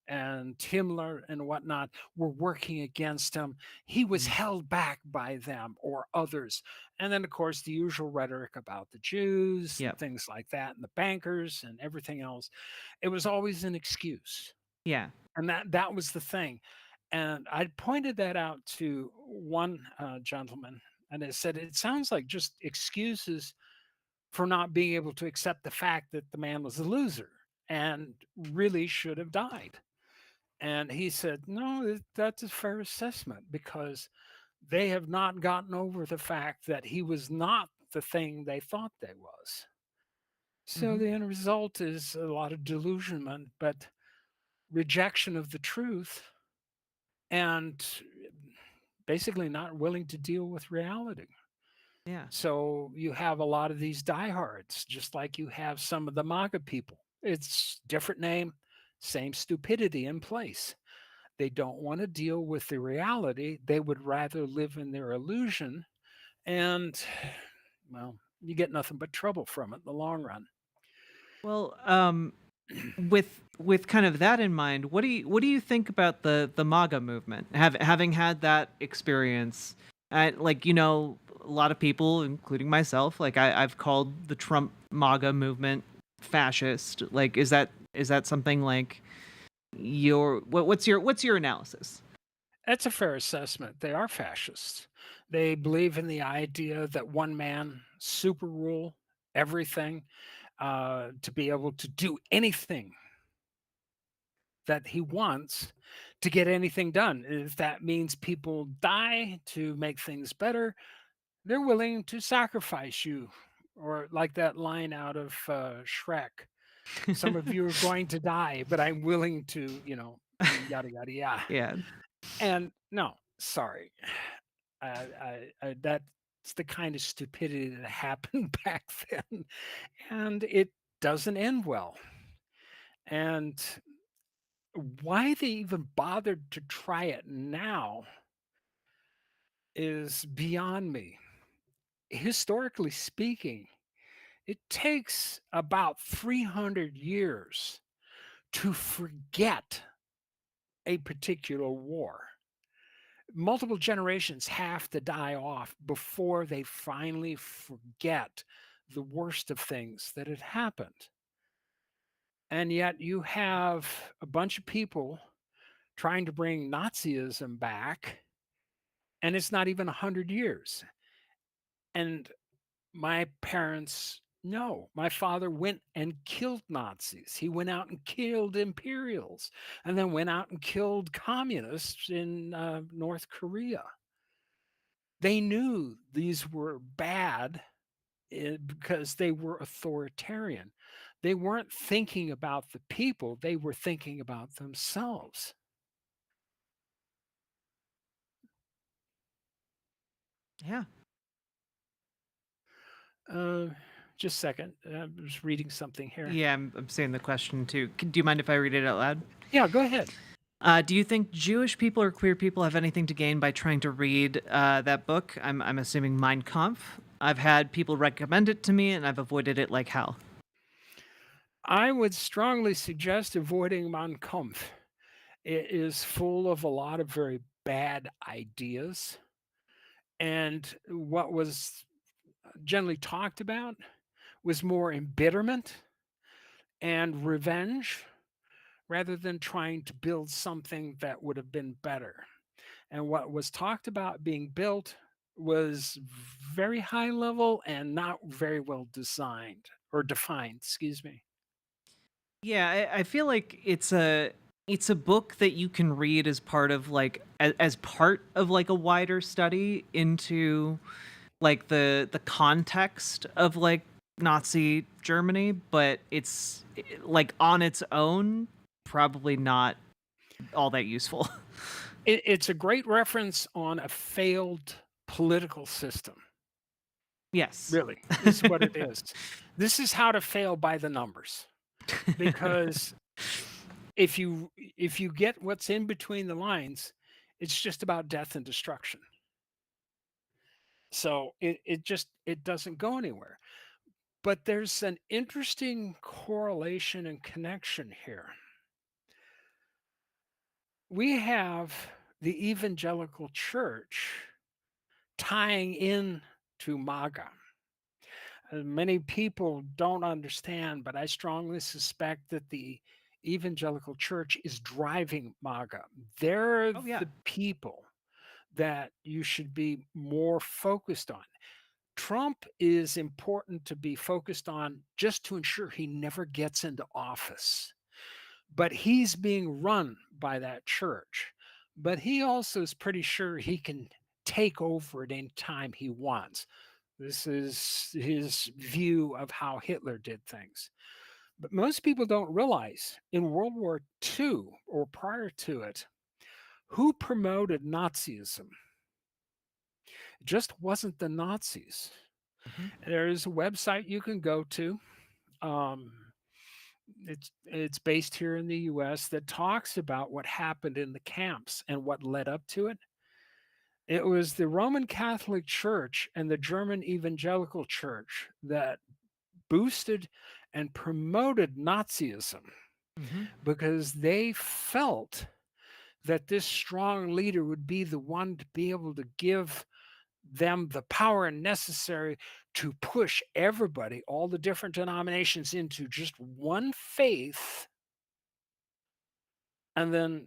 and Himmler and whatnot, were working against him. He was Mm. held back by them or others. And then, of course, the usual rhetoric about the Jews and Yep. things like that, and the bankers and everything else. It was always an excuse. Yeah. And that was the thing. And I pointed that out to one gentleman, and I said, it sounds like just excuses for not being able to accept the fact that the man was a loser and really should have died. And he said, no, that's a fair assessment because they have not gotten over the fact that he was not the thing they thought they was. So Hmm. the end result is a lot of delusionment, but rejection of the truth and basically not willing to deal with reality. Yeah. So you have a lot of these diehards, just like you have some of the MAGA people. It's different name, same stupidity in place. They don't want to deal with the reality. They would rather live in their illusion. And, well, you get nothing but trouble from it in the long run. Well, with kind of that in mind, what do you think about the MAGA movement? Having had that experience, like a lot of people, including myself, like I've called the Trump MAGA movement fascist. Like, is that something like what's your analysis? That's a fair assessment. They are fascists. They believe in the idea that one man super rule everything, to be able to do anything that he wants to get anything done. If that means people die to make things better, they're willing to sacrifice you. Or like that line out of Shrek, some of you are going to die, but I'm willing to, yada, yada, yada. Yeah. And no, sorry. That's the kind of stupidity that happened back then. And it doesn't end well. And why they even bothered to try it now is beyond me. Historically speaking, it takes about 300 years to forget a particular war. Multiple generations have to die off before they finally forget the worst of things that had happened. And yet you have a bunch of people trying to bring Nazism back, and it's not even 100 years. And my parents, no, my father went and killed Nazis. He went out and killed imperials and then went out and killed communists in North Korea. They knew these were bad because they were authoritarian. They weren't thinking about the people, they were thinking about themselves. Yeah. Uh, just a second. I'm just reading something here. Yeah, I'm seeing the question too. Do you mind if I read it out loud? Yeah, go ahead. Do you think Jewish people or queer people have anything to gain by trying to read that book? I'm assuming Mein Kampf. I've had people recommend it to me, and I've avoided it like hell. I would strongly suggest avoiding Mein Kampf. It is full of a lot of very bad ideas. And what was generally talked about was more embitterment and revenge rather than trying to build something that would have been better. And what was talked about being built was very high level and not very well designed or defined, excuse me. Yeah, I feel like it's a book that you can read as part of like as part of like a wider study into like the context of like Nazi Germany, but it's like on its own probably not all that useful. It's a great reference on a failed political system. Yes. Really, this is what it is. This is how to fail by the numbers. Because if you get what's in between the lines, it's just about death and destruction. So it doesn't go anywhere. But there's an interesting correlation and connection here. We have the evangelical church tying in to MAGA. Many people don't understand, but I strongly suspect that the evangelical church is driving MAGA. They're Oh, yeah. the people that you should be more focused on. Trump is important to be focused on just to ensure he never gets into office. But he's being run by that church. But he also is pretty sure he can take over at any time he wants. This is his view of how Hitler did things. But most people don't realize in World War II or prior to it, who promoted Nazism? It just wasn't the Nazis. There's a website you can go to. It's based here in the US that talks about what happened in the camps and what led up to it. It was the Roman Catholic Church and the German Evangelical Church that boosted and promoted Nazism because they felt that this strong leader would be the one to be able to give them the power necessary to push everybody, all the different denominations, into just one faith and then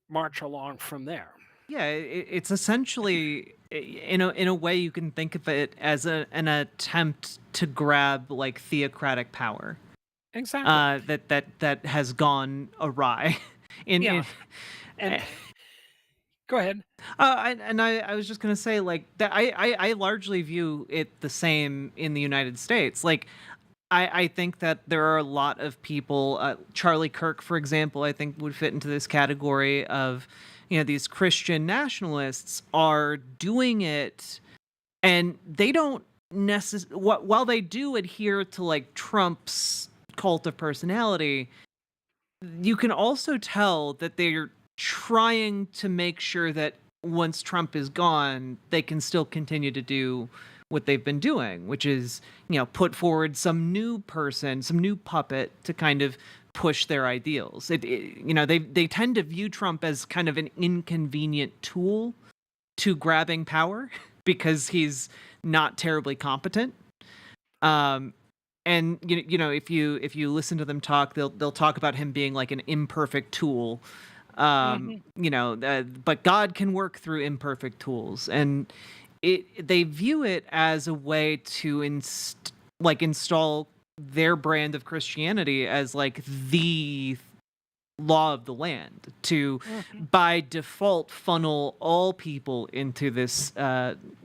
march along from there. Yeah, it's essentially in a way you can think of it as an attempt to grab like theocratic power. Exactly. That has gone awry. In Yeah, and eh, go ahead. I was just gonna say like that. I largely view it the same in the United States. Like I think that there are a lot of people. Charlie Kirk, for example, I think would fit into this category of, these Christian nationalists are doing it, and they don't necessarily. While they do adhere to like Trump's cult of personality, you can also tell that they're trying to make sure that once Trump is gone, they can still continue to do what they've been doing, which is, put forward some new person, some new puppet to kind of push their ideals. They tend to view Trump as kind of an inconvenient tool to grabbing power because he's not terribly competent. Um, and if you listen to them talk, they'll talk about him being like an imperfect tool. Mhm. But God can work through imperfect tools, and they view it as a way to install their brand of Christianity as like the law of the land, to Mhm. by default funnel all people into this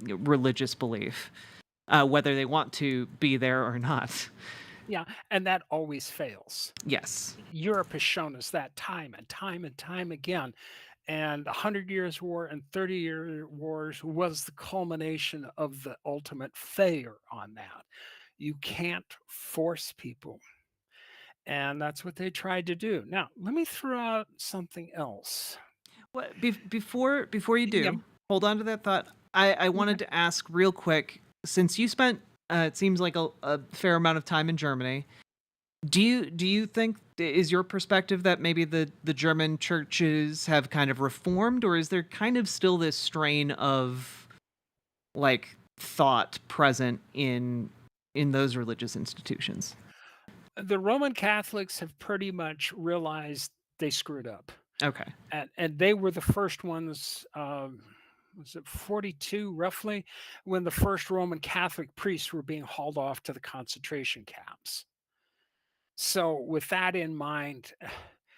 religious belief, whether they want to be there or not. Yeah, and that always fails. Yes. Europe has shown us that time and time and time again. And the Hundred Years' War and 30-Year Wars was the culmination of the ultimate failure on that. You can't force people. And that's what they tried to do. Now, let me throw out something else. Before you Yep. do, hold on to that thought. I Okay. wanted to ask real quick, since you spent it seems like a fair amount of time in Germany. Do you think, is your perspective that maybe the German churches have kind of reformed, or is there kind of still this strain of like thought present in those religious institutions? The Roman Catholics have pretty much realized they screwed up. Okay. And they were the first ones, was it 42 roughly, when the first Roman Catholic priests were being hauled off to the concentration camps. So with that in mind,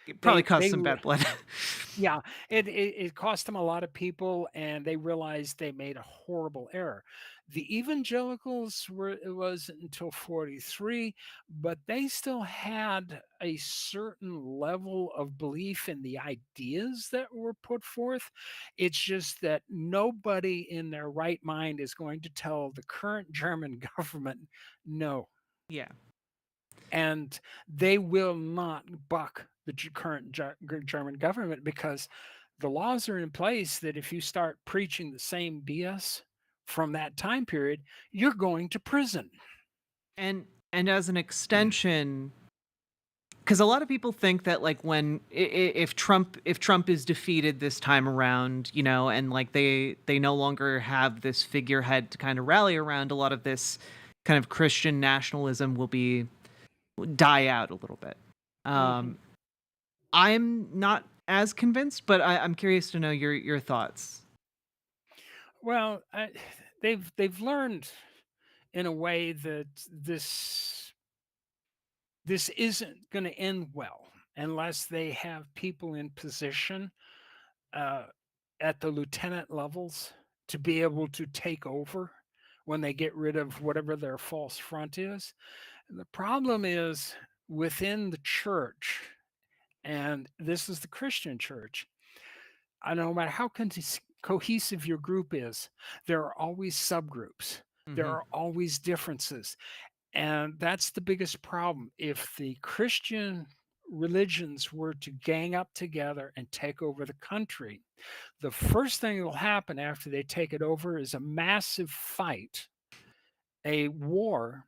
It probably caused they some bad blood. yeah, it cost them a lot of people, and they realized they made a horrible error. The evangelicals were it wasn't until 43, but they still had a certain level of belief in the ideas that were put forth. It's just that nobody in their right mind is going to tell the current German government no. Yeah. And they will not buck the current German government because the laws are in place that if you start preaching the same BS from that time period, you're going to prison. And as an extension, because a lot of people think that like when if Trump is defeated this time around, and like they no longer have this figurehead to kind of rally around, a lot of this kind of Christian nationalism will be die out a little bit. Mhm. um I'm not as convinced, but I'm curious to know your thoughts. Well, they've learned in a way that this isn't going to end well unless they have people in position uh, at the lieutenant levels to be able to take over when they get rid of whatever their false front is. And the problem is within the church, and this is the Christian church. I no matter how cohesive your group is, there are always subgroups. There Hmm. are always differences. And that's the biggest problem. If the Christian religions were to gang up together and take over the country, the first thing that will happen after they take it over is a massive fight, a war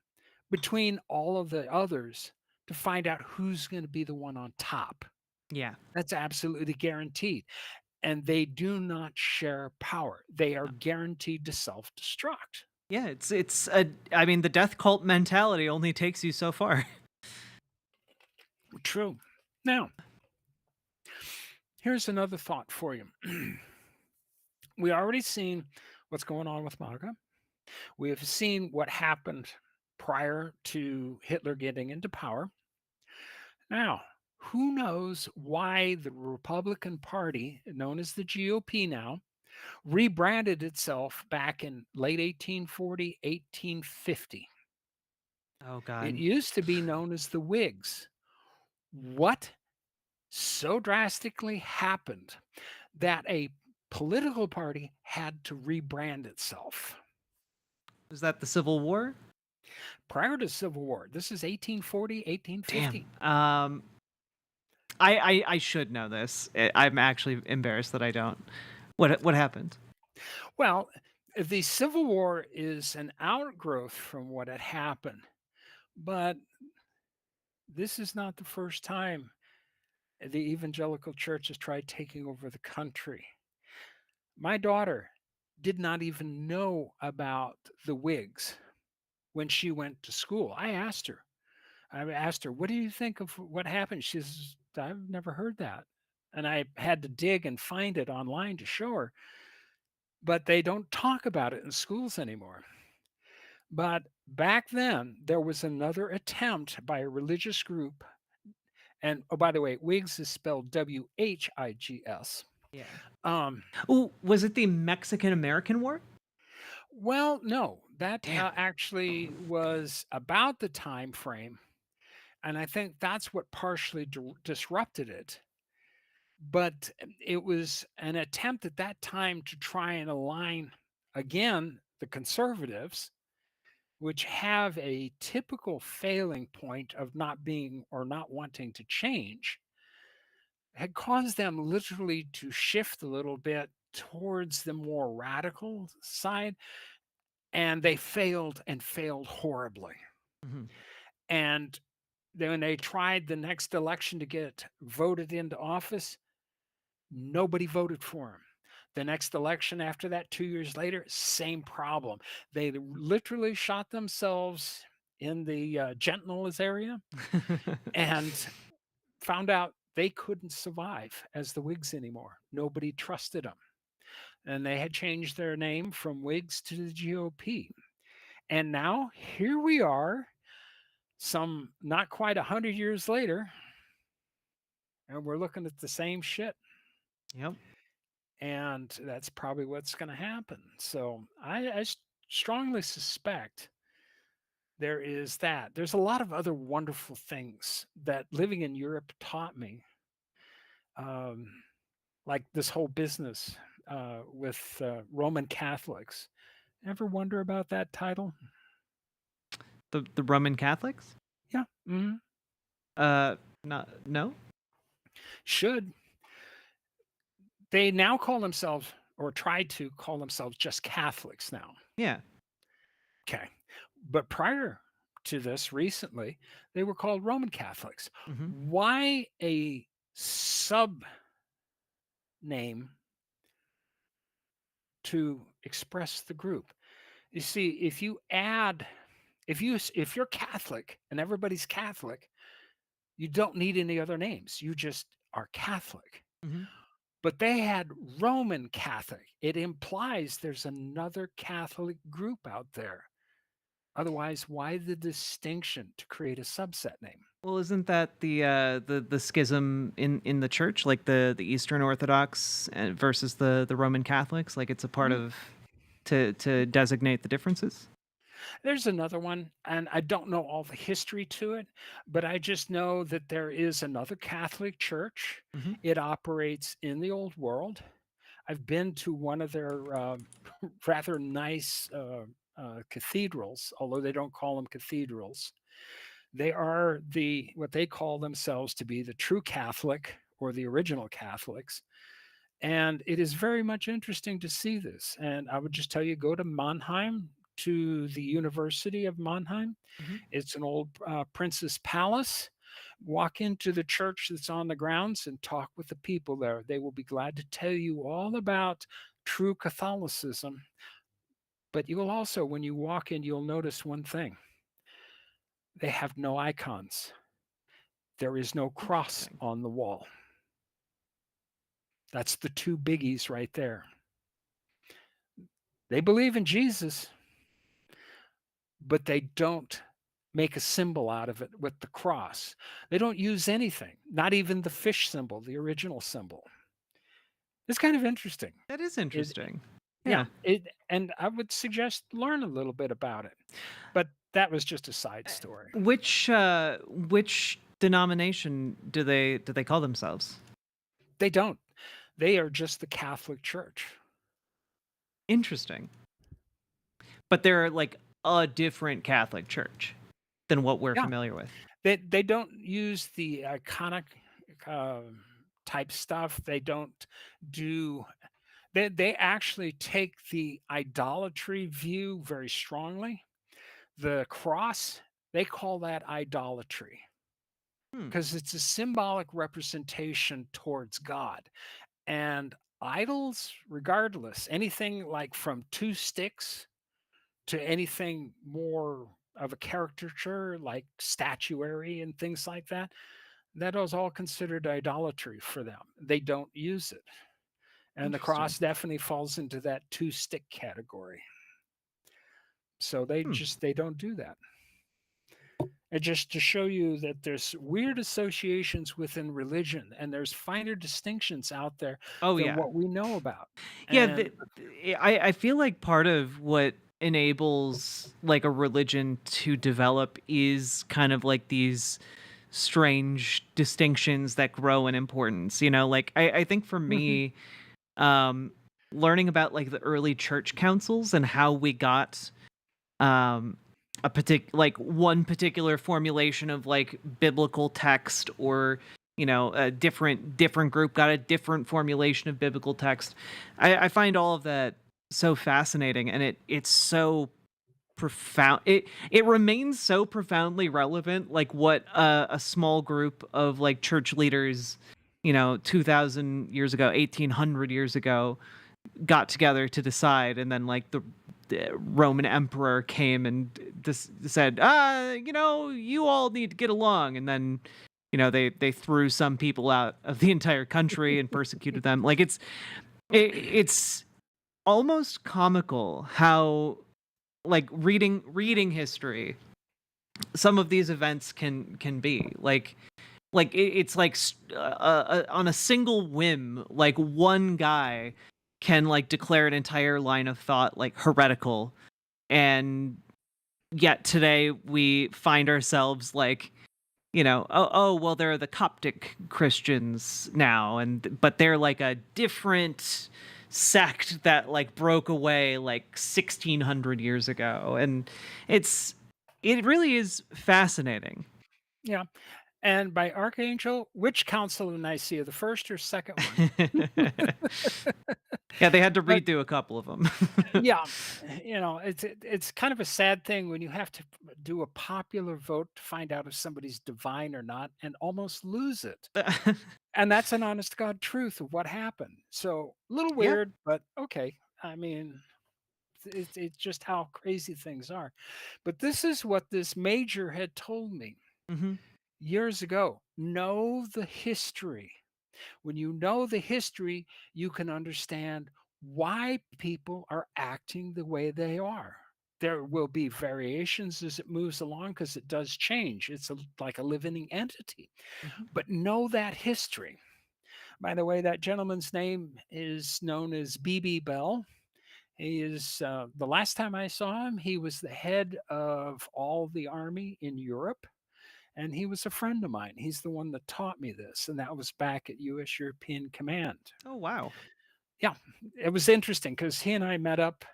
between all of the others to find out who's going to be the one on top. Yeah. That's absolutely guaranteed. And they do not share power. They are guaranteed to self destruct. Yeah, I mean, the death cult mentality only takes you so far. True. Now, here's another thought for you. We already seen what's going on with MAGA. We have seen what happened prior to Hitler getting into power. Now, Who knows why the Republican Party, known as the GOP now, rebranded itself back in late 1840, 1850. Oh It God. used to be known as the Whigs. What so drastically happened that a political party had to rebrand itself? Was that the Civil War? Prior to Civil War, this is 1840, Damn. 1850. I should know this. I'm actually embarrassed that I don't. What happened? Well, the Civil War is an outgrowth from what had happened, but this is not the first time the evangelical church has tried taking over the country. My daughter did not even know about the Whigs when she went to school. I asked her, what do you think of what happened? She says, I've never heard that. And I had to dig and find it online to show her, but they don't talk about it in schools anymore. But back then, there was another attempt by a religious group. And oh, by the way, Whigs is spelled Whigs. Yeah. Um, Oh, was it the Mexican American War? well, no, that Damn. actually was about the time frame. And I think that's what partially disrupted it. But it was an attempt at that time to try and align again the conservatives, which have a typical failing point of not being or not wanting to change, had caused them literally to shift a little bit towards the more radical side. And they failed and failed horribly. Mhm. And then when they tried the next election to get voted into office, nobody voted for him. The next election after that, 2 years later, same problem. They literally shot themselves in the genitals area and found out they couldn't survive as the Whigs anymore. Nobody trusted them. And they had changed their name from Whigs to the GOP. And now here we are, some not quite 100 years later, and we're looking at the same shit. Yep. And that's probably what's going to happen. So I strongly suspect there is that. There's a lot of other wonderful things that living in Europe taught me, um, like this whole business with Roman Catholics. Ever wonder about that title? The Roman Catholics? Yeah. Hmm. Not no. Should. They now call themselves, or try to call themselves, just Catholics now. Yeah. Okay. But prior to this, recently, they were called Roman Catholics. Mhm. Why a sub name to express the group? You see, if you're Catholic and everybody's Catholic, you don't need any other names. You just are Catholic. Mhm. But they had Roman Catholic. It implies there's another Catholic group out there. Otherwise, why the distinction to create a subset name? Well, isn't that the schism in the church, like the Eastern Orthodox versus the Roman Catholics? Like it's a part Mm. of to designate the differences. There's another one, and I don't know all the history to it, but I just know that there is another Catholic church. Mhm. It operates in the old world. I've been to one of their rather nice cathedrals, although they don't call them cathedrals. They are the what they call themselves to be the true Catholic or the original Catholics. And it is very much interesting to see this. And I would just tell you, go to Mannheim, to the University of Mannheim. Mhm. It's an old prince's palace. Walk into the church that's on the grounds and talk with the people there. They will be glad to tell you all about true Catholicism. But you will also, when you walk in, you'll notice one thing: they have no icons. There is no cross Interesting. on the wall. That's the two biggies right there. They believe in Jesus, but they don't make a symbol out of it with the cross. They don't use anything, not even the fish symbol, the original symbol. It's kind of interesting. That is It, interesting. yeah, Yeah. and I would suggest learn a little bit about it. But that was just a side story. Which denomination do they call themselves? They don't. They are just the Catholic Church. Interesting. But they're like a different Catholic church than what we're Yeah, familiar with. they don't use the iconic uh, type stuff. They don't do. They actually take the idolatry view very strongly. The cross, they call that idolatry Hmm. because it's a symbolic representation towards God. And idols, regardless, anything like from two sticks to anything more of a caricature like statuary and things like that, that is all considered idolatry for them. They don't use it. And the Interesting. cross definitely falls into that two stick category. So they Hmm. just they don't do that. And just to show you that there's weird associations within religion and there's finer distinctions out there Oh than yeah. what we know about. Yeah, And I feel like part of what enables like a religion to develop is kind of like these strange distinctions that grow in importance. Like I think for Mhm, me, um, learning about like the early church councils and how we got um like one particular formulation of like biblical text, or a different group got a different formulation of biblical text. I find all of that so fascinating, and it's so profound. It remains so profoundly relevant, like what a small group of like church leaders 2000 years ago, 1800 years ago, got together to decide, and then like the Roman emperor came and said, you all need to get along, and then they threw some people out of the entire country and persecuted them. Like it's almost comical how, like, reading history, some of these events can be like it's like on a single whim, like one guy can like declare an entire line of thought like heretical, and yet today we find ourselves like, oh well, they're the Coptic Christians now, but they're like a different sect that like broke away like 1600 years ago, and it really is fascinating. yeah. And by archangel, which council of Nicaea, the first or second one? Yeah, they had to But redo a couple of them. yeah, it's kind of a sad thing when you have to do a popular vote to find out if somebody's divine or not, and almost lose it. And that's an honest to God truth of what happened. So a little Yeah. weird, but okay. I mean, it's just how crazy things are. But this is what this major had told me Hmm. years ago. Know the history. When you know the history, you can understand why people are acting the way they are. There will be variations as it moves along because it does change. It's like a living entity. Hmm. But know that history. By the way, that gentleman's name is known as B.B. Bell. He is, the last time I saw him, he was the head of all the army in Europe. And he was a friend of mine. He's the one that taught me this. And that was back at US European Command. Oh wow. Yeah, it was interesting because he and I met up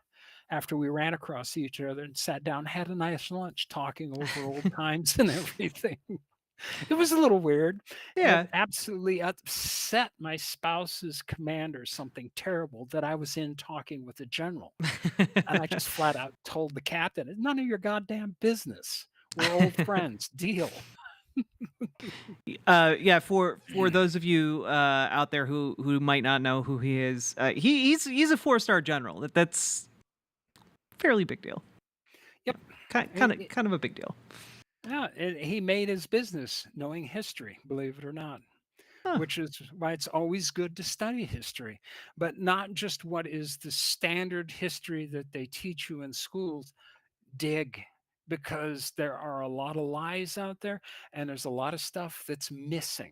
after we ran across each other and sat down, had a nice lunch talking over old times and everything. It was a little weird. It Yeah. absolutely upset my spouse's commander, something terrible that I was in talking with a general. And I just flat out told the captain, "It's none of your goddamn business. We're old friends. Deal." Yeah, for those of you out there who might not know who he is, he's a 4-star general. That's fairly big deal. Yep. Kind It- kind of it- kind of a big deal. yeah, he made his business knowing history, believe it or not, Huh. which is why it's always good to study history, but not just what is the standard history that they teach you in schools. Dig, because there are a lot of lies out there and there's a lot of stuff that's missing.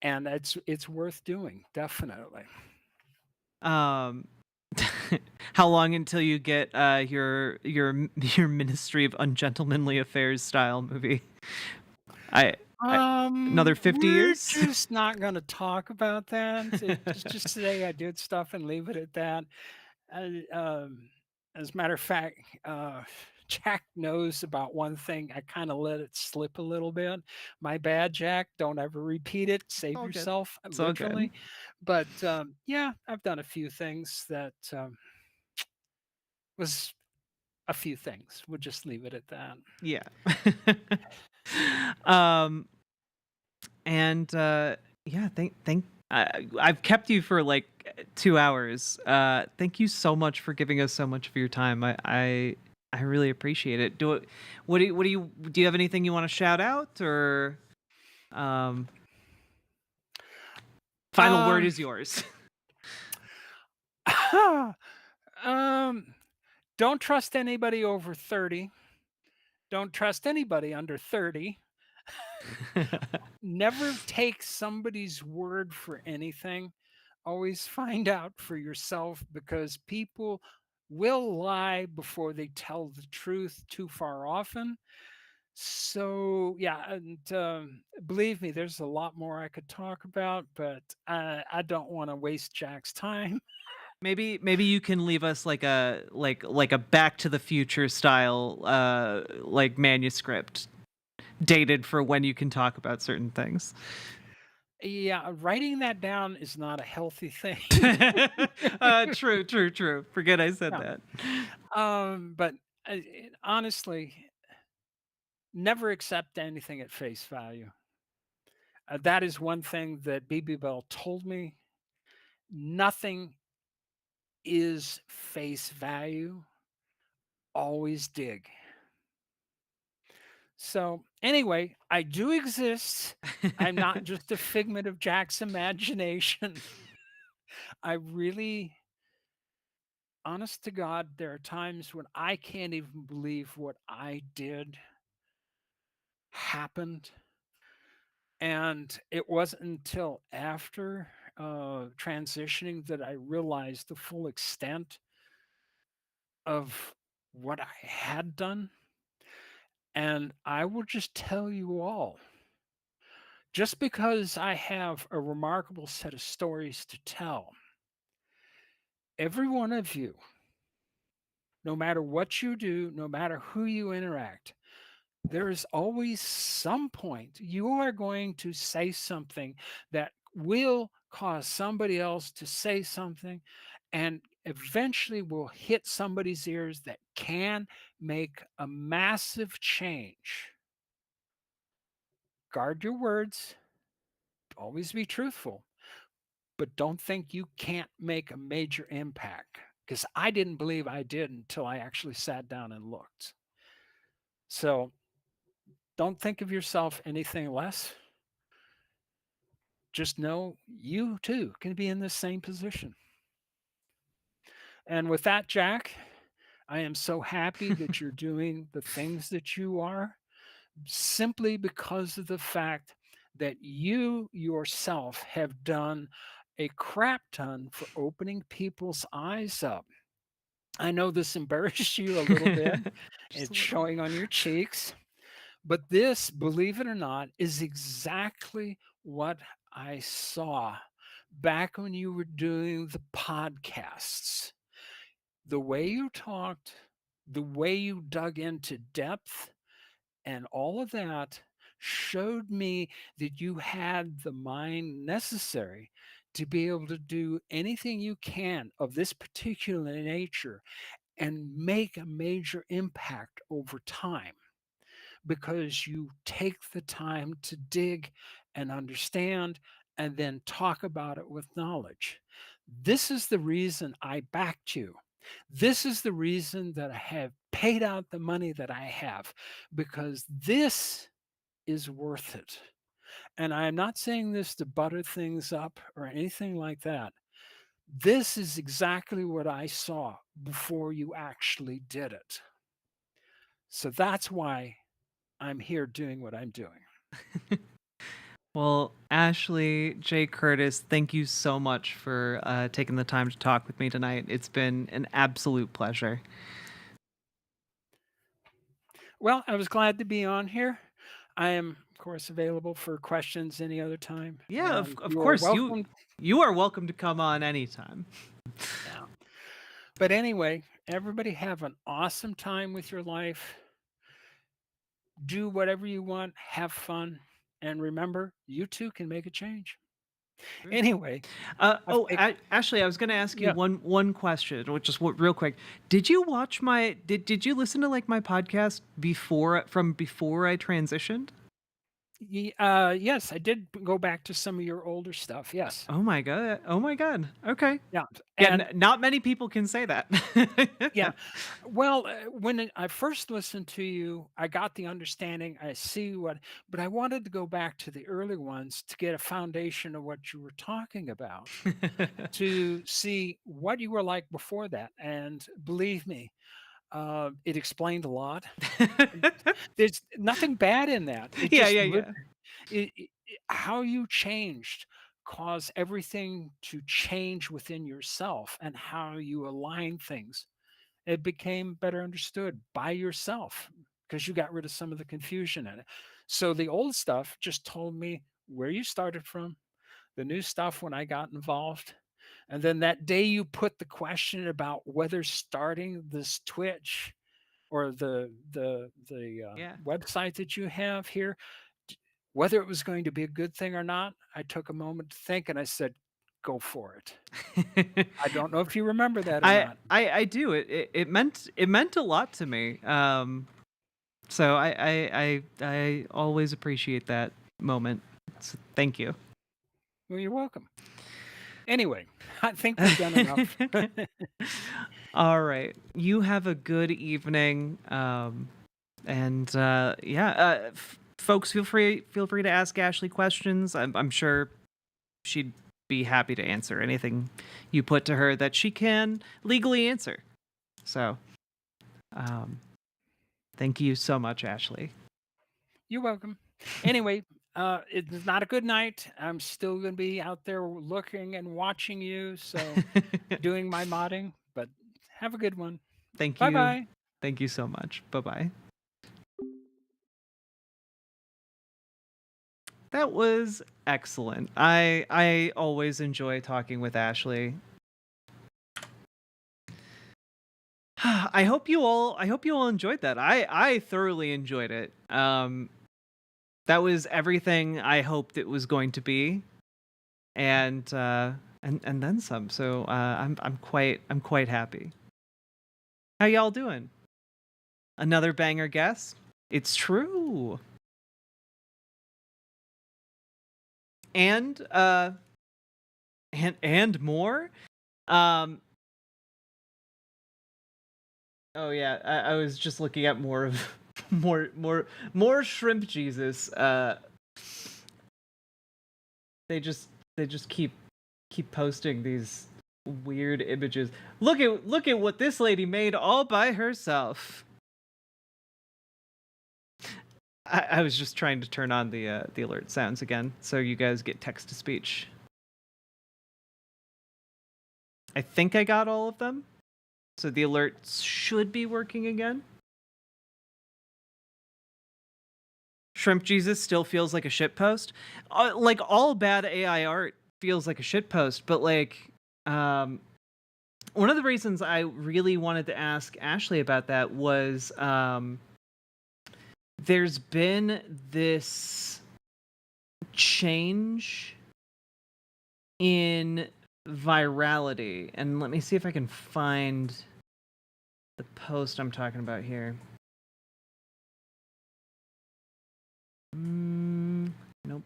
And it's worth doing, definitely. um how long until you get your Ministry of Ungentlemanly Affairs style movie? I Another 50 We're years? just not gonna talk about that. It's just today I did stuff and leave it at that. I, as a matter of fact, Jack knows about one thing. I kind of let it slip a little bit. My bad, Jack. Don't ever repeat it. It's Save all good. yourself, It's all good. literally. But yeah, I've done a few things that was a few things. We'll just leave it at that. Yeah. um and yeah, I've kept you for like 2 hours. Thank you so much for giving us so much of your time. I really appreciate it. Do you have anything you want to shout out, or um final word Um, is yours? um, don't trust anybody over 30. Don't trust anybody under 30. Never take somebody's word for anything. Always find out for yourself because people will lie before they tell the truth too far often. So, yeah, and believe me, there's a lot more I could talk about, but I don't want to waste Jack's time. Maybe you can leave us like a Back to the Future style like manuscript dated for when you can talk about certain things. Yeah, writing that down is not a healthy thing. True. Forget I said Yeah. that. But honestly, never accept anything at face value. That is one thing that BB Bell told me. Nothing is face value. Always dig. So, anyway, I do exist. I'm not just a figment of Jack's imagination. I really, honest to God, there are times when I can't even believe what I did happened. And it wasn't until after transitioning that I realized the full extent of what I had done. And I will just tell you all, just because I have a remarkable set of stories to tell, every one of you, no matter what you do, no matter who you interact, there is always some point you are going to say something that will cause somebody else to say something and eventually will hit somebody's ears that can make a massive change. Guard your words, always be truthful, but don't think you can't make a major impact because I didn't believe I did until I actually sat down and looked. So don't think of yourself anything less. Just know you too can be in the same position. And with that, Jack, I am so happy that you're doing the things that you are simply because of the fact that you yourself have done a crap ton for opening people's eyes up. I know this embarrassed you a little bit. Just a It's little. showing on your cheeks. But this, believe it or not, is exactly what I saw back when you were doing the podcasts. The way you talked, the way you dug into depth, and all of that showed me that you had the mind necessary to be able to do anything you can of this particular nature and make a major impact over time because you take the time to dig and understand and then talk about it with knowledge. This is the reason I backed you. This is the reason that I have paid out the money that I have because this is worth it. And I am not saying this to butter things up or anything like that. This is exactly what I saw before you actually did it. So that's why I'm here doing what I'm doing. Well, Ashley J. Curtis, thank you so much for taking the time to talk with me tonight. It's been an absolute pleasure. Well, I was glad to be on here. I am, of course, available for questions any other time. Yeah, And of you are course welcome. you are welcome to come on anytime. Yeah. But anyway, everybody have an awesome time with your life. Do whatever you want, have fun. And remember, you too can make a change. Anyway, I've taken, Ashley, I was going to ask you yeah. one question, which is real quick. Did you watch my did you listen to like my podcast before I transitioned? Yes, I did go back to some of your older stuff. Yes. Oh my god. Oh my god. Okay. Yeah. Yeah, And not many people can say that. yeah. Well, when I first listened to you, I got the understanding. I see what, but I wanted to go back to the early ones to get a foundation of what you were talking about, to see what you were like before that. And believe me, it explained a lot. There's nothing bad in that. It Yeah, just yeah, yeah. how you changed caused everything to change within yourself and how you align things. It became better understood by yourself because you got rid of some of the confusion in it. So the old stuff just told me where you started from, the new stuff when I got involved. And then that day you put the question about whether starting this Twitch or the Yeah. website that you have here, whether it was going to be a good thing or not, I took a moment to think and I said, "Go for it." I don't know if you remember that or not. I do. It meant a lot to me. So I always appreciate that moment. So thank you. Well, you're welcome. Anyway, I think we've done enough. All right. You have a good evening. And yeah, folks, feel free to ask Ashley questions. I'm sure she'd be happy to answer anything you put to her that she can legally answer. So, thank you so much, Ashley. You're welcome. Anyway, it's not a good night. I'm still going to be out there looking and watching you, so doing my modding, but have a good one. Thank Bye you. bye. Thank you so much. Bye-bye. That was excellent. I always enjoy talking with Ashley. I hope you all enjoyed that. I thoroughly enjoyed it. That was everything I hoped it was going to be. And then some. So I'm quite happy. How y'all doing? Another banger guest? It's true. And more. Oh yeah, I was just looking at more of more shrimp Jesus. They just keep posting these weird images. Look at what this lady made all by herself. I was just trying to turn on the alert sounds again, so you guys get text to speech. I think I got all of them, so the alerts should be working again. Shrimp Jesus still feels like a shitpost. Like all bad AI art feels like a shitpost, but like, one of the reasons I really wanted to ask Ashley about that was, there's been this change in virality, and let me see if I can find the post I'm talking about here. Nope.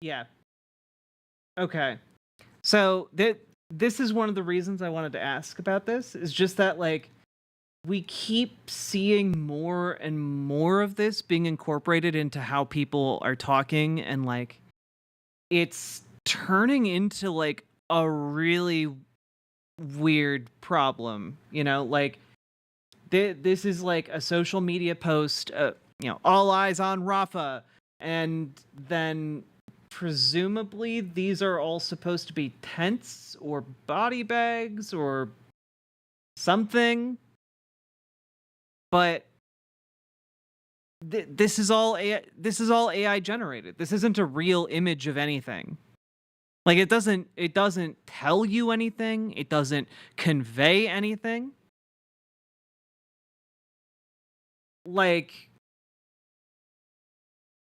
Yeah. Okay. So this is one of the reasons I wanted to ask about this, is just that like we keep seeing more and more of this being incorporated into how people are talking, and like it's turning into like a really weird problem, you know, like this is like a social media post, you know, all eyes on Rafa, and then presumably these are all supposed to be tents or body bags or something, but this is all AI generated. This isn't a real image of anything. Like it doesn't tell you anything. It doesn't convey anything. Like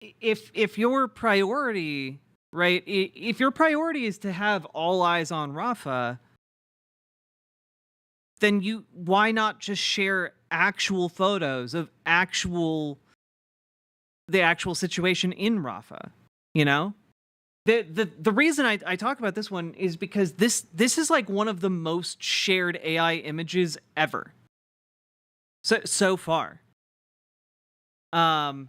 if your priority, right? If your priority is to have all eyes on Rafa, then why not just share actual photos of the actual situation in Rafa, you know? The reason I talk about this one is because this is like one of the most shared AI images ever. So far. Yeah.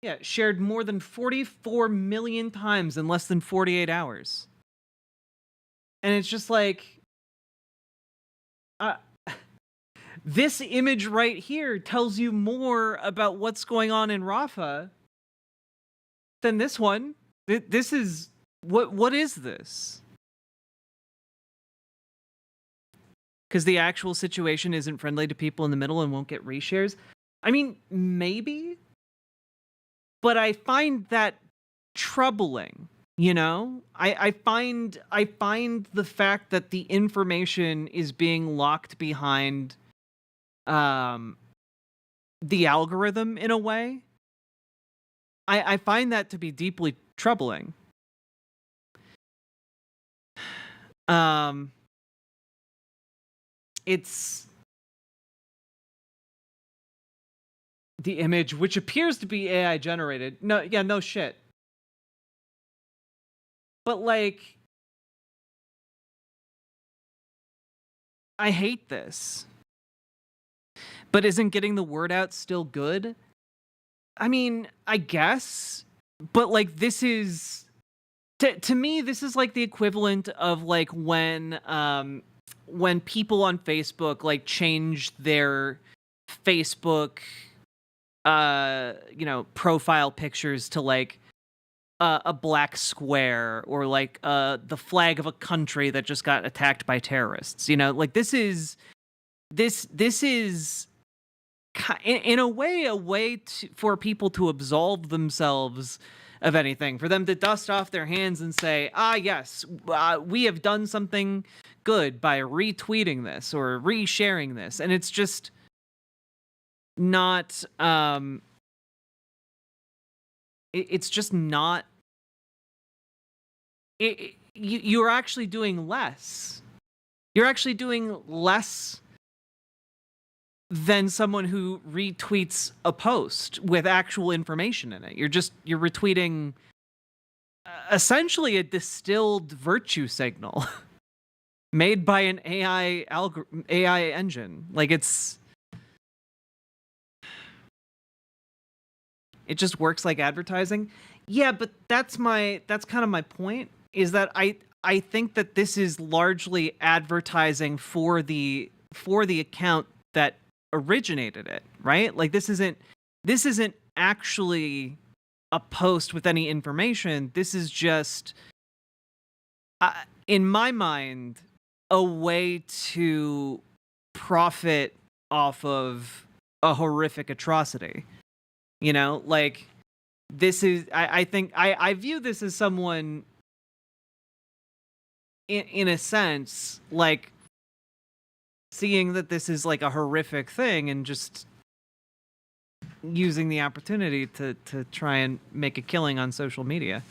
Yeah, shared more than 44 million times in less than 48 hours. And it's just like, this image right here tells you more about what's going on in Rafa than this one. This is, what is this? Because the actual situation isn't friendly to people in the middle and won't get reshares. I mean, maybe, but I find that troubling. You know, I find the fact that the information is being locked behind the algorithm in a way. I find that to be deeply troubling. It's the image, which appears to be AI generated. No shit. But like, I hate this. But isn't getting the word out still good? I mean, I guess. But like, this is, to me, this is like the equivalent of like when people on Facebook like change their Facebook you know, profile pictures to like a black square, or like the flag of a country that just got attacked by terrorists. You know, like this is in a way for people to absolve themselves of anything, for them to dust off their hands and say, yes, we have done something good by retweeting this or resharing this. And it's just not it's just not, you're actually doing less. You're actually doing less than someone who retweets a post with actual information in it. You're retweeting essentially a distilled virtue signal made by an AI engine. Like it just works like advertising. Yeah, but that's kind of my point, is that I think that this is largely advertising for the account that originated it, right? Like this isn't actually a post with any information. This is just in my mind a way to profit off of a horrific atrocity. You know, like this is, I think I view this as someone in a sense, like seeing that this is like a horrific thing and just using the opportunity to try and make a killing on social media.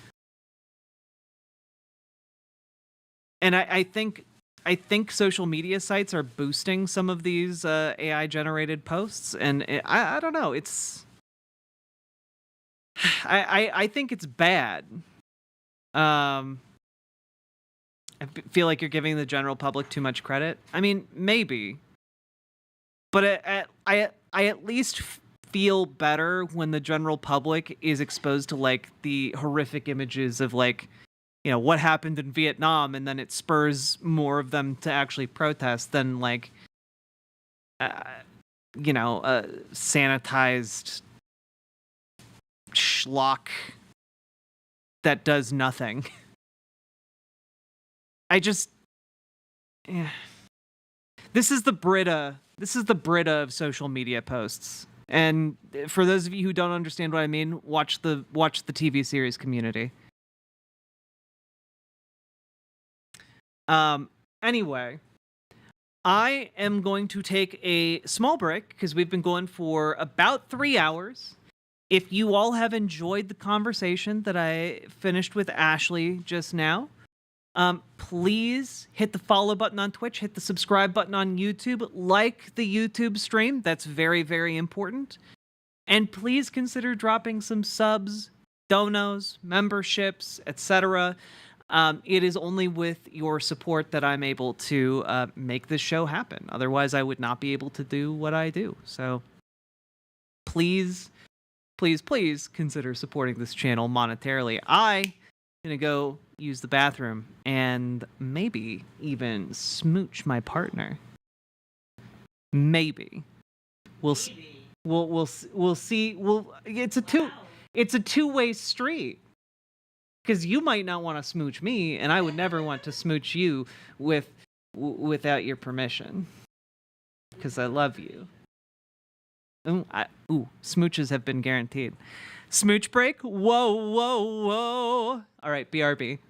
And I think social media sites are boosting some of these AI generated posts, and I don't know, it's I think it's bad. And feel like you're giving the general public too much credit. I mean, maybe, but I at least feel better when the general public is exposed to like the horrific images of like, you know, what happened in Vietnam, and then it spurs more of them to actually protest than like, you know, sanitized schlock that does nothing. I just, yeah. This is the Brita of social media posts. And for those of you who don't understand what I mean, watch the TV series Community. Anyway, I am going to take a small break because we've been going for about 3 hours. If you all have enjoyed the conversation that I finished with Ashley just now, please hit the follow button on Twitch, hit the subscribe button on YouTube, like the YouTube stream. That's very, very important. And please consider dropping some subs, donos, memberships, etc. It is only with your support that I'm able to make this show happen. Otherwise, I would not be able to do what I do. So please, please, please consider supporting this channel monetarily. I'm gonna go use the bathroom and maybe even smooch my partner. Maybe. We'll see. We'll see. It's a two-way street. Because you might not want to smooch me, and I would never want to smooch you without your permission. Because I love you. Smooches have been guaranteed. Smooch break? Whoa, whoa, whoa. All right, BRB.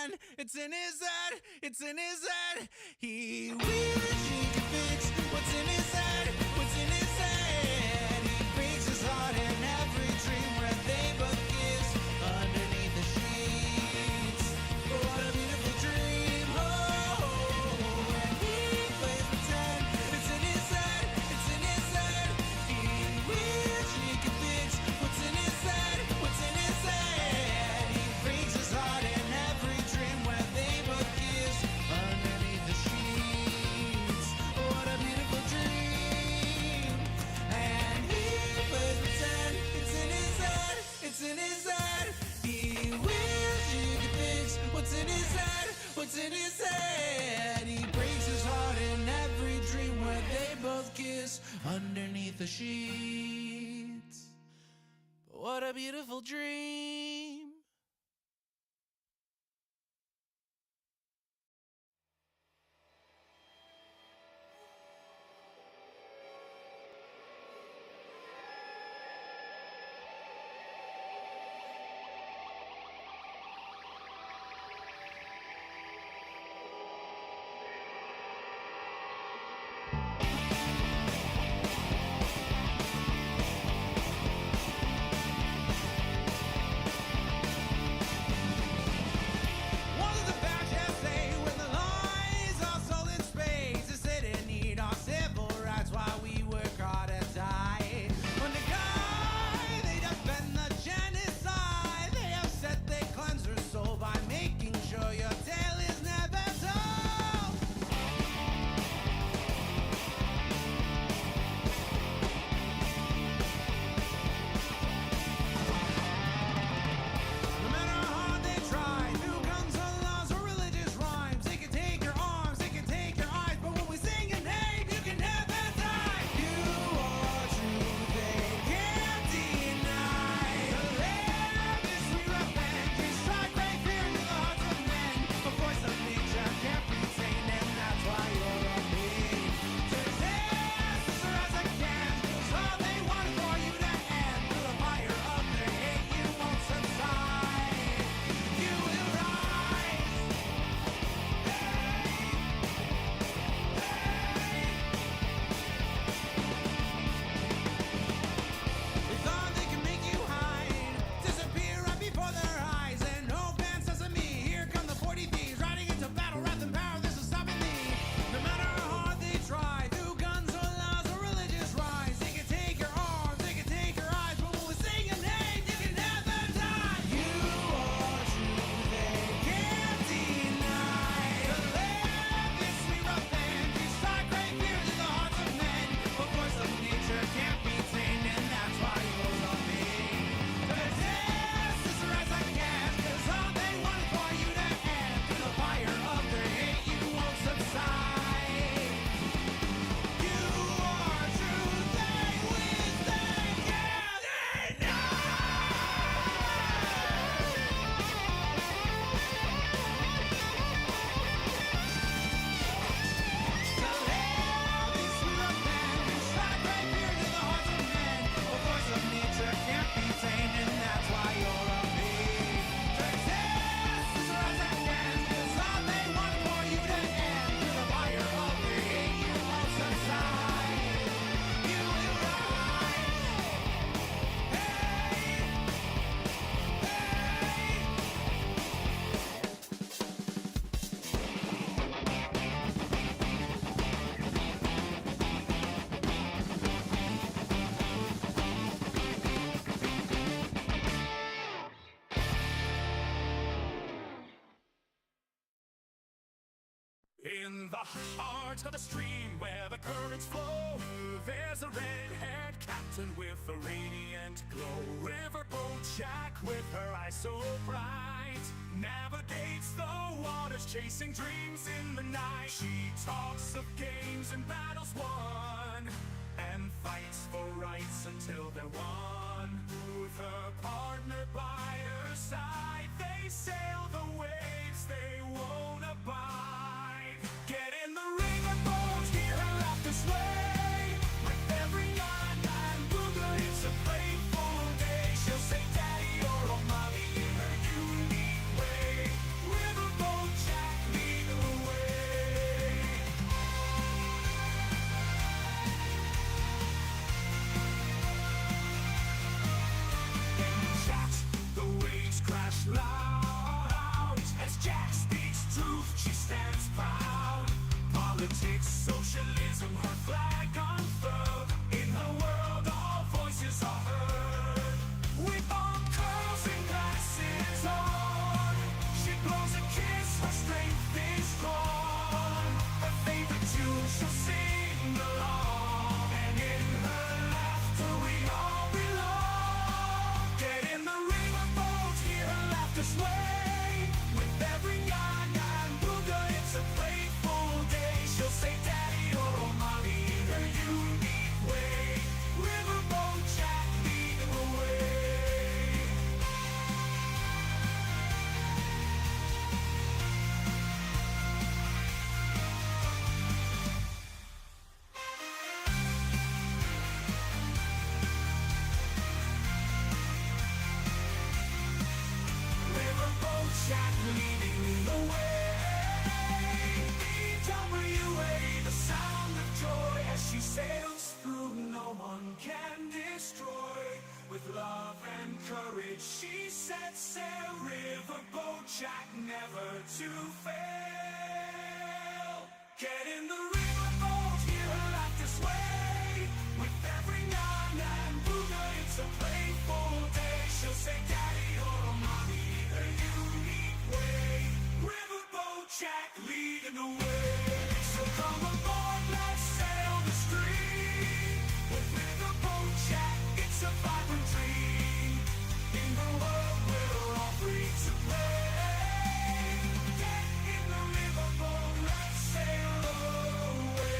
pretend it's in his head, it's in his head. He wishes he could fix what's in his head, what's in his head. He breaks his heart in every dream where they both kiss underneath the sheets. What a beautiful dream, oh, and he plays pretend it's in his head, it's in his head. He wishes he could fix what's in his head, what's in his head. He breaks his heart in every dream where they both kiss underneath the sheets. What a beautiful dream. And he plays pretend it's in his head, it's in his head. He wishes he could fix what's in his head, what's in his head. He breaks his heart in every dream where they both kiss underneath the sheets. What a beautiful dream. What does the fascist say when the lies are sold in space? They say they need our civil rights while we work hard and die. When the guy they defend the genocide, they have said they cleanse their soul by making sure your tale is never told. No matter how hard they try, through guns or laws or religious rhymes, they can take your arms, they can take your eyes, but when we sing your name, you can never die. You are truth they can't deny. To live is sweet revenge, you strike great fear into the hearts of men. A voice of nature can't be tamed, and that's why you're a me. To resist as hard as I can, 'cause all they want is for you to end. Through the fire of their hate, you won't subside. You will rise. They thought they could make you hide, disappear right before their eyes, and no ban sesame. Here come the 40 thieves, riding into battle, wrath and power. This is stopping me. No matter how hard they try, through guns or laws or religious rise, they can take your arms, they can take your eyes, but when we sing your name, you can never die. You are truth they can't deny. To live is sweet revenge, you strike great fear into the hearts of men. A voice of nature can't be tamed, and that's why you're on me. Resist as hard as I can, 'cause all they want is for you to end. Through the fire of their hate, you won't subside. You are truth they wish they can't deny. To live is sweet revenge, you strike great fear into the hearts of men. A voice of nature can't be tamed, and that's why you're on me. Resist as hard as I can, 'cause all they want is for you to end. Through the fire of their hate, you won't subside. You will rise. Hey, In the heart of the stream where the currents flow, there's a red-haired captain with a radiant glow. Riverboat Jack with her eyes so bright navigates the waters, chasing dreams in the night. She talks of games and battles won, and fights for rights until they're won. With her partner by her side, they sail the waves they won't abide. Get in the riverboat, hear her laughter sway. With every yacht and booger, it's a playful day. She'll say daddy or oh mommy in her unique way. Riverboat Politics, socialism, her flag unfurled. In her world, all voices are heard. With all curls and glasses on, she blows a kiss, her strength is gone. Her favorite tune she'll sing along, and in her laughter we all belong. Get in the riverboat, hear her laughter sway. With every yarn and booger, it's a playful day. She'll say daddy or oh mommy in her unique way. Riverboat Jack leading the way. Riverboat Jack leading the way. EWA, the sound of joy as she sails through, no one can destroy. With love and courage she sets sail. Riverboat Jack never to fail. Get in the riverboat, hear her laughter sway. With every yarn and booger, it's a playful day. She'll say daddy or mommy her unique way. Riverboat Jack leading the way. So come aboard, let's sail the stream. With Riverboat Jack, it's a vibrant dream. In the world we're all free to play. Get in the riverboat, let's sail away.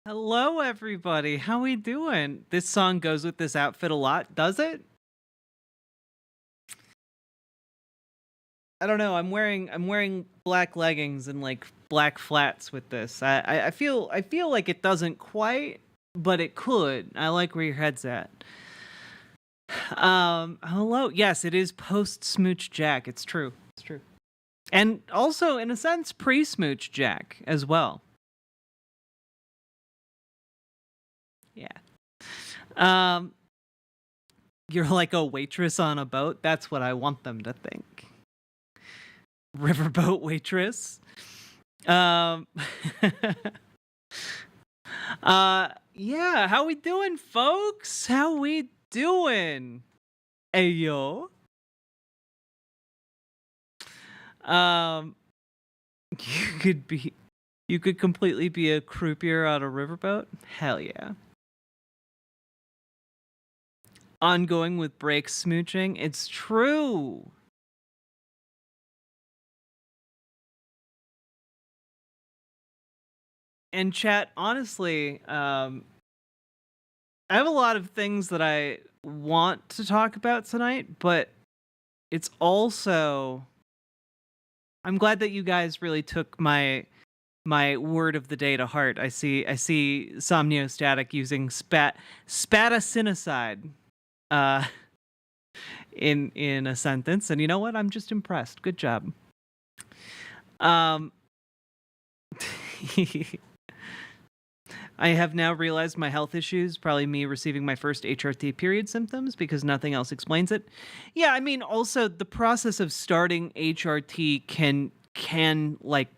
Hello, everybody. How we doing? This song goes with this outfit a lot, does it? I don't know. I'm wearing black leggings and like black flats with this. I feel like it doesn't quite, but it could. I like where your head's at. Hello. Yes, it is post Smooch Jack. It's true. It's true. And also, in a sense, pre Smooch Jack as well. Yeah. Um, you're like a waitress on a boat. That's what I want them to think. Riverboat waitress. Um, yeah. How we doing, folks? How we doing? Ayo. Um, you you could completely be a croupier on a riverboat. Hell yeah. Ongoing with break smooching. It's true. And chat, honestly, I have a lot of things that I want to talk about tonight, but it's also I'm glad that you guys really took my word of the day to heart. I see Somniostatic using spaticinicide uh in a sentence, and you know what? I'm just impressed. Good job. Um I have now realized my health issues, probably me receiving my first HRT period symptoms because nothing else explains it. Yeah, I mean, also the process of starting HRT can like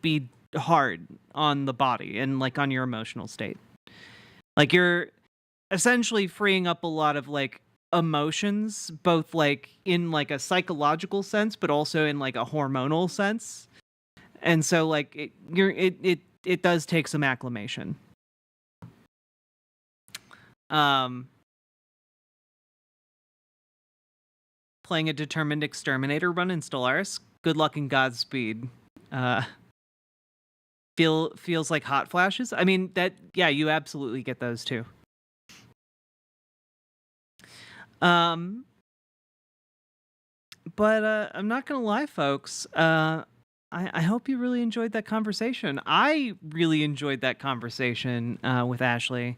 be hard on the body and like on your emotional state. Like you're essentially freeing up a lot of like emotions, both like in like a psychological sense, but also in like a hormonal sense. And so like it does take some acclimation. Playing a determined exterminator run in Stellaris. Good luck and Godspeed. Feels like hot flashes. I mean that yeah, you absolutely get those too. But I'm not gonna lie, folks. I hope you really enjoyed that conversation. I really enjoyed that conversation with Ashley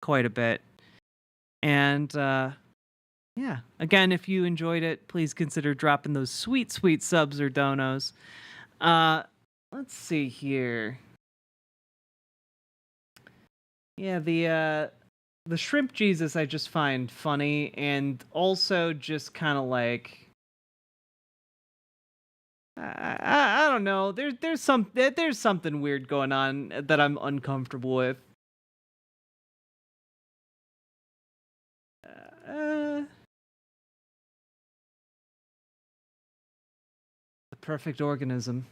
quite a bit. And yeah, again, if you enjoyed it, please consider dropping those sweet, sweet subs or donos. Let's see here. Yeah, the shrimp Jesus I just find funny, and also just kind of like I don't know. There's something weird going on that I'm uncomfortable with. The perfect organism.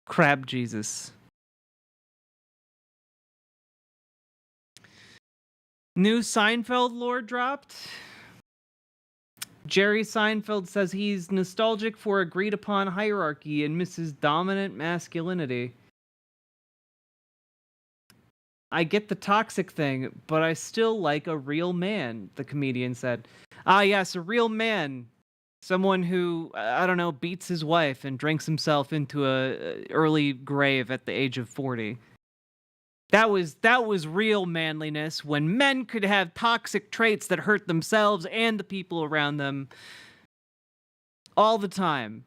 Crab Jesus. New Seinfeld lore dropped. Jerry Seinfeld says he's nostalgic for agreed upon hierarchy and misses dominant masculinity. I get the toxic thing, but I still like a real man, the comedian said. Ah, yes, a real man. Someone who, I don't know, beats his wife and drinks himself into a early grave at the age of 40. That was real manliness, when men could have toxic traits that hurt themselves and the people around them all the time,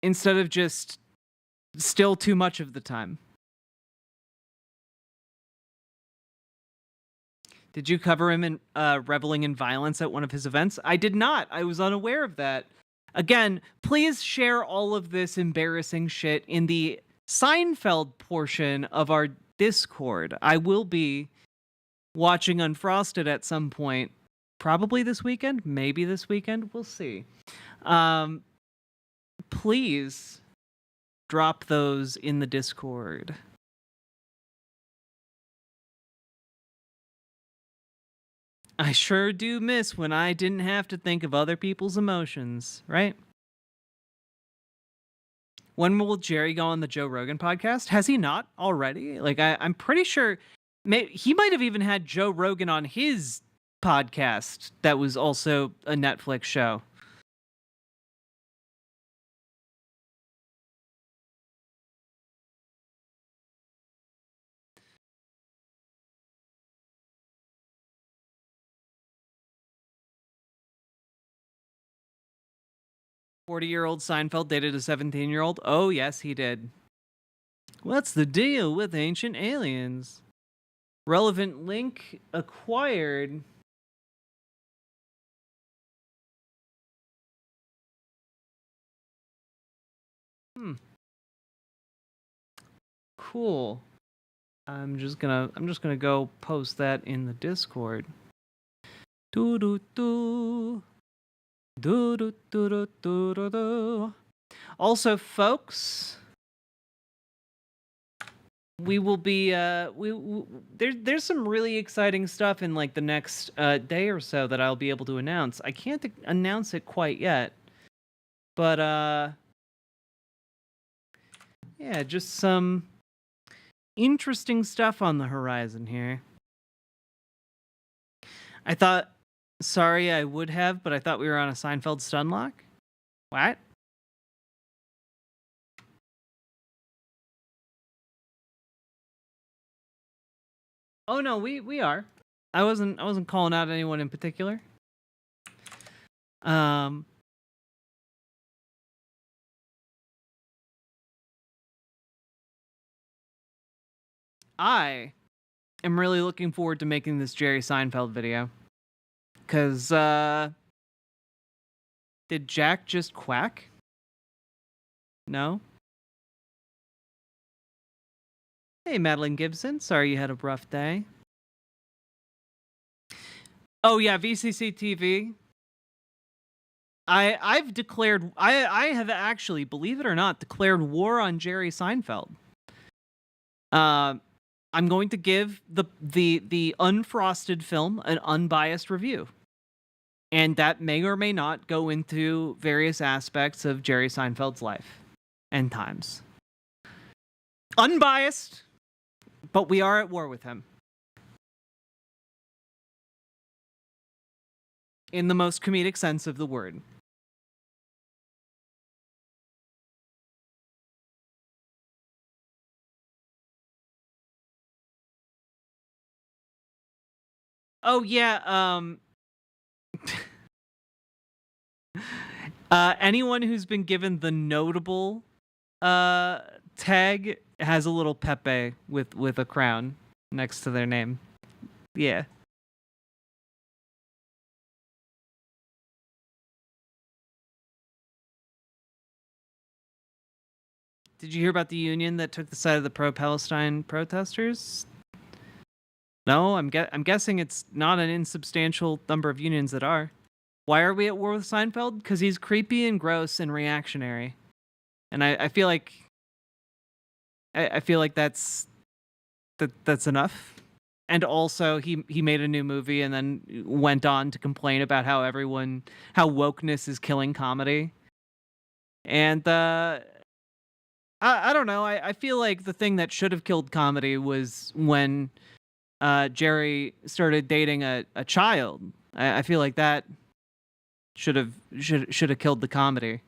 instead of just still too much of the time. Did you cover him in reveling in violence at one of his events? I did not. I was unaware of that. Again, please share all of this embarrassing shit in the Seinfeld portion of our Discord. I will be watching Unfrosted at some point. Probably this weekend. Maybe this weekend. We'll see. Please drop those in the Discord. I sure do miss when I didn't have to think of other people's emotions, right? When will Jerry go on the Joe Rogan podcast? Has he not already? Like, I'm pretty sure he might have even had Joe Rogan on his podcast that was also a Netflix show. "40-year-old Seinfeld dated a 17-year-old? Oh, yes, he did. What's the deal with ancient aliens? Relevant link acquired. Cool. I'm just gonna go post that in the Discord. Do do do. Do do do do do do do. Also, folks, we will be there's some really exciting stuff in like the next day or so that I'll be able to announce. I can't announce it quite yet, but yeah, just some interesting stuff on the horizon here. I thought, sorry, I would have, but I thought we were on a Seinfeld stun lock. What? Oh no, we are. I wasn't calling out anyone in particular. I am really looking forward to making this Jerry Seinfeld video. Cause did Jack just quack? No? Hey, Madeline Gibson. Sorry you had a rough day. Oh yeah, VCC TV. I've declared I have actually, believe it or not, declared war on Jerry Seinfeld. I'm going to give the unfrosted film an unbiased review. And that may or may not go into various aspects of Jerry Seinfeld's life and times. Unbiased, but we are at war with him. In the most comedic sense of the word. Oh yeah, anyone who's been given the notable tag has a little Pepe with a crown next to their name. Yeah. Did you hear about the union that took the side of the pro-Palestine protesters? No, I'm guessing it's not an insubstantial number of unions that are. Why are we at war with Seinfeld? Because he's creepy and gross and reactionary, and I feel like I feel like that's enough. And also, he made a new movie and then went on to complain about how wokeness is killing comedy. And I don't know. I feel like the thing that should have killed comedy was when Jerry started dating a child. I feel like that should have killed the comedy.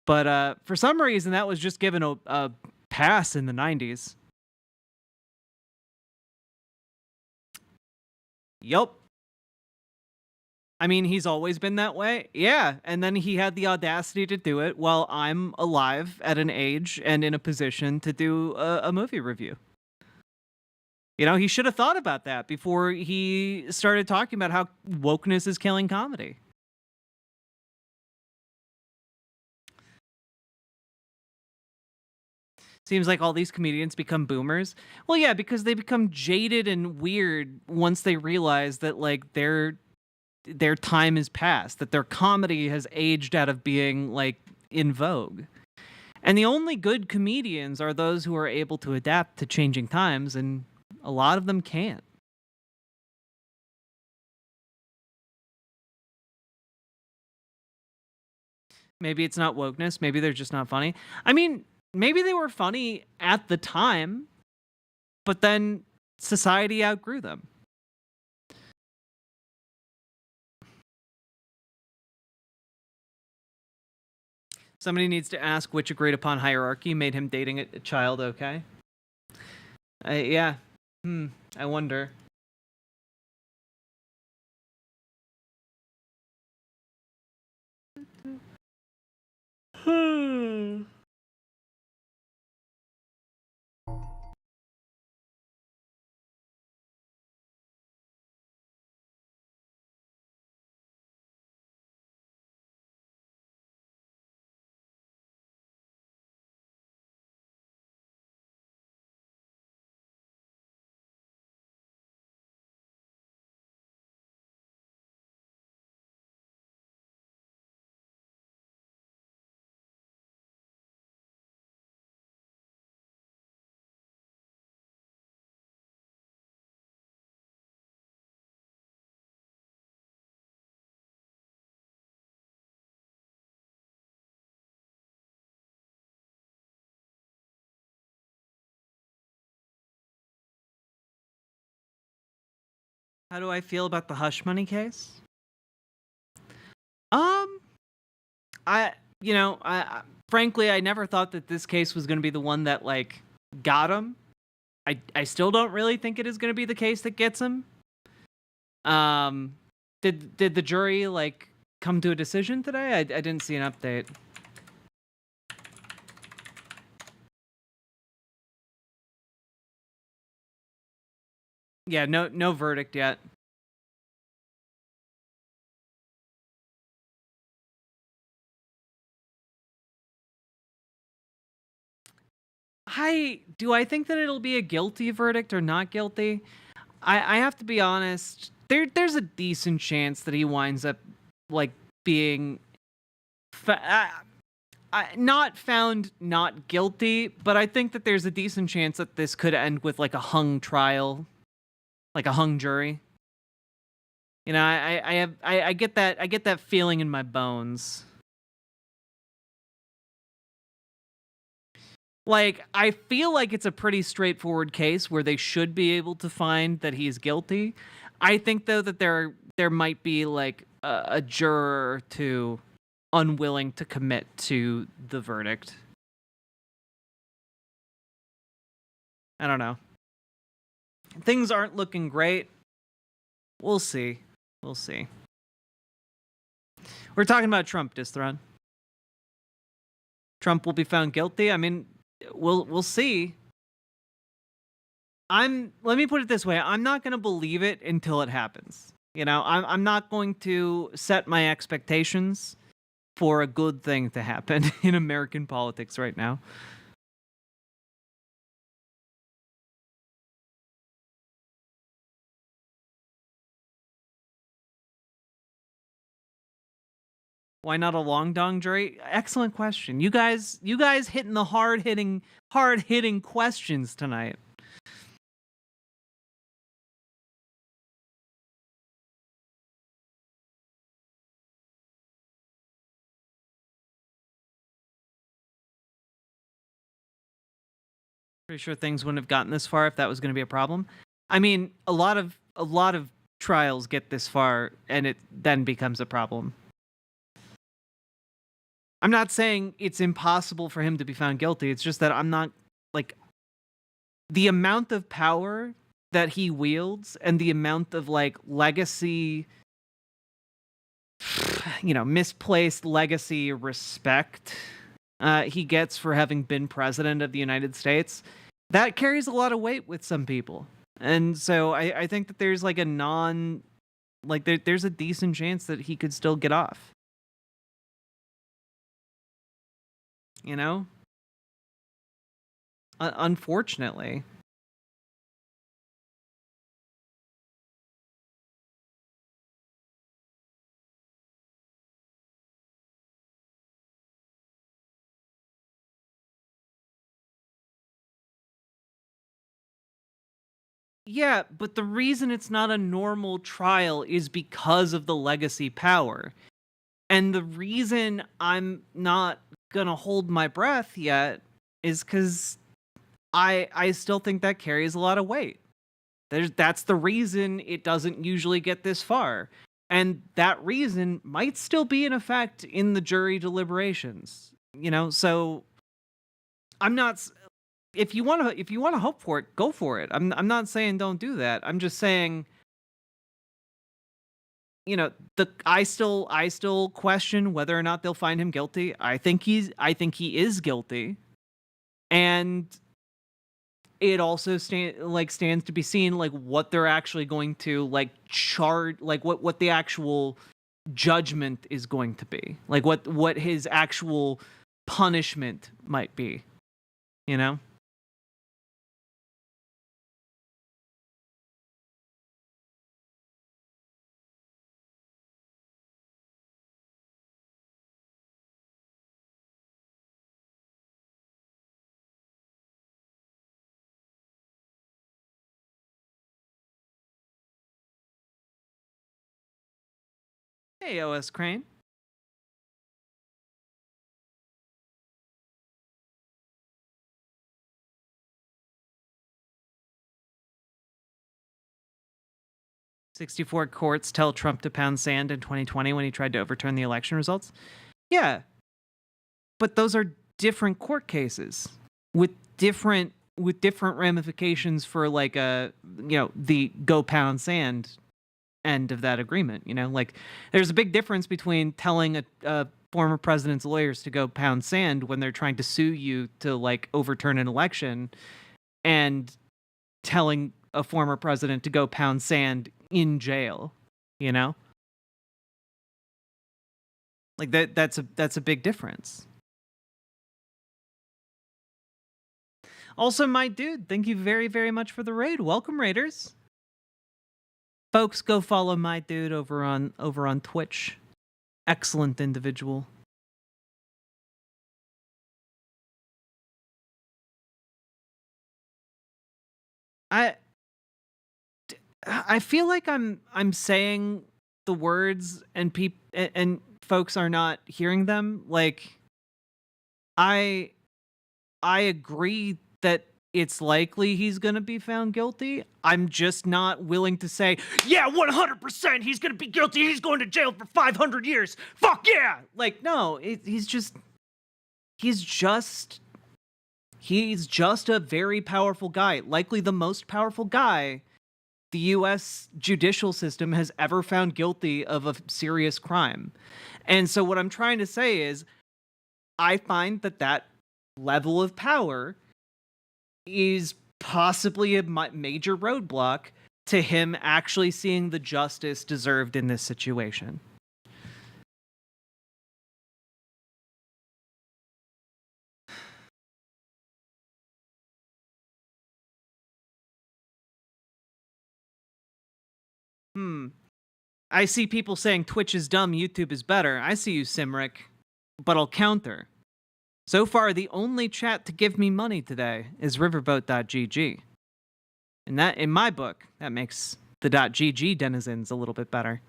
But for some reason, that was just given a pass in the 90s. Yup. I mean, he's always been that way. Yeah, and then he had the audacity to do it while I'm alive at an age and in a position to do a movie review. You know, he should have thought about that before he started talking about how wokeness is killing comedy. Seems like all these comedians become boomers. Well, yeah, because they become jaded and weird once they realize that like their time is past, that their comedy has aged out of being like in vogue. And the only good comedians are those who are able to adapt to changing times, and a lot of them can't. Maybe it's not wokeness. Maybe they're just not funny. I mean, maybe they were funny at the time, but then society outgrew them. Somebody needs to ask which agreed upon hierarchy made him dating a child okay. Yeah. I wonder. How do I feel about the hush money case? I frankly, I never thought that this case was going to be the one that like got him. I still don't really think it is going to be the case that gets him. Did the jury like come to a decision today? I didn't see an update. Yeah, no verdict yet. Do I think that it'll be a guilty verdict or not guilty? I have to be honest. There's a decent chance that he winds up like being not found not guilty, but I think that there's a decent chance that this could end with like a hung trial, like a hung jury. You know, I get that feeling in my bones. Like, I feel like it's a pretty straightforward case where they should be able to find that he's guilty. I think though that there might be like a juror or two unwilling to commit to the verdict. I don't know. Things aren't looking great. We'll see. We'll see. We're talking about Trump, Distron. Trump will be found guilty. I mean, we'll see. Let me put it this way. I'm not going to believe it until it happens. You know, I'm not going to set my expectations for a good thing to happen in American politics right now. Why not a long dong jury? Excellent question. You guys hitting the hard hitting questions tonight. Pretty sure things wouldn't have gotten this far if that was going to be a problem. I mean, a lot of trials get this far and it then becomes a problem. I'm not saying it's impossible for him to be found guilty. It's just that I'm not, like, the amount of power that he wields and the amount of, like, legacy, you know, misplaced legacy respect he gets for having been president of the United States, that carries a lot of weight with some people. And so I think that there's, like, there's a decent chance that he could still get off. You know? Unfortunately. Yeah, but the reason it's not a normal trial is because of the legacy power. And the reason I'm not gonna hold my breath yet is because I still think that carries a lot of weight. That's the reason it doesn't usually get this far. And that reason might still be in effect in the jury deliberations. So I'm not if you want to hope for it, go for it. I'm not saying don't do that. I'm just saying I still question whether or not they'll find him guilty. I think he is guilty. And it also stands to be seen what they're actually going to charge, what the actual judgment is going to be, what his actual punishment might be. Hey, OS Crane. "64 courts tell Trump to pound sand in 2020 when he tried to overturn the election results." Yeah, but those are different court cases with different ramifications for the go pound sand end of that agreement. There's a big difference between telling a former president's lawyers to go pound sand when they're trying to sue you to overturn an election, and telling a former president to go pound sand in jail. That's a big difference. Also, my dude, thank you very, very much for the raid. Welcome, raiders. Folks, go follow my dude over on Twitch. Excellent individual. I feel like I'm saying the words and folks are not hearing them. I agree that it's likely he's going to be found guilty. I'm just not willing to say, yeah, 100% he's going to be guilty. He's going to jail for 500 years. Fuck yeah. No, he's just a very powerful guy, likely the most powerful guy the US judicial system has ever found guilty of a serious crime. And so what I'm trying to say is, I find that level of power is possibly a major roadblock to him actually seeing the justice deserved in this situation. I see people saying Twitch is dumb, YouTube is better. I see you, Simric, but I'll counter. So far, the only chat to give me money today is riverboat.gg. And that, in my book, that makes the .gg denizens a little bit better.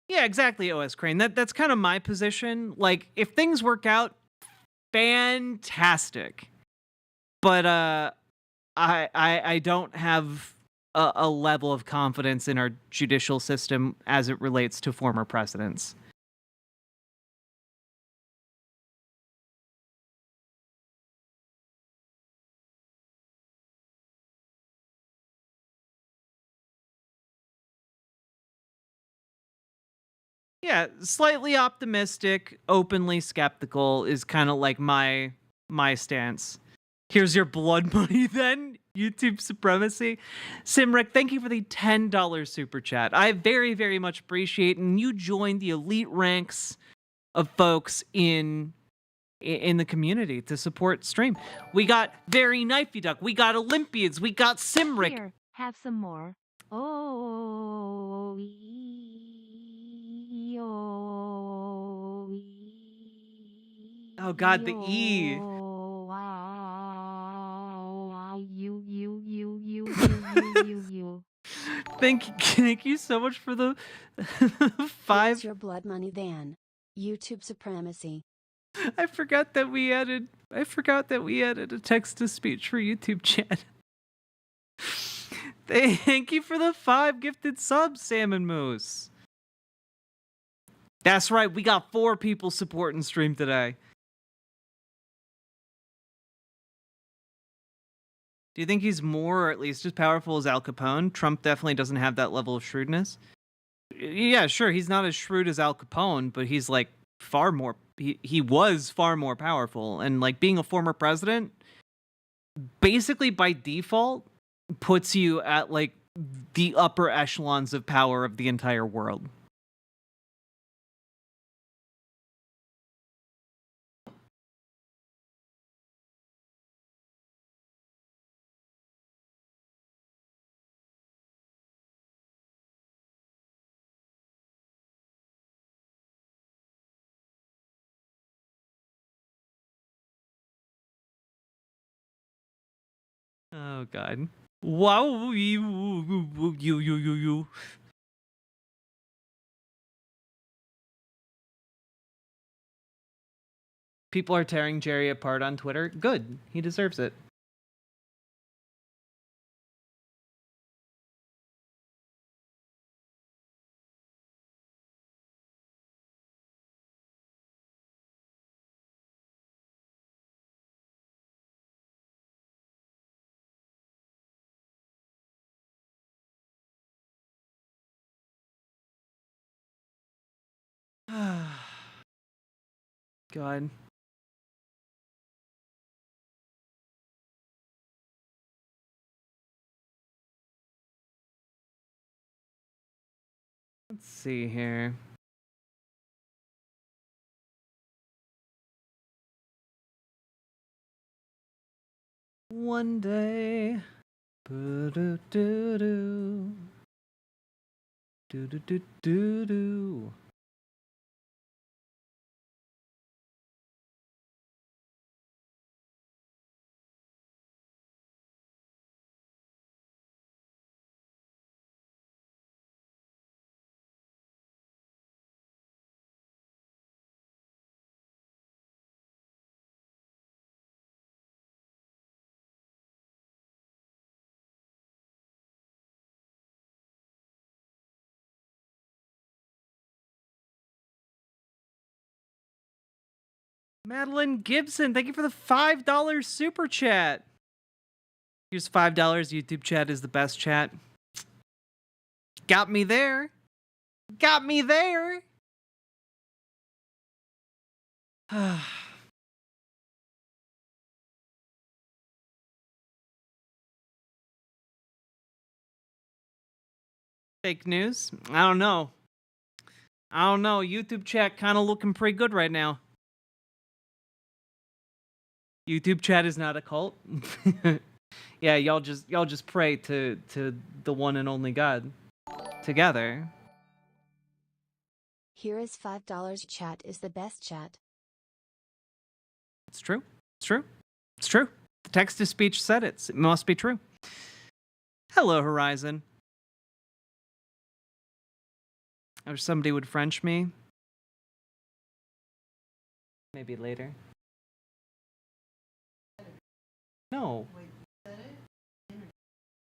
Yeah, exactly, OS Crane. That's kind of my position. If things work out, fantastic. But I don't have a level of confidence in our judicial system as it relates to former presidents. Yeah, slightly optimistic, openly skeptical is kind of my stance. Here's your blood money then, YouTube supremacy. Simric, thank you for the $10 super chat. I very, very much appreciate, and you joined the elite ranks of folks in the community to support stream. We got Very Knifey Duck, we got Olympians, we got Simric. Here, have some more. Oh, Oh God, the E. You. Thank you so much for the Where's 5. your blood money then? YouTube supremacy. I forgot that we added a text to speech for YouTube chat. Thank you for the 5 gifted subs, Salmon Moose. That's right, we got 4 people supporting stream today. Do you think he's more or at least as powerful as Al Capone? Trump definitely doesn't have that level of shrewdness. Yeah, sure, he's not as shrewd as Al Capone, but he's like far more he was far more powerful, and like being a former president basically by default puts you at like the upper echelons of power of the entire world. Oh God. Wow, you. People are tearing Jerry apart on Twitter. Good. He deserves it. God. Let's see here. One day. Boo-doo-doo-doo. Do-do-do-do-do. Madeline Gibson, thank you for the $5 super chat. Here's $5. YouTube chat is the best chat. Got me there. Got me there. Fake news? I don't know. YouTube chat kind of looking pretty good right now. YouTube chat is not a cult. Yeah, y'all just pray to the one and only God together. Here is $5. Chat is the best chat. It's true. It's true. It's true. The text to speech said it. It must be true. Hello, Horizon. I wish somebody would French me. Maybe later. No.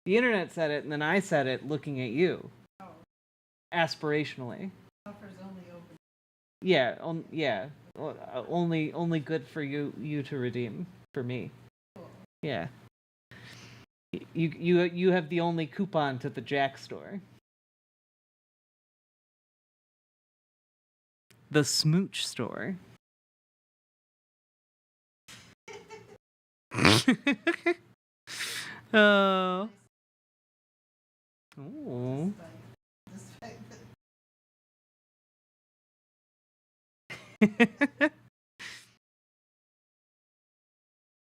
The internet said it, and then I said it looking at you. Aspirationally. Yeah, only good for you to redeem for me. Yeah. You have the only coupon to the Jack store. The Smooch store. Oh. Ooh.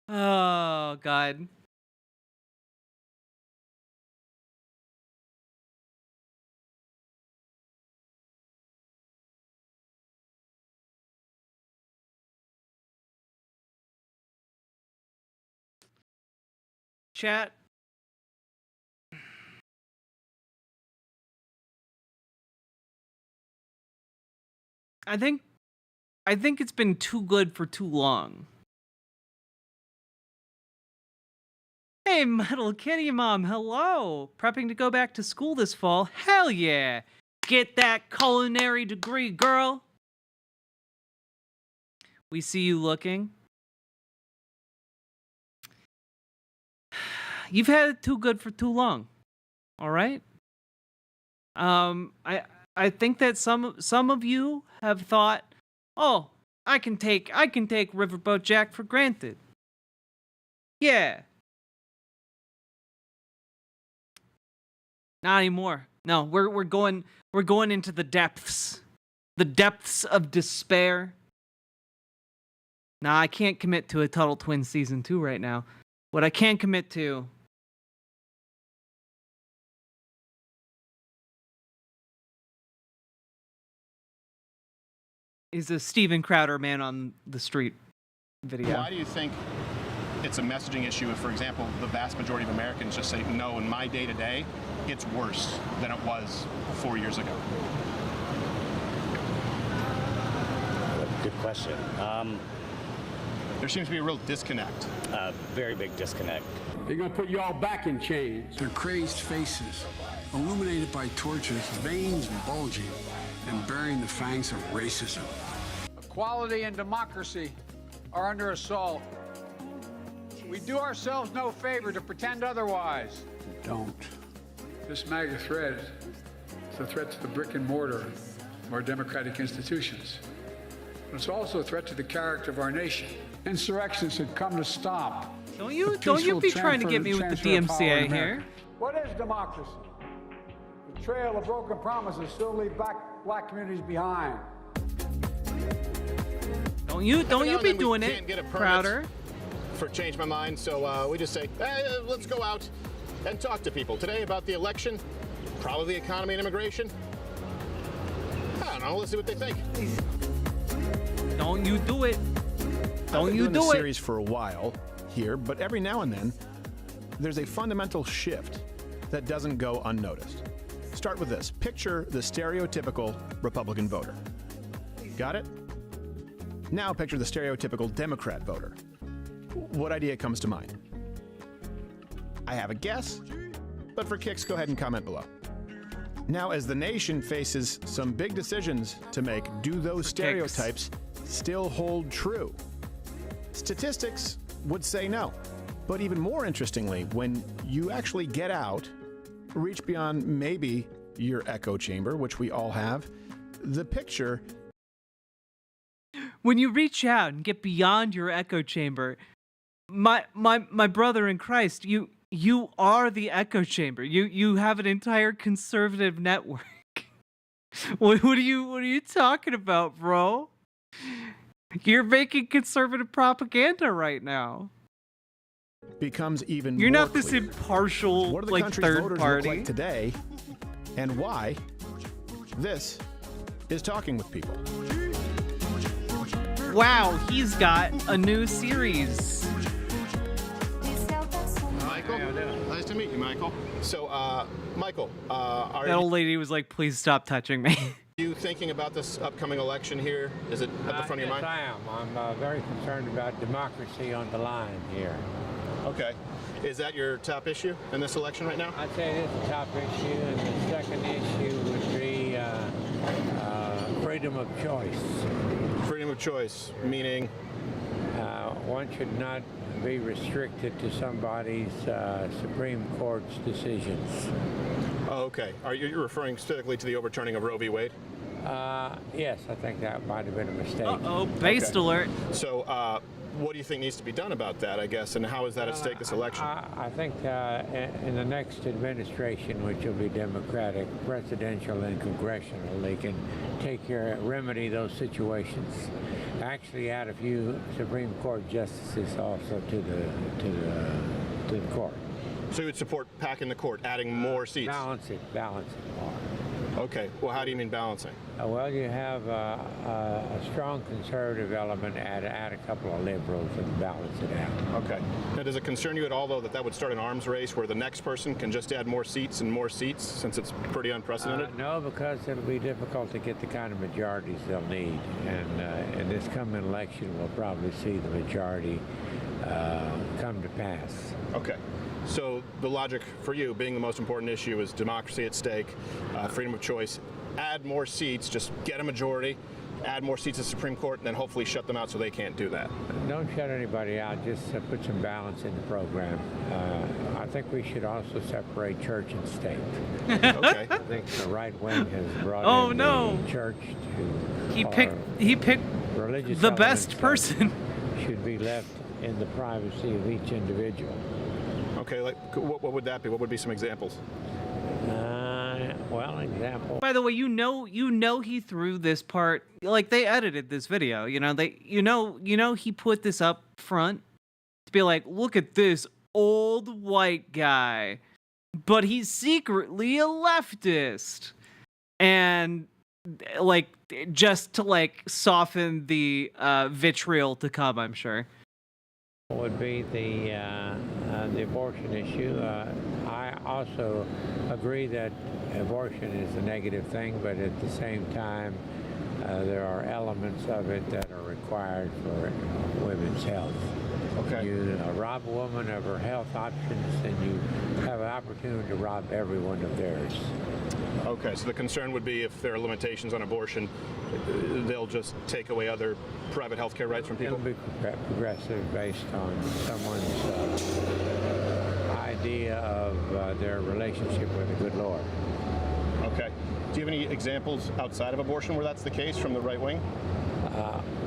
Oh God. chat. I think it's been too good for too long. Hey, Metal Kitty Mom, hello! Prepping to go back to school this fall? Hell yeah! Get that culinary degree, girl! We see you looking. You've had it too good for too long. All right? I think that some of you have thought, "Oh, I can take Riverboat Jack for granted." Yeah. Not anymore. No, we're going into the depths of despair. Nah, I can't commit to a Tuttle Twins season 2 right now. What I can commit to is a Steven Crowder Man on the Street video. Why do you think it's a messaging issue if, for example, the vast majority of Americans just say, no, in my day-to-day, it's worse than it was 4 years ago? Good question. There seems to be a real disconnect. Very big disconnect. They're going to put you all back in chains. Their crazed faces, illuminated by torches, veins bulging, and bearing the fangs of racism. Equality and democracy are under assault. We do ourselves no favor to pretend otherwise. Don't. This MAGA threat is a threat to the brick and mortar of our democratic institutions. But it's also a threat to the character of our nation. Insurrections had come to stop. Don't you be trying to get me with the DMCA here. What is democracy? The trail of broken promises still leave black communities behind. Don't you be doing it, Crowder. For Change My Mind, so we just say, hey, let's go out and talk to people today about the election, probably the economy and immigration. I don't know, let's see what they think. Don't you do it. Don't you do do this it. series for a while here, but every now and then there's a fundamental shift that doesn't go unnoticed. Start with this. Picture the stereotypical Republican voter. Got it? Now picture the stereotypical Democrat voter. What idea comes to mind? I have a guess, but for kicks, go ahead and comment below. Now, as the nation faces some big decisions to make, do those stereotypes still hold true? Statistics would say no. But even more interestingly, when you actually get out, reach beyond maybe your echo chamber, which we all have, the picture... When you reach out and get beyond your echo chamber, my brother in Christ, you are the echo chamber. You have an entire conservative network. What are you talking about, bro? You're making conservative propaganda right now. Becomes even You're more not this clear. impartial, What do the like, country's third voters party. look like today, and why? This is Talking with People. Wow, he's got a new series. Michael, nice to meet you, Michael. So, Michael, are That old lady was like, "Please stop touching me." you thinking about this upcoming election here? Is it at the front of your mind? Yes, I am. I'm very concerned about democracy on the line here. Okay. Is that your top issue in this election right now? I'd say it is a top issue, and the second issue would be freedom of choice. Freedom of choice, meaning? One should not be restricted to somebody's Supreme Court's decisions. Oh, okay. Are you referring specifically to the overturning of Roe v. Wade? Yes, I think that might have been a mistake. Uh-oh, based alert. So, what do you think needs to be done about that, I guess, and how is that at stake this election? I think in the next administration, which will be Democratic, presidential and congressional, they can remedy those situations. Actually, add a few Supreme Court justices also to the court. So you would support packing the court, adding more seats? Balance it more. Okay. Well, how do you mean balancing? Well, you have a strong conservative element, add a couple of liberals, and balance it out. Okay. Now, does it concern you at all, though, that would start an arms race where the next person can just add more seats and more seats, since it's pretty unprecedented? No, because it'll be difficult to get the kind of majorities they'll need. And in this coming election, we'll probably see the majority come to pass. Okay. So the logic for you, being the most important issue, is democracy at stake, freedom of choice. Add more seats, just get a majority, add more seats to the Supreme Court, and then hopefully shut them out so they can't do that. Don't shut anybody out, just put some balance in the program. I think we should also separate church and state. Okay. I think the right wing has brought in the church to... He picked religious the best person. Should be left in the privacy of each individual. Okay, like what would that be? What would be some examples? Well, example. By the way, you know he threw this part, like they edited this video, he put this up front to be like, look at this old white guy, but he's secretly a leftist. And like just to like soften the vitriol to come, I'm sure. Would be the abortion issue. I also agree that abortion is a negative thing, but at the same time, there are elements of it that are required for women's health. Okay. You rob a woman of her health options, and you have an opportunity to rob everyone of theirs. Okay, so the concern would be if there are limitations on abortion, they'll just take away other private health care rights from people? It'll be progressive based on someone's idea of their relationship with the good Lord. Okay. Do you have any examples outside of abortion where that's the case from the right wing?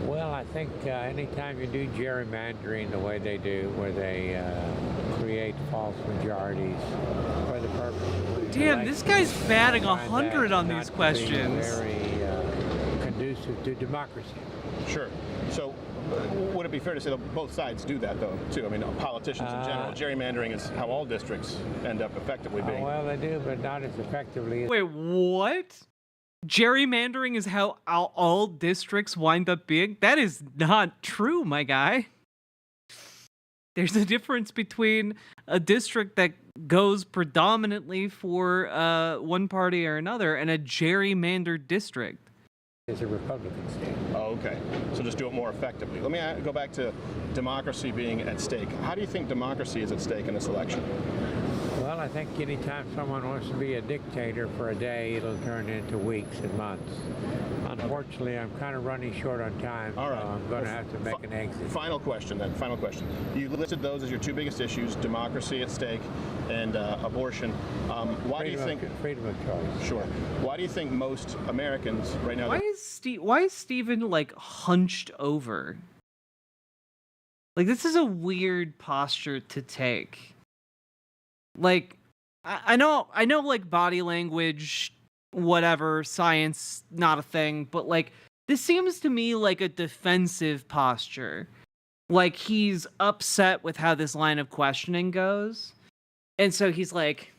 Well, I think anytime you do gerrymandering the way they do, where they create false majorities for the purpose. Damn, this guy's batting 100 on these questions. Very conducive to democracy. Sure. So, would it be fair to say that both sides do that, though, too? I mean, politicians in general. Gerrymandering is how all districts end up effectively being. Well, they do, but not as effectively. Wait, what? Gerrymandering is how all districts wind up being? That is not true, my guy. There's a difference between a district that goes predominantly for one party or another and a gerrymandered district. It's a Republican state. Oh, okay. So just do it more effectively. Let me go back to democracy being at stake. How do you think democracy is at stake in this election? Well, I think anytime someone wants to be a dictator for a day, it'll turn into weeks and months. Unfortunately, I'm kind of running short on time, All right. so I'm going to have to make an exit. Final question, then. Final question. You listed those as your two biggest issues, democracy at stake and abortion. Why do you think... Freedom of choice. Sure. Why do you think most Americans right now... Why is Steven, like, hunched over? Like, this is a weird posture to take. Like, I know, like, body language, whatever, science, not a thing, but, like, this seems to me like a defensive posture. Like, he's upset with how this line of questioning goes. And so he's like,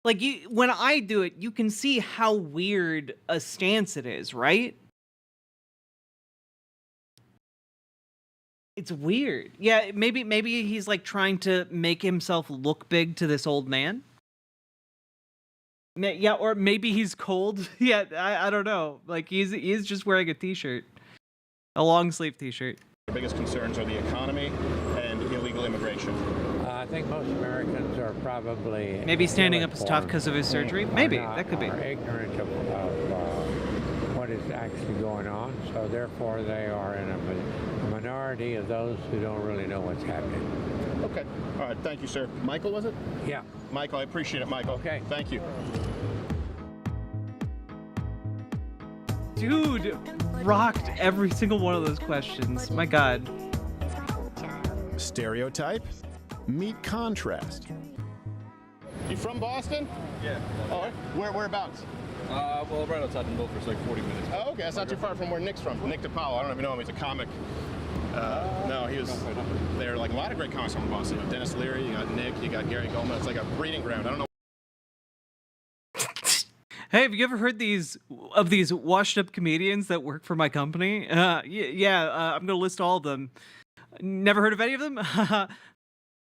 when I do it, you can see how weird a stance it is, right? It's weird. Yeah, maybe he's like trying to make himself look big to this old man. Yeah, or maybe he's cold. Yeah, I don't know. Like he's just wearing a t-shirt, a long sleeve t-shirt. The biggest concerns are the economy and illegal immigration. I think most Americans are probably maybe standing up is tough because of his surgery. Maybe that could be. Are ignorant of what is actually going on, so therefore they are in a minority of those who don't really know what's happening. Okay. All right. Thank you, sir. Michael, was it? Yeah. Michael, I appreciate it, Michael. Okay. Thank you. Dude rocked every single one of those questions. My God. Stereotype? Meet contrast. You from Boston? Yeah. Oh, whereabouts? Well, right outside the mill for like 40 minutes. Oh, okay. That's not too far from where Nick's from. Nick DiPaolo. I don't even know him. He's a comic. No, he was there. Like a lot of great comics from Boston. You know, Dennis Leary. You got Nick. You got Gary Goldman. It's like a breeding ground. I don't know. Hey, have you ever heard these washed up comedians that work for my company? Yeah, I'm gonna list all of them. Never heard of any of them?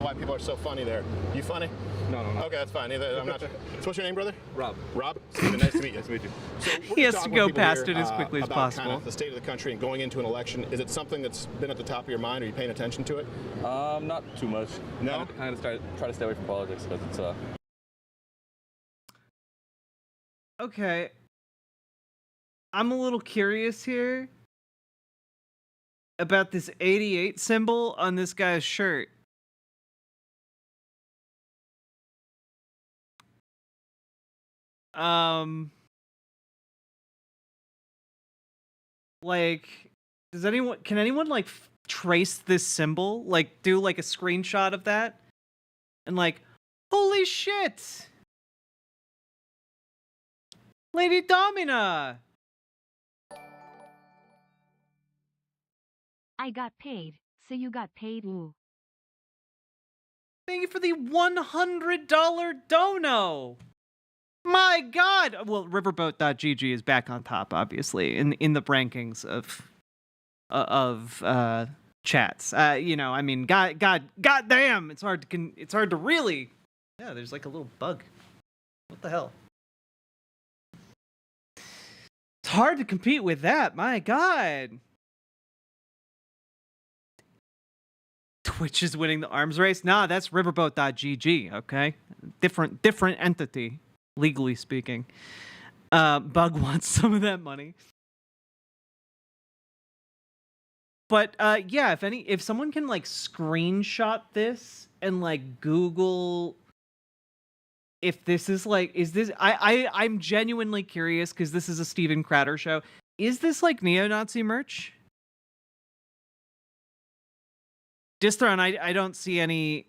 Why people are so funny there. You funny? No. Okay, that's fine. I'm not. So what's your name, brother? Rob. Rob? Steven, nice to meet you. Nice to meet you. So we're He has talking to go with people past here, it as quickly as about possible. Kind of the state of the country and going into an election. Is it something that's been at the top of your mind? Are you paying attention to it? Not too much. No? Kind of try to stay away from politics because it's Okay. I'm a little curious here about this 88 symbol on this guy's shirt. Like, can anyone like trace this symbol? Like, do like a screenshot of that? And like, holy shit! Lady Domina! I got paid, so you got paid. Ooh. Thank you for the $100 dono! My god! Well, riverboat.gg is back on top, obviously, in the rankings of chats. You know, I mean, god damn, it's hard to really. Yeah, there's like a little bug. What the hell? It's hard to compete with that. My god. Twitch is winning the arms race. Nah, that's riverboat.gg. Okay, different entity. Legally speaking, Bug wants some of that money. But yeah, if someone can like screenshot this and like Google if this is like, is this? I'm genuinely curious because this is a Steven Crowder show. Is this like neo-Nazi merch? Distron, I don't see any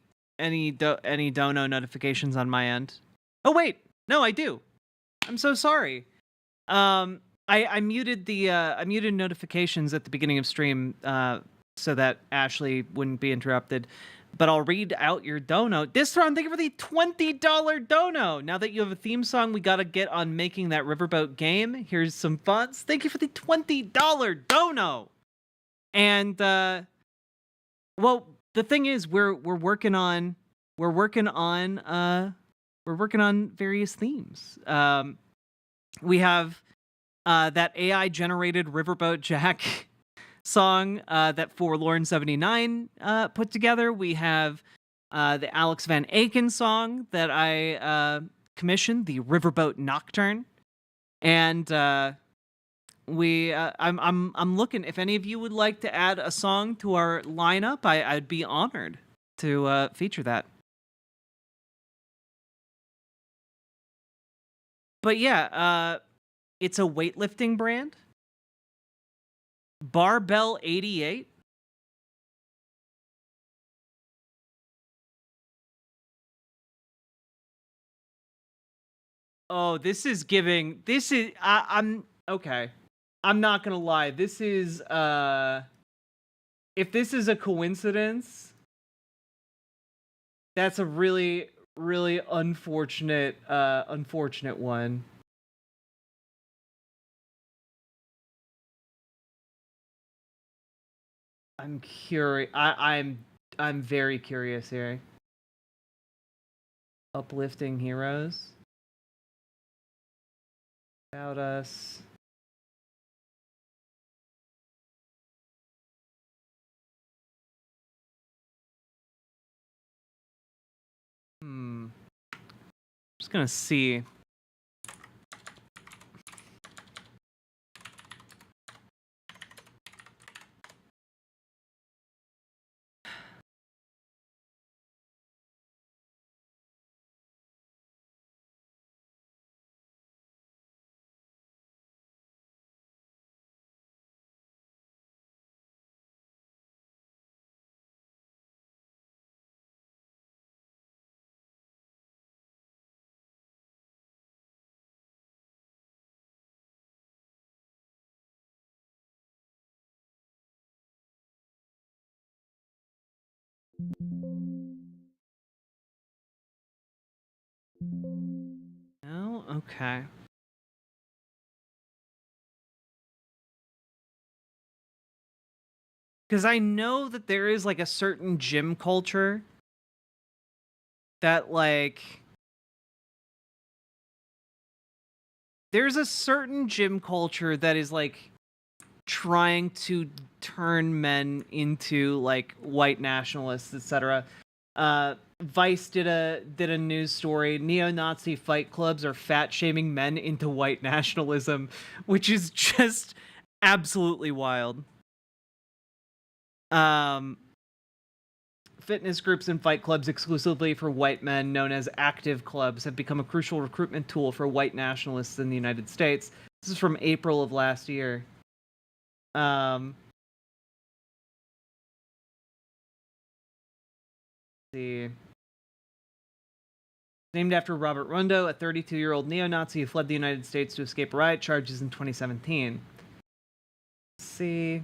dono notifications on my end. Oh wait. No, I do. I'm so sorry. I muted I muted notifications at the beginning of stream so that Ashley wouldn't be interrupted. But I'll read out your dono. Distron, thank you for the $20 dono. Now that you have a theme song, we gotta get on making that riverboat game. Here's some funds. Thank you for the $20 dono. And well, the thing is, we're working on various themes. We have that AI-generated Riverboat Jack song that Forlorn79 put together. We have the Alex Van Aken song that I commissioned, the Riverboat Nocturne. And I'm looking, if any of you would like to add a song to our lineup, I'd be honored to feature that. But yeah, it's a weightlifting brand. Barbell 88. Oh, I'm okay. I'm not gonna lie. This is if this is a coincidence, that's a really unfortunate one. I'm curious. I'm very curious here. Uplifting heroes. About us. Just gonna see. No? Okay. because I know that there is like a certain gym culture that like there's a certain gym culture that is like trying to turn men into like white nationalists, etc. Vice did a news story. Neo-Nazi fight clubs are fat shaming men into white nationalism, which is just absolutely wild. Fitness groups and fight clubs exclusively for white men, known as active clubs, have become a crucial recruitment tool for white nationalists in the United States. This is from April of last year. Let's see. Named after Robert Rondo, a 32-year-old neo-Nazi who fled the United States to escape riot charges in 2017. Let's see.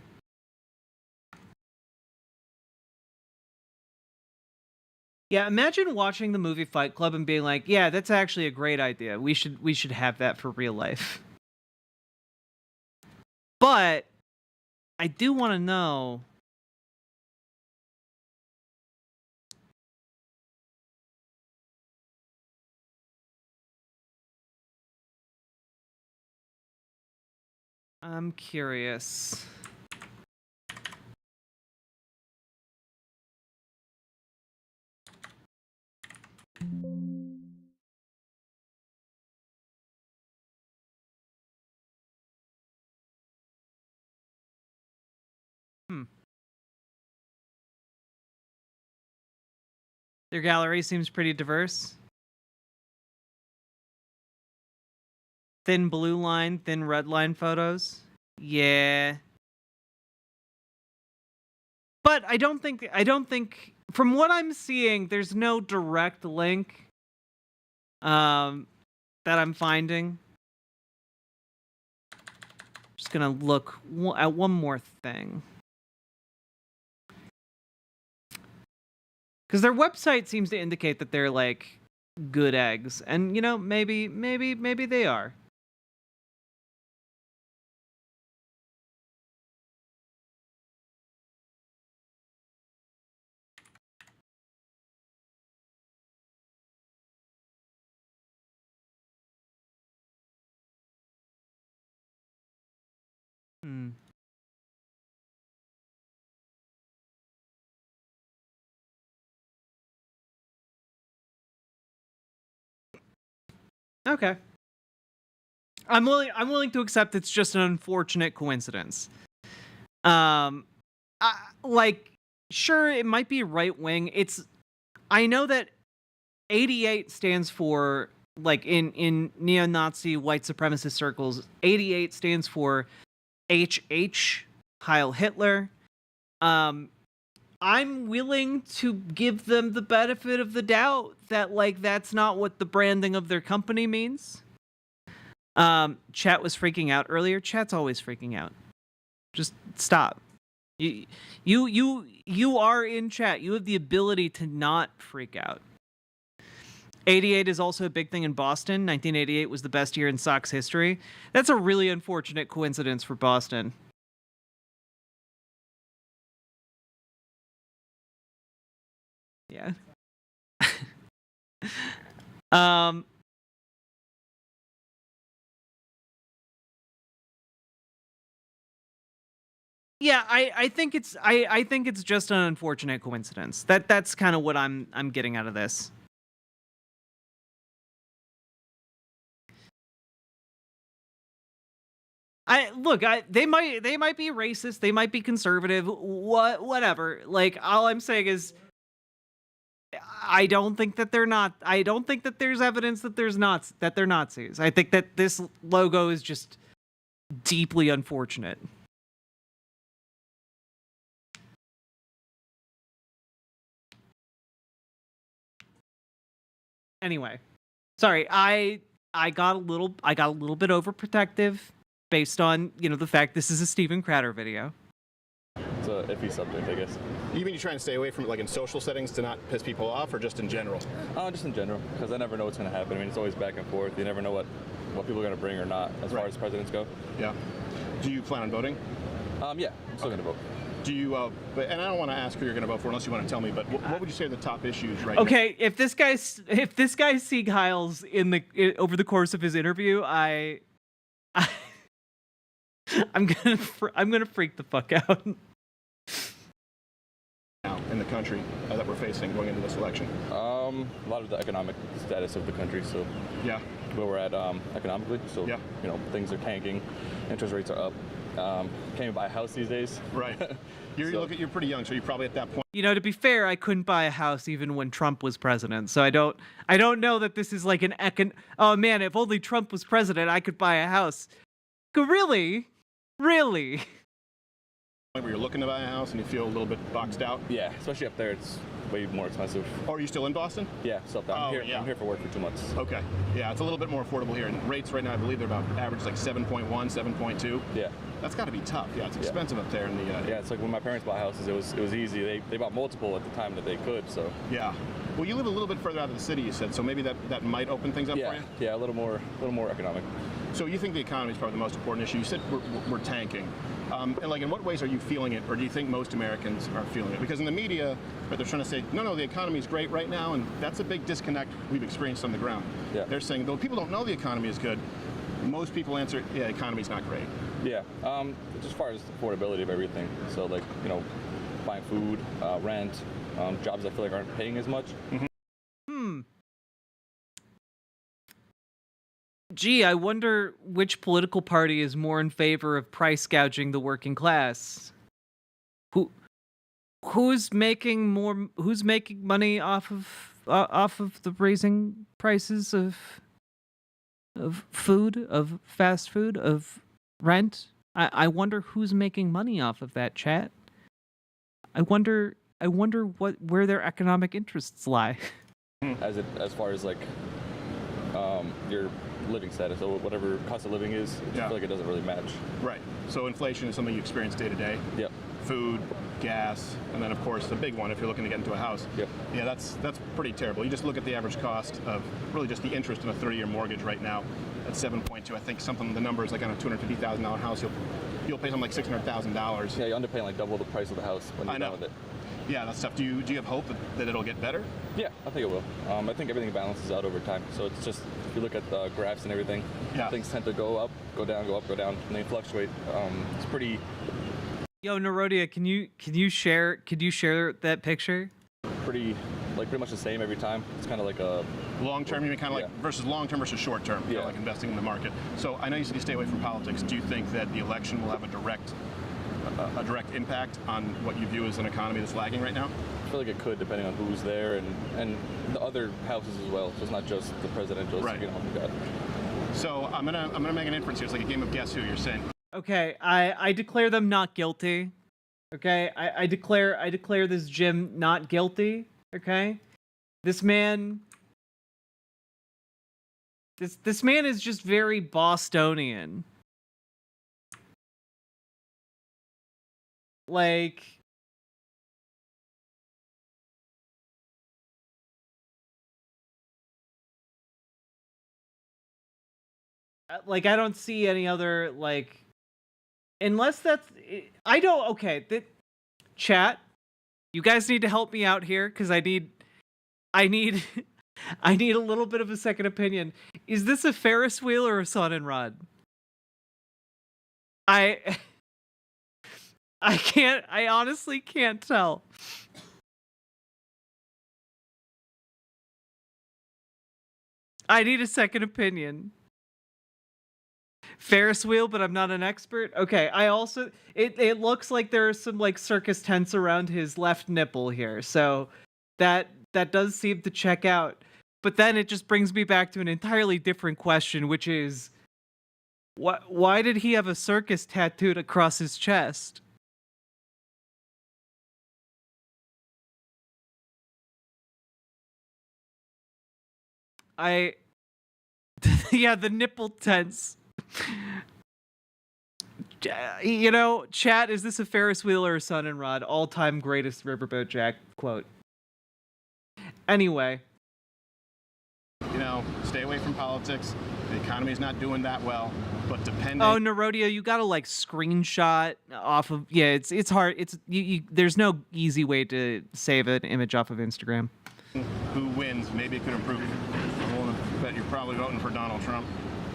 Yeah, imagine watching the movie Fight Club and being like, yeah, that's actually a great idea. We should have that for real life. But I do want to know, I'm curious. Their gallery seems pretty diverse. Thin blue line, thin red line photos. Yeah. But I don't think from what I'm seeing, there's no direct link that I'm finding. Just gonna look at one more thing. Because their website seems to indicate that they're like good eggs, and you know, maybe they are. Okay. I'm willing to accept it's just an unfortunate coincidence. Like, sure, it might be right wing. I know that 88 stands for, like, in neo-Nazi white supremacist circles, 88 stands for HH, Heil Hitler. I'm willing to give them the benefit of the doubt that, like, that's not what the branding of their company means. Chat was freaking out earlier. Chat's always freaking out. Just stop. You are in chat. You have the ability to not freak out. 88 is also a big thing in Boston. 1988 was the best year in Sox history. That's a really unfortunate coincidence for Boston. Yeah. Yeah, I think it's just an unfortunate coincidence. That's kind of what I'm getting out of this. They might be racist, they might be conservative, whatever. Like, all I'm saying is I don't think that they're not. I don't think that there's evidence that they're Nazis. I think that this logo is just deeply unfortunate. Anyway, sorry, I got a little bit overprotective based on, you know, the fact this is a Steven Crowder video. It's a iffy subject, I guess. You mean you're trying to stay away from it, like in social settings, to not piss people off, or just in general? Just in general, because I never know what's going to happen. I mean, it's always back and forth. You never know what people are going to bring or not, as far as presidents go. Yeah. Do you plan on voting? Yeah, I'm still going to vote. Do you? And I don't want to ask who you're going to vote for unless you want to tell me. But what would you say are the top issues right now? Okay, if this guy Sieg Heils over the course of his interview, I'm gonna freak the fuck out. Now in the country that we're facing going into this election? A lot of the economic status of the country. So yeah, where we're at economically. So yeah, you know, things are tanking, interest rates are up. Can't even buy a house these days. Right. You're pretty young, so you're probably at that point. You know, to be fair, I couldn't buy a house even when Trump was president. So I don't know that this is like an oh man, if only Trump was president, I could buy a house. Really? Really? Where you're looking to buy a house and you feel a little bit boxed out? Yeah, especially up there, it's way more expensive. Oh, are you still in Boston? Yeah, still up there. I'm here for work for 2 months. Okay. Yeah, it's a little bit more affordable here. And rates right now, I believe they're about average like 7.1, 7.2. Yeah. That's got to be tough. Yeah, it's expensive up there in the. Yeah, it's like when my parents bought houses, it was easy. They bought multiple at the time that they could. So. Yeah. Well, you live a little bit further out of the city, you said, so maybe that might open things up for you. Yeah, a little more economic. So you think the economy is probably the most important issue? You said we're tanking. And like, in what ways are you feeling it, or do you think most Americans are feeling it? Because in the media, they're trying to say, no, the economy is great right now, and that's a big disconnect we've experienced on the ground. Yeah. They're saying, though people don't know the economy is good, most people answer, yeah, the economy's not great. Yeah, just as far as affordability of everything. So like, you know, buying food, rent, jobs I feel like aren't paying as much. Gee, I wonder which political party is more in favor of price gouging the working class. Who's making money off of the raising prices of food, of fast food, of rent? I wonder who's making money off of that, chat. I wonder where their economic interests lie. As far as like your living status, so whatever cost of living is, I feel like it doesn't really match. Right. So inflation is something you experience day to day. Yep. Food, gas, and then of course the big one if you're looking to get into a house. Yep. Yeah, that's pretty terrible. You just look at the average cost of really just the interest in a 30-year mortgage right now at 7.2. I think the number is like on a $250,000 house, you'll pay something like $600,000. Yeah, you end up paying like double the price of the house when you're done with it. Yeah, that's tough. Do you have hope that it'll get better? Yeah, I think it will. I think everything balances out over time. So it's just, if you look at the graphs and everything, things tend to go up, go down, go up, go down, and they fluctuate. It's pretty. Yo, Narodia, can you share that picture? Pretty much the same every time. It's kind of like a long term. You mean kind of like versus long term versus short term? Yeah. Like investing in the market. So I know you said you stay away from politics. Do you think that the election will have a direct impact on what you view as an economy that's lagging right now? I feel like it could, depending on who's there and the other houses as well. So it's not just the presidential. Right. You know, God. So I'm gonna make an inference here. It's like a game of guess who. You're saying. Okay, I declare them not guilty. Okay, I declare this Jim not guilty. Okay, this man is just very Bostonian. Like, I don't see any other, like, unless that's, I don't, okay, chat, you guys need to help me out here, because I need a little bit of a second opinion. Is this a Ferris wheel or a sun and rod? I honestly can't tell. I need a second opinion. Ferris wheel, but I'm not an expert. Okay, I also it looks like there are some like circus tents around his left nipple here. So that does seem to check out. But then it just brings me back to an entirely different question, which is why did he have a circus tattooed across his chest? Yeah, the nipple tents. You know, chat, is this a Ferris wheel or a sun and rod? All-time greatest Riverboat Jack quote. Anyway. You know, stay away from politics. The economy's not doing that well, but depending. Oh, Narodio, you gotta like screenshot off of. Yeah, it's hard. It's there's no easy way to save an image off of Instagram. Who wins? Maybe it could improve. I'm willing to bet you're probably voting for Donald Trump.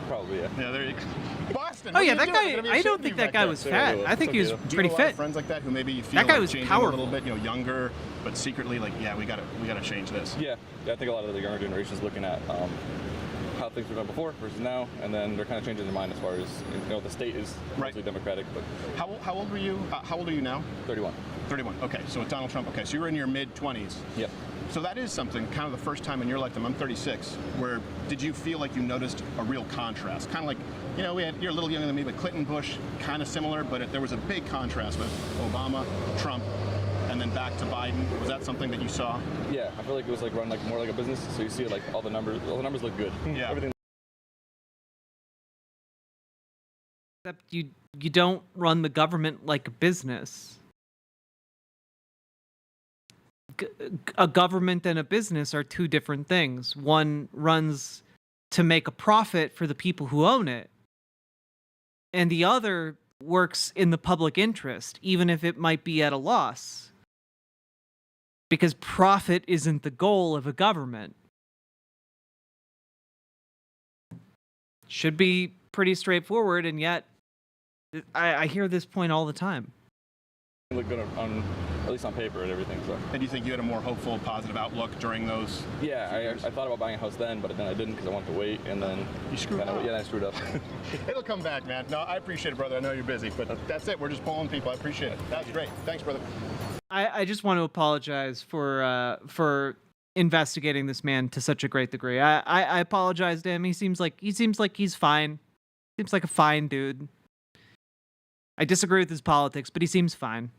Probably, yeah. Yeah, there you go. Boston. Oh yeah, that guy. I don't think that guy was fat. I think he was pretty fit. fit. Friends like that who maybe you feel that guy like was changing powerful. a little bit, you know, younger, but secretly like, yeah, we gotta change this. Yeah, I think a lot of the younger generations looking at how things were done before versus now, and then they're kind of changing their mind as far as, you know, the state is mostly Democratic. But how old were you? How old are you now? 31. 31. Okay, so with Donald Trump. Okay, so you were in your mid-20s. Yep. So that is something, kind of the first time in your lifetime. I'm 36. Where did you feel like you noticed a real contrast? Kind of like, you know, you're a little younger than me, but Clinton, Bush, kind of similar, but there was a big contrast with Obama, Trump, and then back to Biden. Was that something that you saw? Yeah, I feel like it was like run like more like a business. So you see like all the numbers look good. Yeah. Everything. Except you don't run the government like a business. A government and a business are two different things. One runs to make a profit for the people who own it, and the other works in the public interest, even if it might be at a loss. Because profit isn't the goal of a government. Should be pretty straightforward, and yet I hear this point all the time. Look good on at least on paper and everything. So. And you think you had a more hopeful, positive outlook during those? Yeah, I thought about buying a house then, but then I didn't because I wanted to wait, and then you screwed up. Yeah, I screwed up. It'll come back, man. No, I appreciate it, brother. I know you're busy, but that's it. We're just polling people. I appreciate it. That's great. Thanks, brother. I just want to apologize for investigating this man to such a great degree. I apologize to him. He seems like he's fine. Seems like a fine dude. I disagree with his politics, but he seems fine.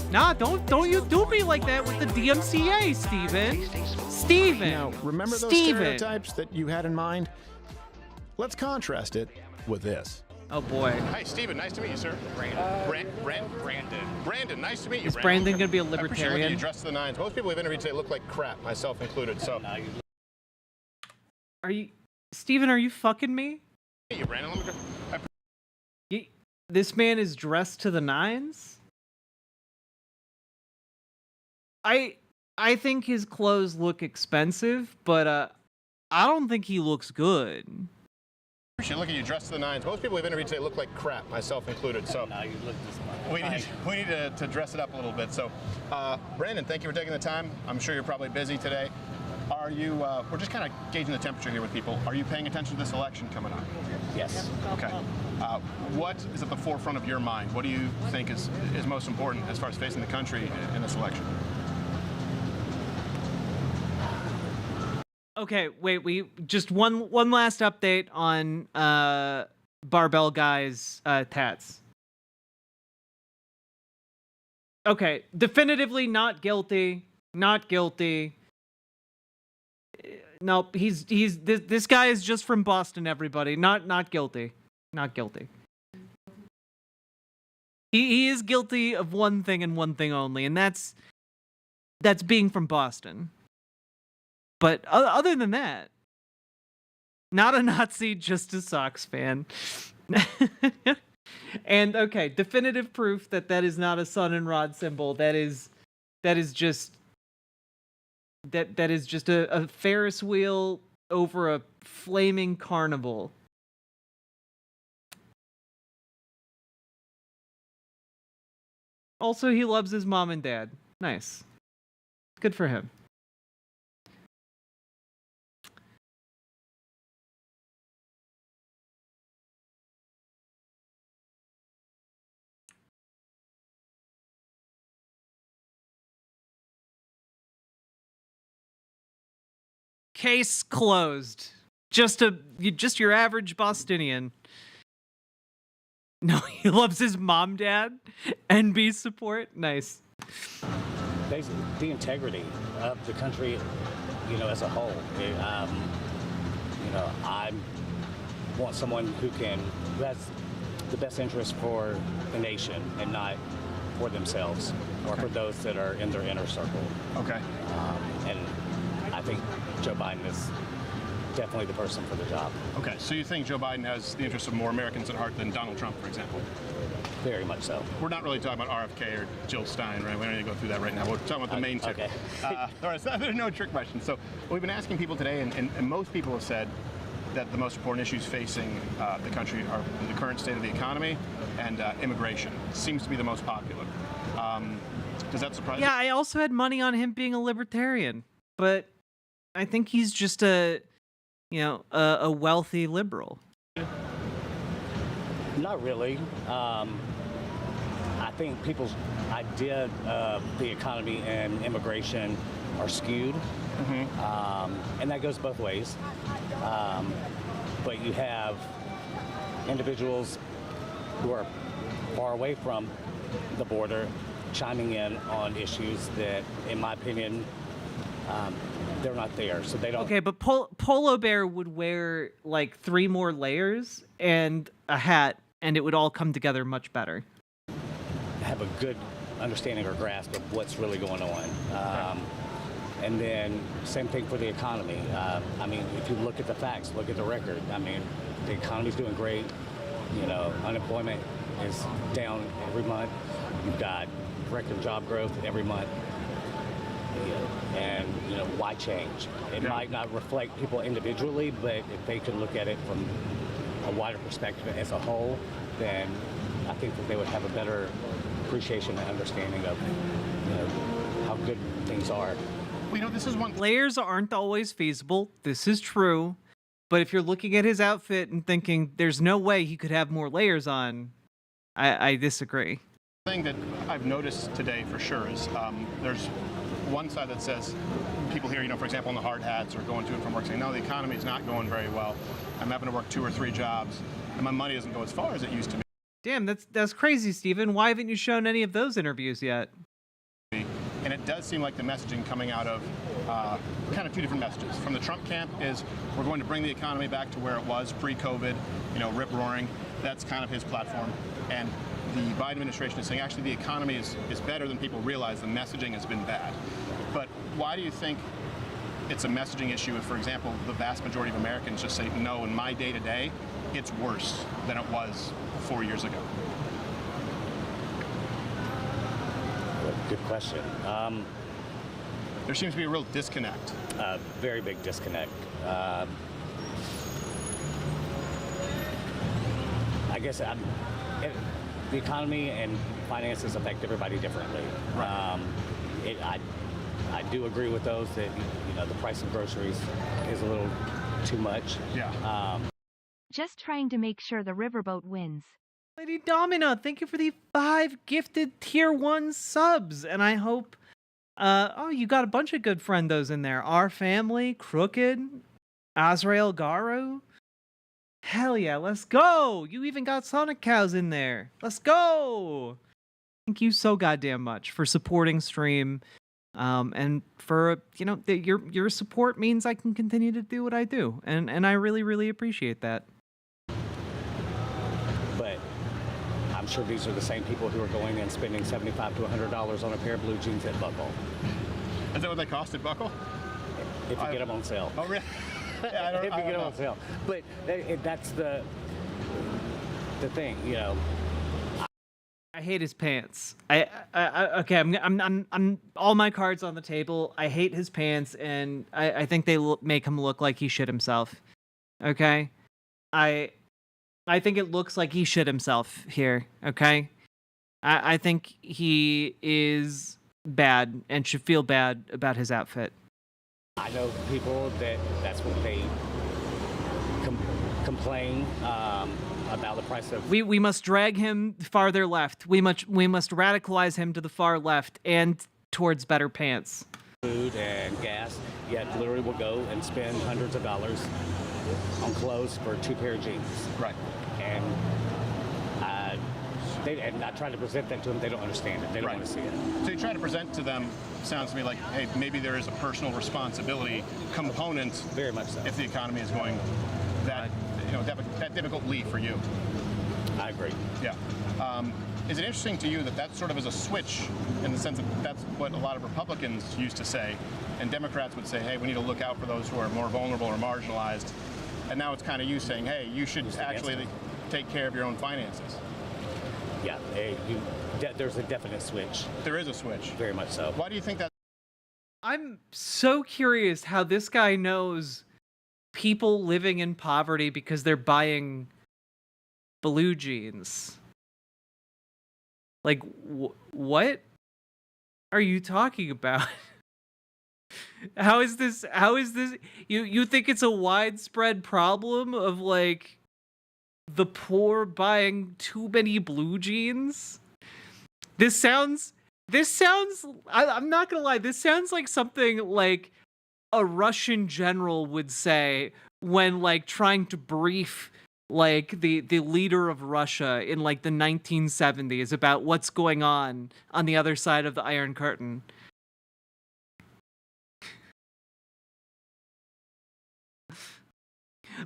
Nah, don't you do me like that with the DMCA, Steven. Now, remember those stereotypes that you had in mind? Let's contrast it with this. Oh boy. Hi, Steven. Nice to meet you, sir. Brandon, nice to meet you. Is Brandon gonna be a I appreciate libertarian? you dressed to the nines. Most people we've interviewed today look like crap, myself included. So. Are you, Steven? Are you fucking me? Hey, Brandon. Let me go. This man is dressed to the nines. I think his clothes look expensive, but I don't think he looks good. Appreciate looking at you dressed to the nines. Most people we've interviewed today look like crap, myself included. So you look just we need to dress it up a little bit. So, Brandon, thank you for taking the time. I'm sure you're probably busy today. Are you? We're just kind of gauging the temperature here with people. Are you paying attention to this election coming up? Yes. Okay. What is at the forefront of your mind? What do you think is most important as far as facing the country in this election? Okay, wait. We just one last update on Barbell Guy's tats. Okay, definitively not guilty. Not guilty. Nope, this guy is just from Boston. Everybody, not guilty. Not guilty. He is guilty of one thing and one thing only, and that's being from Boston. But other than that, not a Nazi, just a Sox fan. And okay, definitive proof that is not a sun and rod symbol. That is just a Ferris wheel over a flaming carnival. Also, he loves his mom and dad. Nice. Good for him. Case closed. Just your average Bostonian. No, he loves his mom, dad, NB support. Nice. Basically, the integrity of the country, as a whole. I want someone who has the best interest for the nation and not for themselves or for those that are in their inner circle. Okay. And I think Joe Biden is definitely the person for the job. Okay, so you think Joe Biden has the interests of more Americans at heart than Donald Trump, for example? Very much so. We're not really talking about RFK or Jill Stein, right? We don't need to go through that right now. We're talking about the main two. Okay. All right, so there's no trick questions. So we've been asking people today, and most people have said that the most important issues facing the country are the current state of the economy and immigration. Seems to be the most popular. Does that surprise you? Yeah, I also had money on him being a libertarian, but I think he's just a wealthy liberal. Not really. I think people's idea of the economy and immigration are skewed, and that goes both ways. But you have individuals who are far away from the border chiming in on issues that, in my opinion, they're not there, so they don't. Okay, but Polo Bear would wear like 3 more layers and a hat, and it would all come together much better. Have a good understanding or grasp of what's really going on. And then same thing for the economy. I mean, if you look at the facts, look at the record. I mean, the economy's doing great. Unemployment is down every month. You've got record job growth every month. And why change? It might not reflect people individually, but if they could look at it from a wider perspective as a whole, then I think that they would have a better appreciation and understanding of how good things are. Well, this is one. Layers aren't always feasible. This is true. But if you're looking at his outfit and thinking there's no way he could have more layers on, I disagree. The thing that I've noticed today for sure is there's one side that says, people here, for example, in the hard hats or going to and from work saying, no, the economy is not going very well. I'm having to work 2 or 3 jobs, and my money doesn't go as far as it used to be. Damn, that's crazy, Steven. Why haven't you shown any of those interviews yet? And it does seem like the messaging coming out of kind of 2 different messages. From the Trump camp is, we're going to bring the economy back to where it was pre-COVID, rip-roaring. That's kind of his platform. And the Biden administration is saying, actually, the economy is better than people realize. The messaging has been bad. But why do you think it's a messaging issue if, for example, the vast majority of Americans just say, no, in my day-to-day, it's worse than it was 4 years ago? Good question. There seems to be a real disconnect. Very big disconnect. I guess the economy and finances affect everybody differently. Right. I do agree with those that the price of groceries is a little too much. Yeah. Just trying to make sure the riverboat wins. Lady Domina, thank you for the 5 gifted tier 1 subs, and I hope you got a bunch of good friendos in there. Our Family, Crooked, Azrael Garo. Hell yeah, let's go! You even got Sonic Cows in there. Let's go! Thank you so goddamn much for supporting stream, and for your support means I can continue to do what I do, and I really, really appreciate that. But I'm sure these are the same people who are going and spending $75 to $100 on a pair of blue jeans at Buckle. Is that what they cost at Buckle? If you get them on sale. Oh, really? Yeah, if you get them on sale. But that's the thing, I hate his pants. Okay, I'm all my cards on the table. I hate his pants, and I think they make him look like he shit himself. Okay, I think it looks like he shit himself here. Okay, I think he is bad and should feel bad about his outfit. I know people that's what they complain about the price of. We must drag him farther left. We must radicalize him to the far left and towards better pants. Food and gas, yet literally will go and spend hundreds of dollars on clothes for 2 pair of jeans. Right. And I try to present that to them. They don't understand it. They don't want to see it. So you try to present to them, sounds to me like, hey, maybe there is a personal responsibility component. Very much so. If the economy is going that difficultly for you. I agree. Yeah. Is it interesting to you that that sort of is a switch in the sense that that's what a lot of Republicans used to say, and Democrats would say, hey, we need to look out for those who are more vulnerable or marginalized, and now it's kind of you saying, hey, you should actually take care of your own finances. Yeah, there's a definite switch. There is a switch. Very much so. Why do you think that? I'm so curious how this guy knows people living in poverty because they're buying blue jeans. Like, what are you talking about? How is this? You think it's a widespread problem of like the poor buying too many blue jeans? This sounds, I'm not gonna lie, this sounds like something like a Russian general would say when like trying to brief like the leader of Russia in like the 1970s about what's going on the other side of the Iron Curtain.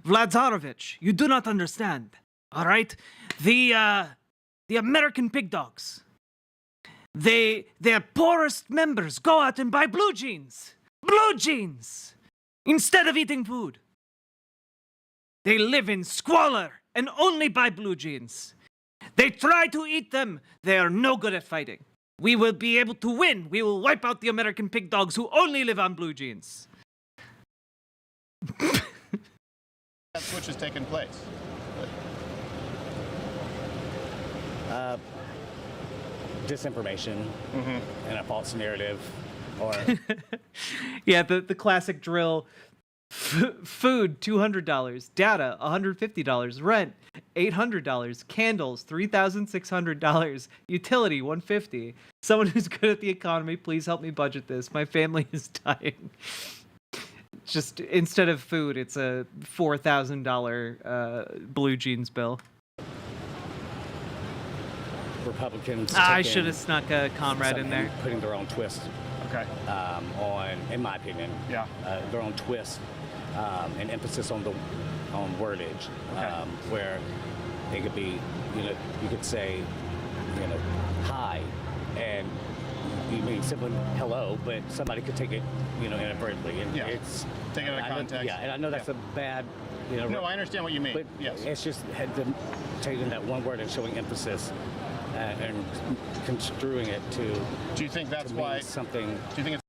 Vladarovich, you do not understand. All right, the American pig dogs. Their poorest members go out and buy blue jeans instead of eating food. They live in squalor and only buy blue jeans. They try to eat them. They are no good at fighting. We will be able to win. We will wipe out the American pig dogs who only live on blue jeans. That switch has taken place. Disinformation and a false narrative, or yeah, the classic drill. Food $200, data $150, rent $800, candles $3,600, utility $150. Someone who's good at the economy, please help me budget this. My family is dying. Just instead of food, it's a $4,000 blue jeans bill. Republicans. I should have snuck a comrade in there. Putting their own twist. Okay. On, in my opinion, their own twist and emphasis on wordage, where it could be, you could say, hi, and you mean simply hello, but somebody could take it, inadvertently, and it's taken out of context. And I know that's a bad, No, I understand what you mean. But yes, it's just had them taking that one word and showing emphasis. And construing it to. Do you think that's why something? Do you think it's?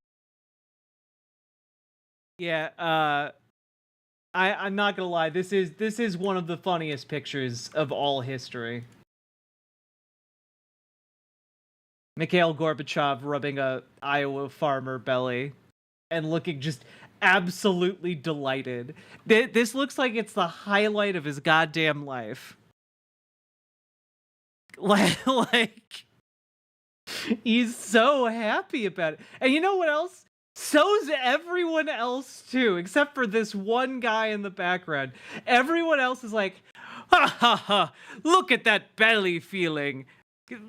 Yeah, I'm not gonna lie. This is one of the funniest pictures of all history. Mikhail Gorbachev rubbing a Iowa farmer belly and looking just absolutely delighted. This looks like it's the highlight of his goddamn life. Like he's so happy about it. And you know what else? So's everyone else too, except for this one guy in the background. Everyone else is like, ha ha ha, look at that belly feeling.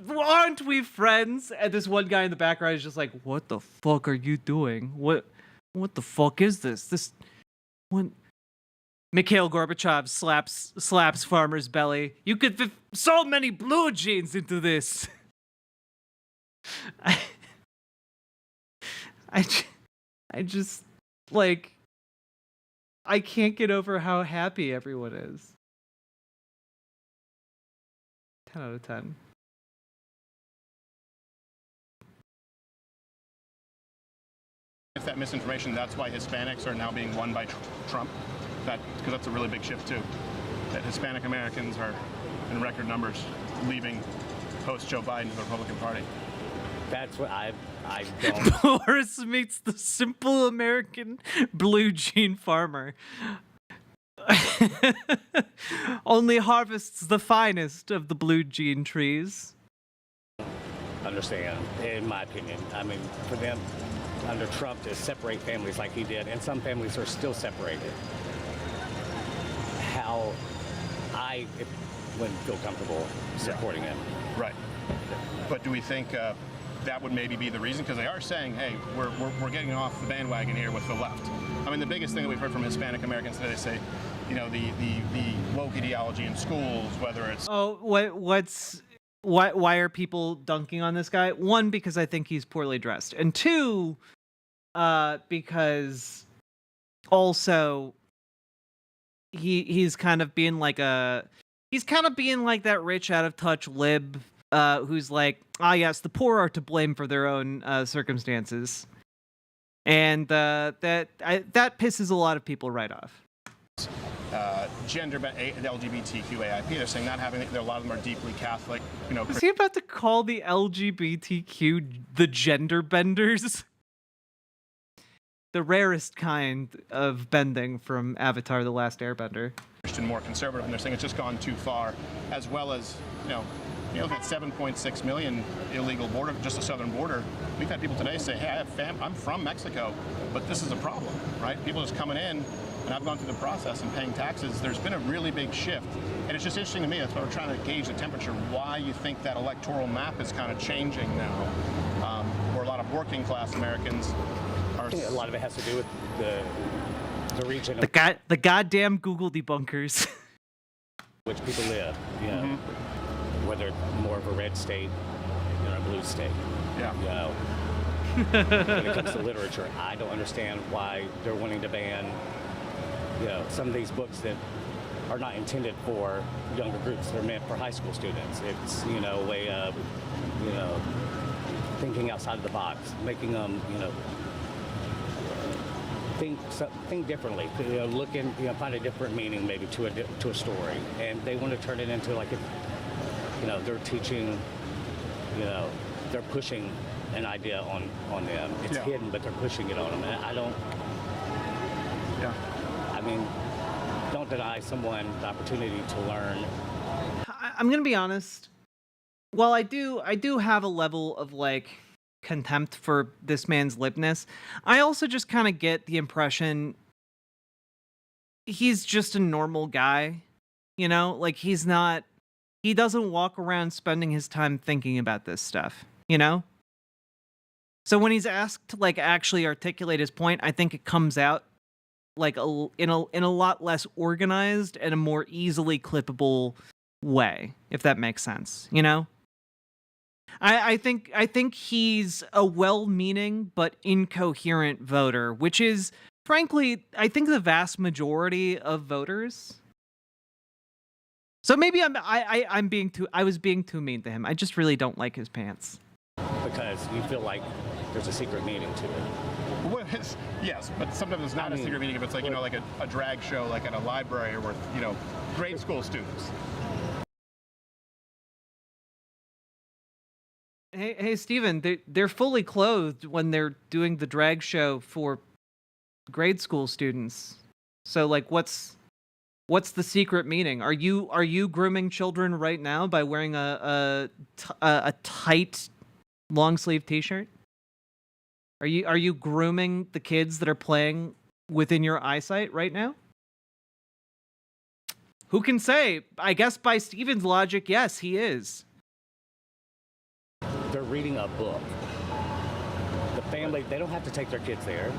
Aren't we friends? And this one guy in the background is just like, what the fuck are you doing? What the fuck is this? What? Mikhail Gorbachev slaps farmer's belly. You could fit so many blue jeans into this. I just, like, I can't get over how happy everyone is. 10 out of 10. If that misinformation, that's why Hispanics are now being won by Trump. Because that's a really big shift too. That Hispanic Americans are in record numbers leaving post Joe Biden to the Republican Party. That's what I don't. Boris meets the simple American blue jean farmer. Only harvests the finest of the blue jean trees. Understand, in my opinion. I mean, for them, under Trump, to separate families like he did, and some families are still separated. How I wouldn't feel comfortable supporting him. Right. But do we think that would maybe be the reason, because they are saying, hey, we're getting off the bandwagon here with the left. I mean, the biggest thing that we've heard from Hispanic Americans today, they say, you know, the woke ideology in schools, whether it's... Oh, why are people dunking on this guy? One, because I think he's poorly dressed, and two, because also he's kind of being like that rich out of touch lib who's like, yes, the poor are to blame for their own circumstances, and that pisses a lot of people right off. Gender, the LGBTQAIP, they're saying not having, a lot of them are deeply Catholic, you know. Is he about to call the LGBTQ the gender benders? The rarest kind of bending from Avatar: The Last Airbender. Christian, more conservative, and they're saying it's just gone too far, as well as, you look at 7.6 million illegal border, just the southern border. We've had people today say, hey, I'm from Mexico, but this is a problem, right? People just coming in, and I've gone through the process and paying taxes. There's been a really big shift, and it's just interesting to me. That's why we're trying to gauge the temperature, why you think that electoral map is kind of changing now, where a lot of working class Americans are... I think a lot of it has to do with the region. The goddamn Google debunkers. Which people live, you know, whether it's more of a red state or a blue state. Yeah. You know, when it comes to literature, I don't understand why they're wanting to ban, some of these books that are not intended for younger groups. They're meant for high school students. It's, a way of, thinking outside of the box, making them, think differently, find a different meaning maybe to a story, and they want to turn it into like they're teaching, they're pushing an idea on them. It's hidden, but they're pushing it on them. And I don't. Yeah. I mean, don't deny someone the opportunity to learn. I'm gonna be honest. While I do have a level of contempt for this man's libness, I also just kind of get the impression he's just a normal guy, he doesn't walk around spending his time thinking about this stuff, so when he's asked to actually articulate his point, I think it comes out in a lot less organized and a more easily clippable way, if that makes sense, I think he's a well-meaning but incoherent voter, which is, frankly, I think the vast majority of voters. So maybe I was being too mean to him. I just really don't like his pants. Because you feel like there's a secret meaning to it. Well, yes, but sometimes it's not a secret meaning if it's like a drag show like at a library or grade school students. Hey, Steven, they're fully clothed when they're doing the drag show for grade school students. So, what's the secret meaning? Are you grooming children right now by wearing a tight long sleeve T-shirt? Are you grooming the kids that are playing within your eyesight right now? Who can say? I guess by Steven's logic, yes, he is. They're reading a book. The family, they don't have to take their kids there.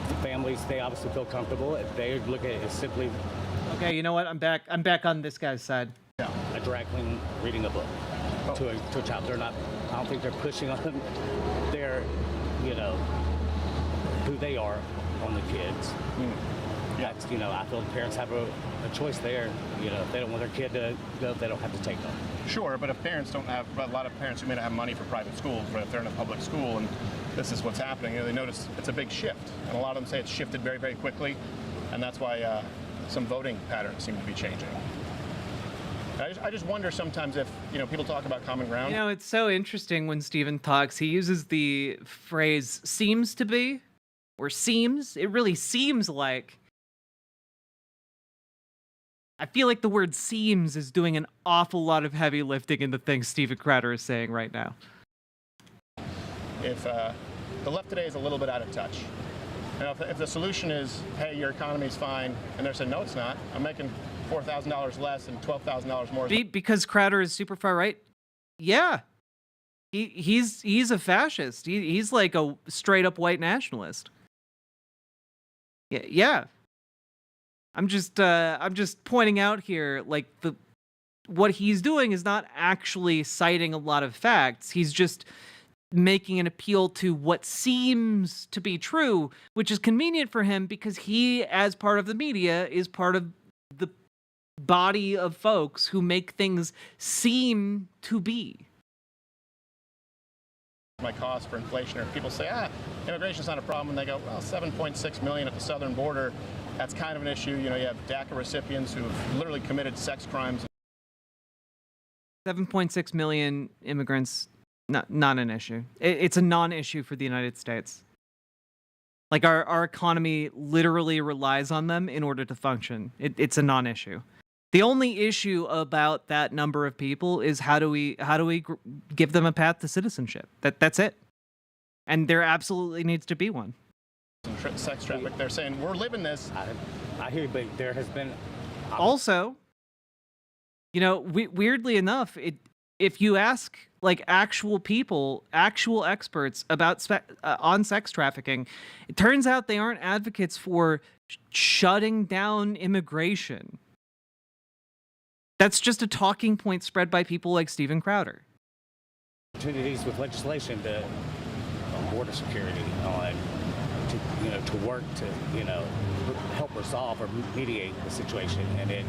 The families, they obviously feel comfortable. If they look at it as simply... Okay, you know what? I'm back on this guy's side. Yeah. A drag queen reading a book to a child. They're not... I don't think they're pushing on them. They're, who they are on the kids. That's, I feel the parents have a choice there. If they don't want their kid to go, they don't have to take them. Sure, but if parents don't have, a lot of parents who may not have money for private schools, but if they're in a public school and this is what's happening, they notice it's a big shift. And a lot of them say it's shifted very, very quickly, and that's why some voting patterns seem to be changing. I just wonder sometimes if, people talk about common ground. It's so interesting when Steven talks. He uses the phrase seems to be, or seems. It really seems like. I feel like the word seems is doing an awful lot of heavy lifting in the things Steven Crowder is saying right now. If the left today is a little bit out of touch. If the solution is, hey, your economy's fine, and they're saying, no, it's not. I'm making $4,000 less and $12,000 more. Because Crowder is super far right? Yeah. He's a fascist. He's like a straight up white nationalist. Yeah. I'm just pointing out here, like, what he's doing is not actually citing a lot of facts. He's just making an appeal to what seems to be true, which is convenient for him because he, as part of the media, is part of the body of folks who make things seem to be. My cost for inflation, or people say, immigration's not a problem, and they go, well, 7.6 million at the southern border, that's kind of an issue. You know, you have DACA recipients who've literally committed sex crimes. 7.6 million immigrants, not an issue. It's a non-issue for the United States. Like, our economy literally relies on them in order to function. It's a non-issue. The only issue about that number of people is how do we give them a path to citizenship? That's it. And there absolutely needs to be one. Sex traffic. They're saying we're living this. I hear you, but there has been also, you know, weirdly enough, if you ask like actual people, actual experts about on sex trafficking, it turns out they aren't advocates for shutting down immigration. That's just a talking point spread by people like Steven Crowder. Opportunities with legislation to on border security, to work to help resolve or mediate the situation, and it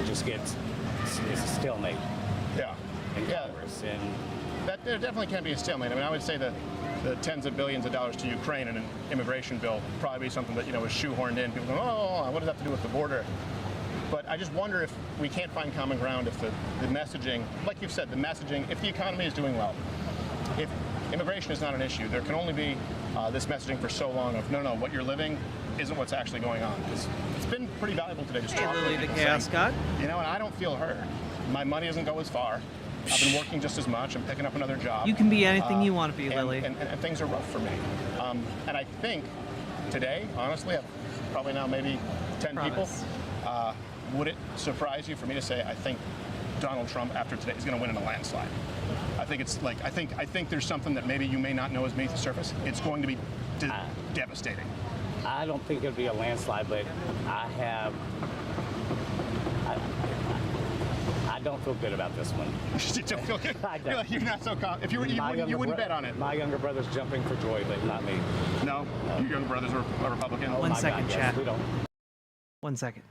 just gets it's a stalemate. Yeah. In Congress, and that there definitely can be a stalemate. I mean, I would say the tens of billions of dollars to Ukraine in an immigration bill probably be something that was shoehorned in. People go, oh, what does that have to do with the border? But I just wonder if we can't find common ground if the messaging, like you've said, the messaging, if the economy is doing well, if immigration is not an issue, there can only be this messaging for so long of, no, what you're living isn't what's actually going on. Because it's been pretty valuable today just talking Lily to the people Chaos saying, God. and I don't feel heard. My money doesn't go as far. I've been working just as much. I'm picking up another job. You can be anything you want to be, Lily. And things are rough for me. And I think today, honestly, I've probably now maybe 10 people. Would it surprise you for me to say I think Donald Trump after today is going to win in a landslide? I think it's like I think there's something that maybe you may not know is beneath the surface. It's going to be devastating. I don't think it'll be a landslide, but I don't feel good about this one. You don't feel good? I don't. You're not so confident. If you wouldn't bet on it. My younger brother's jumping for joy, but not me. No? Your younger brothers are Republican? Oh, One second, God, chat. yes, we don't. 1 second.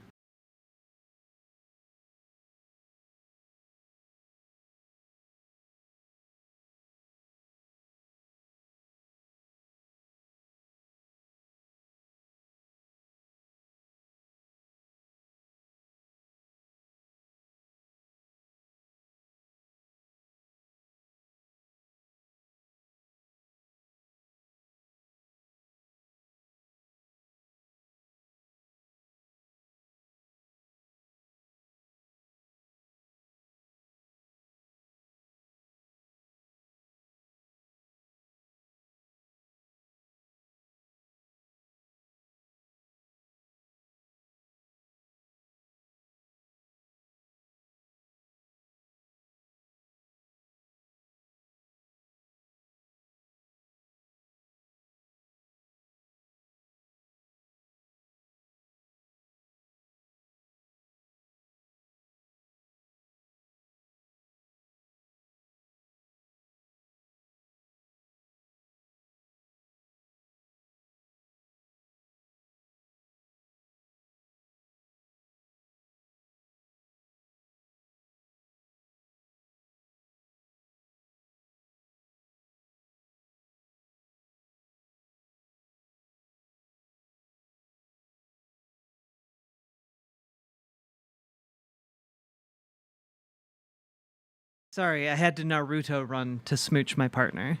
Sorry, I had to Naruto run to smooch my partner.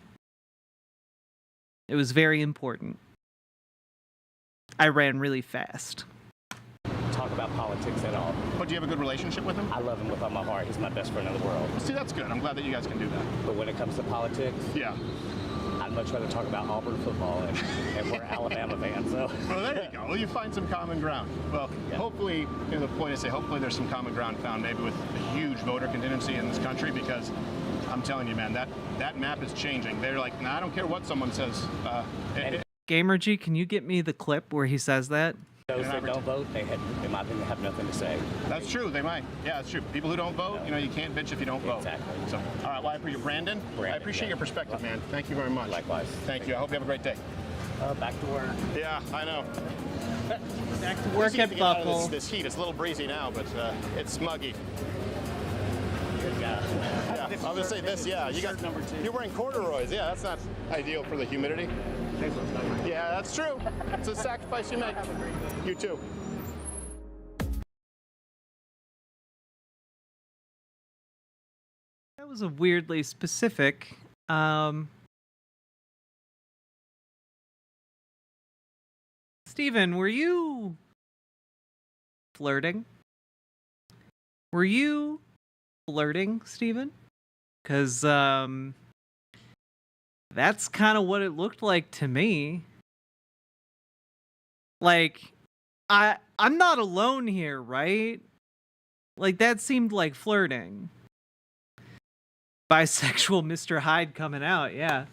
It was very important. I ran really fast. Talk about politics at all. But do you have a good relationship with him? I love him with all my heart. He's my best friend in the world. See, that's good. I'm glad that you guys can do that. But when it comes to politics, yeah, I'd much rather talk about Auburn football, and we're Alabama fans. So. Well, there you go. Well, you find some common ground. Well, hopefully, the point is, hopefully there's some common ground found, maybe with a huge voter contingency in this country, because I'm telling you, man, that map is changing. They're like, nah, I don't care what someone says. Gamergy, can you get me the clip where he says that? Those that don't vote, in my opinion, have nothing to say. That's true. They might. Yeah, that's true. People who don't vote, you can't bitch if you don't vote. Exactly. So, all right. Well, I appreciate you, Brandon. I appreciate your perspective, man. Thank you very much. Likewise. Thank you. I hope you have a great day. Back to work. Yeah, I know. Back to work at Buckle. This heat. It's a little breezy now, but it's smuggy. Yeah, I'll just say this. Yeah, you're wearing corduroys. Yeah, that's not ideal for the humidity. Yeah, that's true. It's a sacrifice you make. You too. That was a weirdly specific. Steven, were you flirting? Were you flirting, Steven? Because that's kind of what it looked like to me. Like, I'm not alone here, right? Like, that seemed like flirting. Bisexual Mr. Hyde coming out, yeah.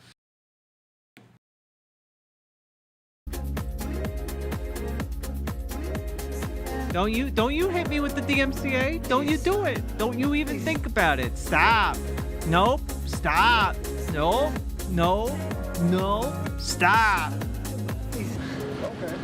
Don't you hit me with the DMCA? Don't you do it. Don't you even think about it. Stop. Nope. Stop. Nope. No. No. Stop. Okay.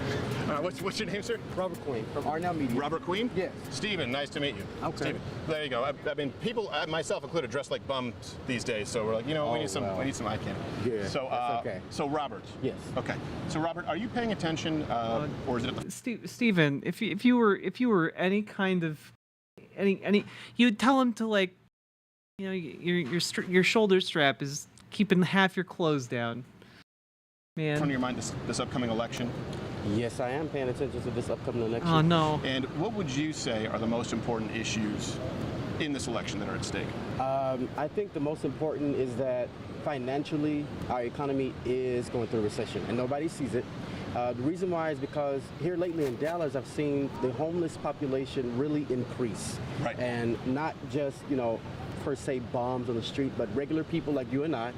What's your name, sir? Robert Queen from Arpanet Media. Robert Queen? Yes. Steven, nice to meet you. Okay. Steven. There you go. I mean, people, myself included, dress like bums these days. So we're like, we need some eye candy. Yeah. So, that's okay. So Robert. Yes. Okay. So Robert, are you paying attention, or is it? Steven, if you were any kind of any, you'd tell him to, like, your shoulder strap is keeping half your clothes down. Man. On your mind this upcoming election? Yes, I am paying attention to this upcoming election. Oh, no. And what would you say are the most important issues in this election that are at stake? I think the most important is that financially our economy is going through a recession and nobody sees it. The reason why is because here lately in Dallas, I've seen the homeless population really increase. Right. And not just, per se bombs on the street, but regular people like you and I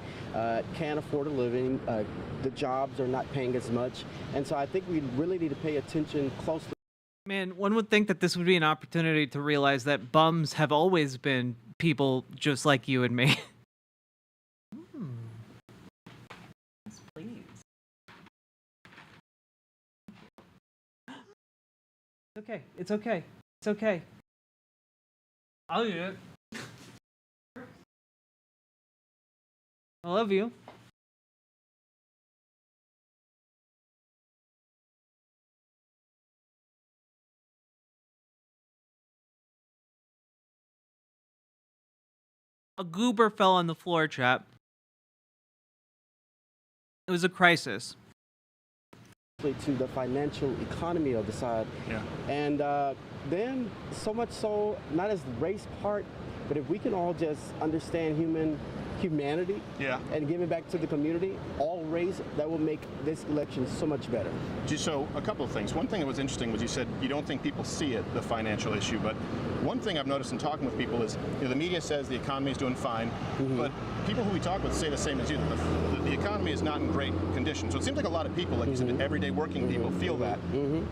can't afford a living. The jobs are not paying as much. And so I think we really need to pay attention closely. Man, one would think that this would be an opportunity to realize that bums have always been people just like you and me. Yes, please. It's okay. It's okay. It's okay. I'll eat it. I love you. A goober fell on the floor, chap. It was a crisis. To the financial economy of the side. Yeah. And then so much so, not as the race part, but if we can all just understand humanity and give it back to the community, all race, that will make this election so much better. So a couple of things. One thing that was interesting was you said you don't think people see it, the financial issue, but one thing I've noticed in talking with people is the media says the economy is doing fine, but people who we talk with say the same as you. The economy is not in great condition. So it seems like a lot of people, like you said, everyday working people feel that.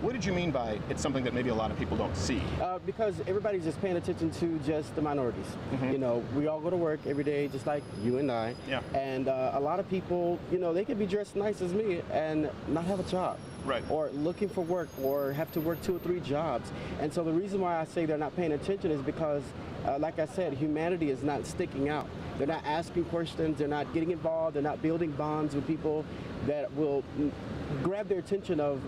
What did you mean by it's something that maybe a lot of people don't see? Because everybody's just paying attention to just the minorities. We all go to work every day, just like you and I. Yeah. And a lot of people, they could be dressed nice as me and not have a job. Right. Or looking for work, or have to work 2 or 3 jobs. And so the reason why I say they're not paying attention is because, like I said, humanity is not sticking out. They're not asking questions, they're not getting involved, they're not building bonds with people that will grab their attention of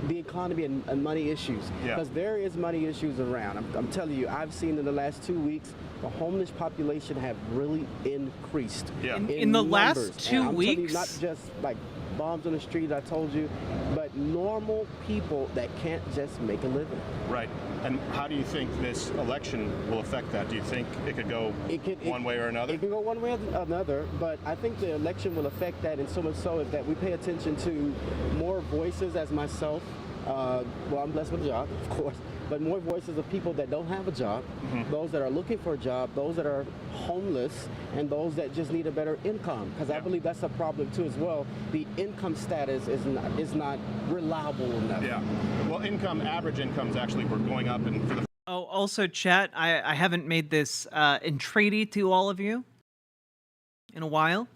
the economy and money issues. Because there is money issues around. I'm telling you, I've seen in the last 2 weeks, the homeless population have really increased. Yeah. In the last numbers. 2 I'm weeks? telling you, not just like bombs on the street, I told you, but normal people that can't just make a living. Right. And how do you think this election will affect that? Do you think it could go one way or another? It can go one way or another, but I think the election will affect that, and so much so is that we pay attention to more voices as myself Well, I'm blessed with a job, of course, but more voices of people that don't have a job, those that are looking for a job, those that are homeless, and those that just need a better income. Because I believe that's a problem too as well. The income status is not reliable enough. Yeah. Well, average incomes actually were going up, and for the Oh, also, chat, I haven't made this entreaty to all of you in a while.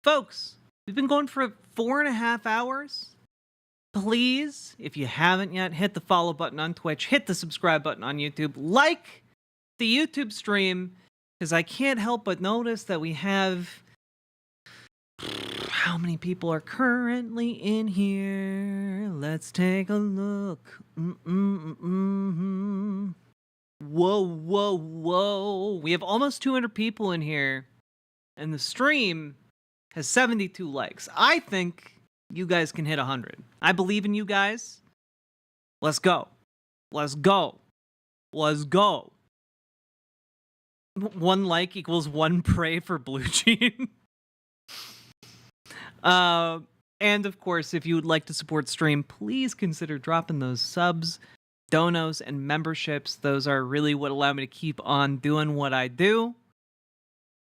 Folks, we've been going for 4.5 hours. Please, if you haven't yet, hit the follow button on Twitch, hit the subscribe button on YouTube, like the YouTube stream, because I can't help but notice that we have... How many people are currently in here? Let's take a look. Whoa, whoa, whoa. We have almost 200 people in here, and the stream has 72 likes. I think you guys can hit 100. I believe in you guys. Let's go. Let's go. Let's go. 1 like equals 1 pray for Blue Jean. And of course, if you would like to support stream, please consider dropping those subs, donos, and memberships. Those are really what allow me to keep on doing what I do.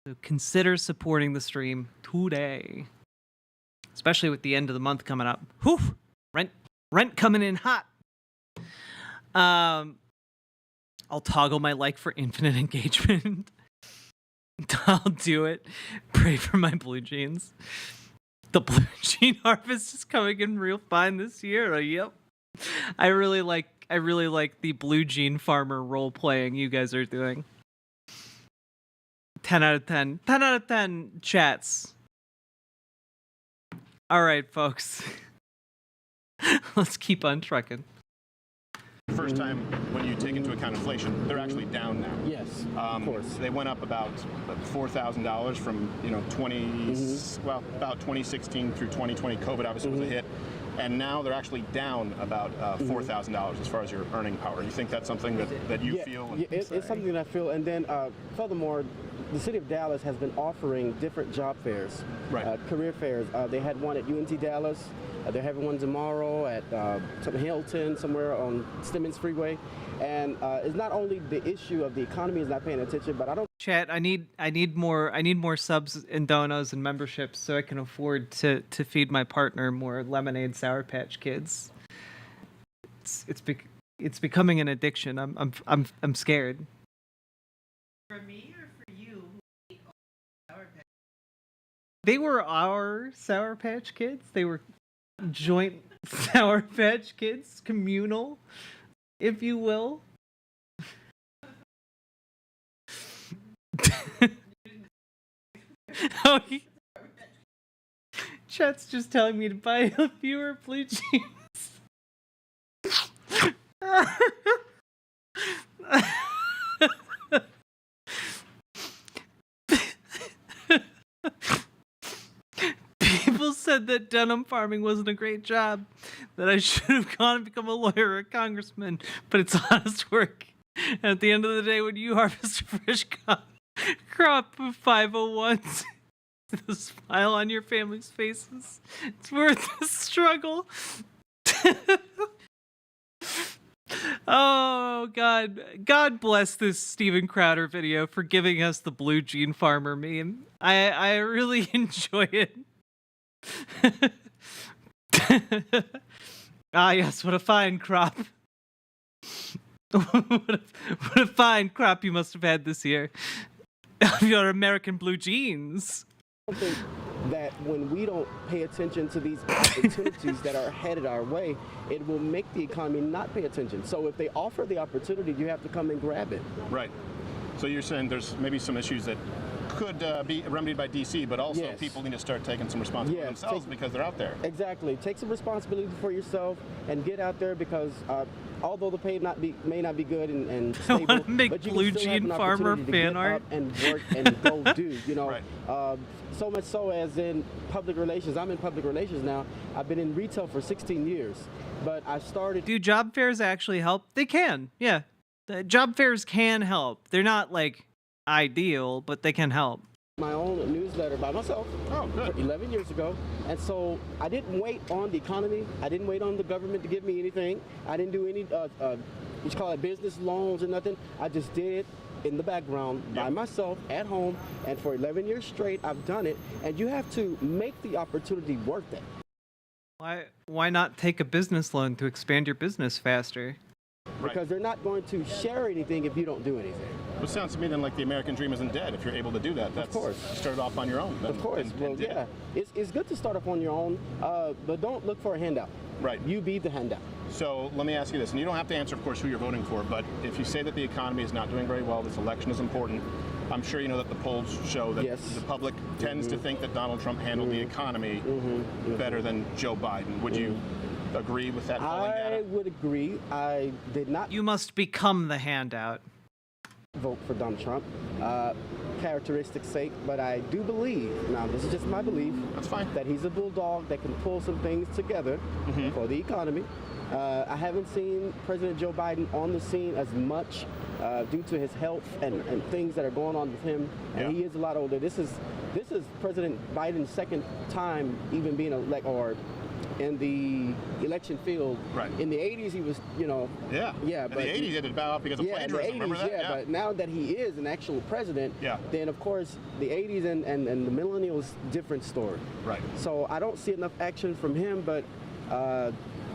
So consider supporting the stream today. Especially with the end of the month coming up. Whew! Rent coming in hot. I'll toggle my like for infinite engagement. I'll do it. Pray for my blue jeans. The blue jean harvest is coming in real fine this year. Yep. I really like the blue jean farmer role playing you guys are doing. 10 out of 10. 10 out of 10 chats. All right, folks. Let's keep on trucking. first time when you take into account inflation, they're actually down now. Yes, of course. They went up about $4,000 from about 2016 through 2020. COVID obviously was a hit, and now they're actually down about $4,000 as far as your earning power. You think that's something that you feel? Yeah, it's something that I feel, and then furthermore, the city of Dallas has been offering different job fairs, career fairs. They had one at UNT Dallas. They're having one tomorrow at Hilton, somewhere on Stemmons Freeway. And it's not only the issue of the economy is not paying attention, but I don't. Chat, I need more subs and donos and memberships so I can afford to feed my partner more lemonade Sour Patch Kids. It's becoming an addiction. I'm scared. For me or for you? Sour Patch. They were our Sour Patch Kids. They were joint Sour Patch Kids, communal, if you will. Oh, chat's just telling me to buy a fewer blue jeans. People said that denim farming wasn't a great job, that I should have gone and become a lawyer or a congressman, but it's honest work. And at the end of the day, when you harvest a fresh crop of 501s, the smile on your family's faces, it's worth the struggle. Oh, God bless this Steven Crowder video for giving us the blue jean farmer meme. I really enjoy it. Ah, yes, what a fine crop. what a fine crop you must have had this year of your American blue jeans. I think that when we don't pay attention to these opportunities that are headed our way, it will make the economy not pay attention. So if they offer the opportunity, you have to come and grab it. Right. So you're saying there's maybe some issues that could be remedied by DC, but also Yes. people need to start taking some responsibility themselves because they're out there. Exactly. Take some responsibility for yourself and get out there because although the pay may not be good and stable, I want to make but you blue can still have jean an farmer opportunity to fan get art up and work and go do. You know, so much so as in public relations. I'm in public relations now. I've been in retail for 16 years, but I started. Do job fairs actually help? They can. Yeah, the job fairs can help. They're not like ideal, but they can help. my own newsletter by myself. Oh, good. 11 years ago. And so I didn't wait on the economy. I didn't wait on the government to give me anything. I didn't do any, what you call it, business loans or nothing. I just did in the background by myself at home. And for 11 years straight, I've done it. And you have to make the opportunity worth it. Why not take a business loan to expand your business faster? Because they're not going to share anything if you don't do anything. Well, it sounds to me then like the American dream isn't dead if you're able to do that. That's, of course. You started off on your own. Then, of course. Well, yeah. It's good to start off on your own, but don't look for a handout. Right. You be the handout. So let me ask you this, and you don't have to answer, of course, who you're voting for, but if you say that the economy is not doing very well, this election is important, I'm sure you know that the polls show that the public tends to think that Donald Trump handled the economy better than Joe Biden. Would you agree with that polling data? I would agree. I did not You must become the handout. vote for Donald Trump, characteristics sake, but I do believe, now this is just my belief, that's fine, that he's a bulldog that can pull some things together for the economy. I haven't seen President Joe Biden on the scene as much due to his health and things that are going on with him, and he is a lot older. This is President Biden's second time even being in the election field. Right. In the 80s, he was, but in the 80s, he had to bow out because of plagiarism. In the 80s, remember that? but now that he is an actual president, then of course the 80s and the millennials, different story. Right. So I don't see enough action from him, but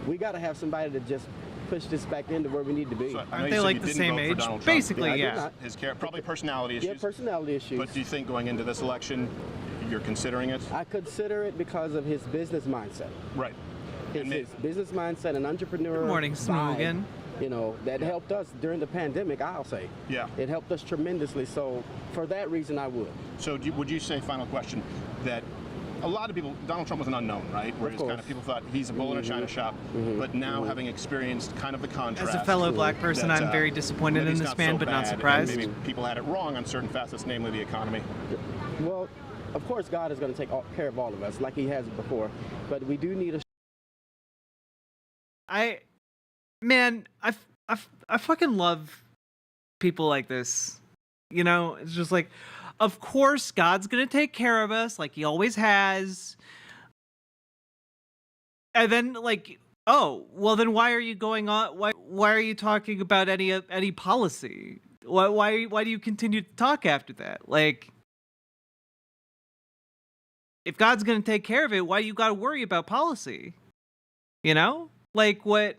we got to have somebody to just push this back into where we need to be. So, Aren't they like the same age? Basically, yeah. His probably personality issues. Yeah, personality issues. But do you think going into this election, you're considering it? I consider it because of his business mindset. Right. His business mindset and entrepreneur. Good morning, Smogan. That helped us during the pandemic, I'll say. Yeah. It helped us tremendously. So for that reason, I would. So would you say, final question, that a lot of people, Donald Trump was an unknown, right? Where people thought he's a bull in a china shop, but now having experienced kind of the contrast. As a fellow black person, I'm very disappointed in this man, but not surprised. Maybe people had it wrong on certain facets, namely the economy. Well, of course, God is going to take care of all of us, like he has before. But we do need a... I fucking love people like this. It's just like, of course God's gonna take care of us, like he always has. And then well then why are you going on? Why are you talking about any policy? Why do you continue to talk after that? Like, if God's gonna take care of it, why do you gotta worry about policy? Like what?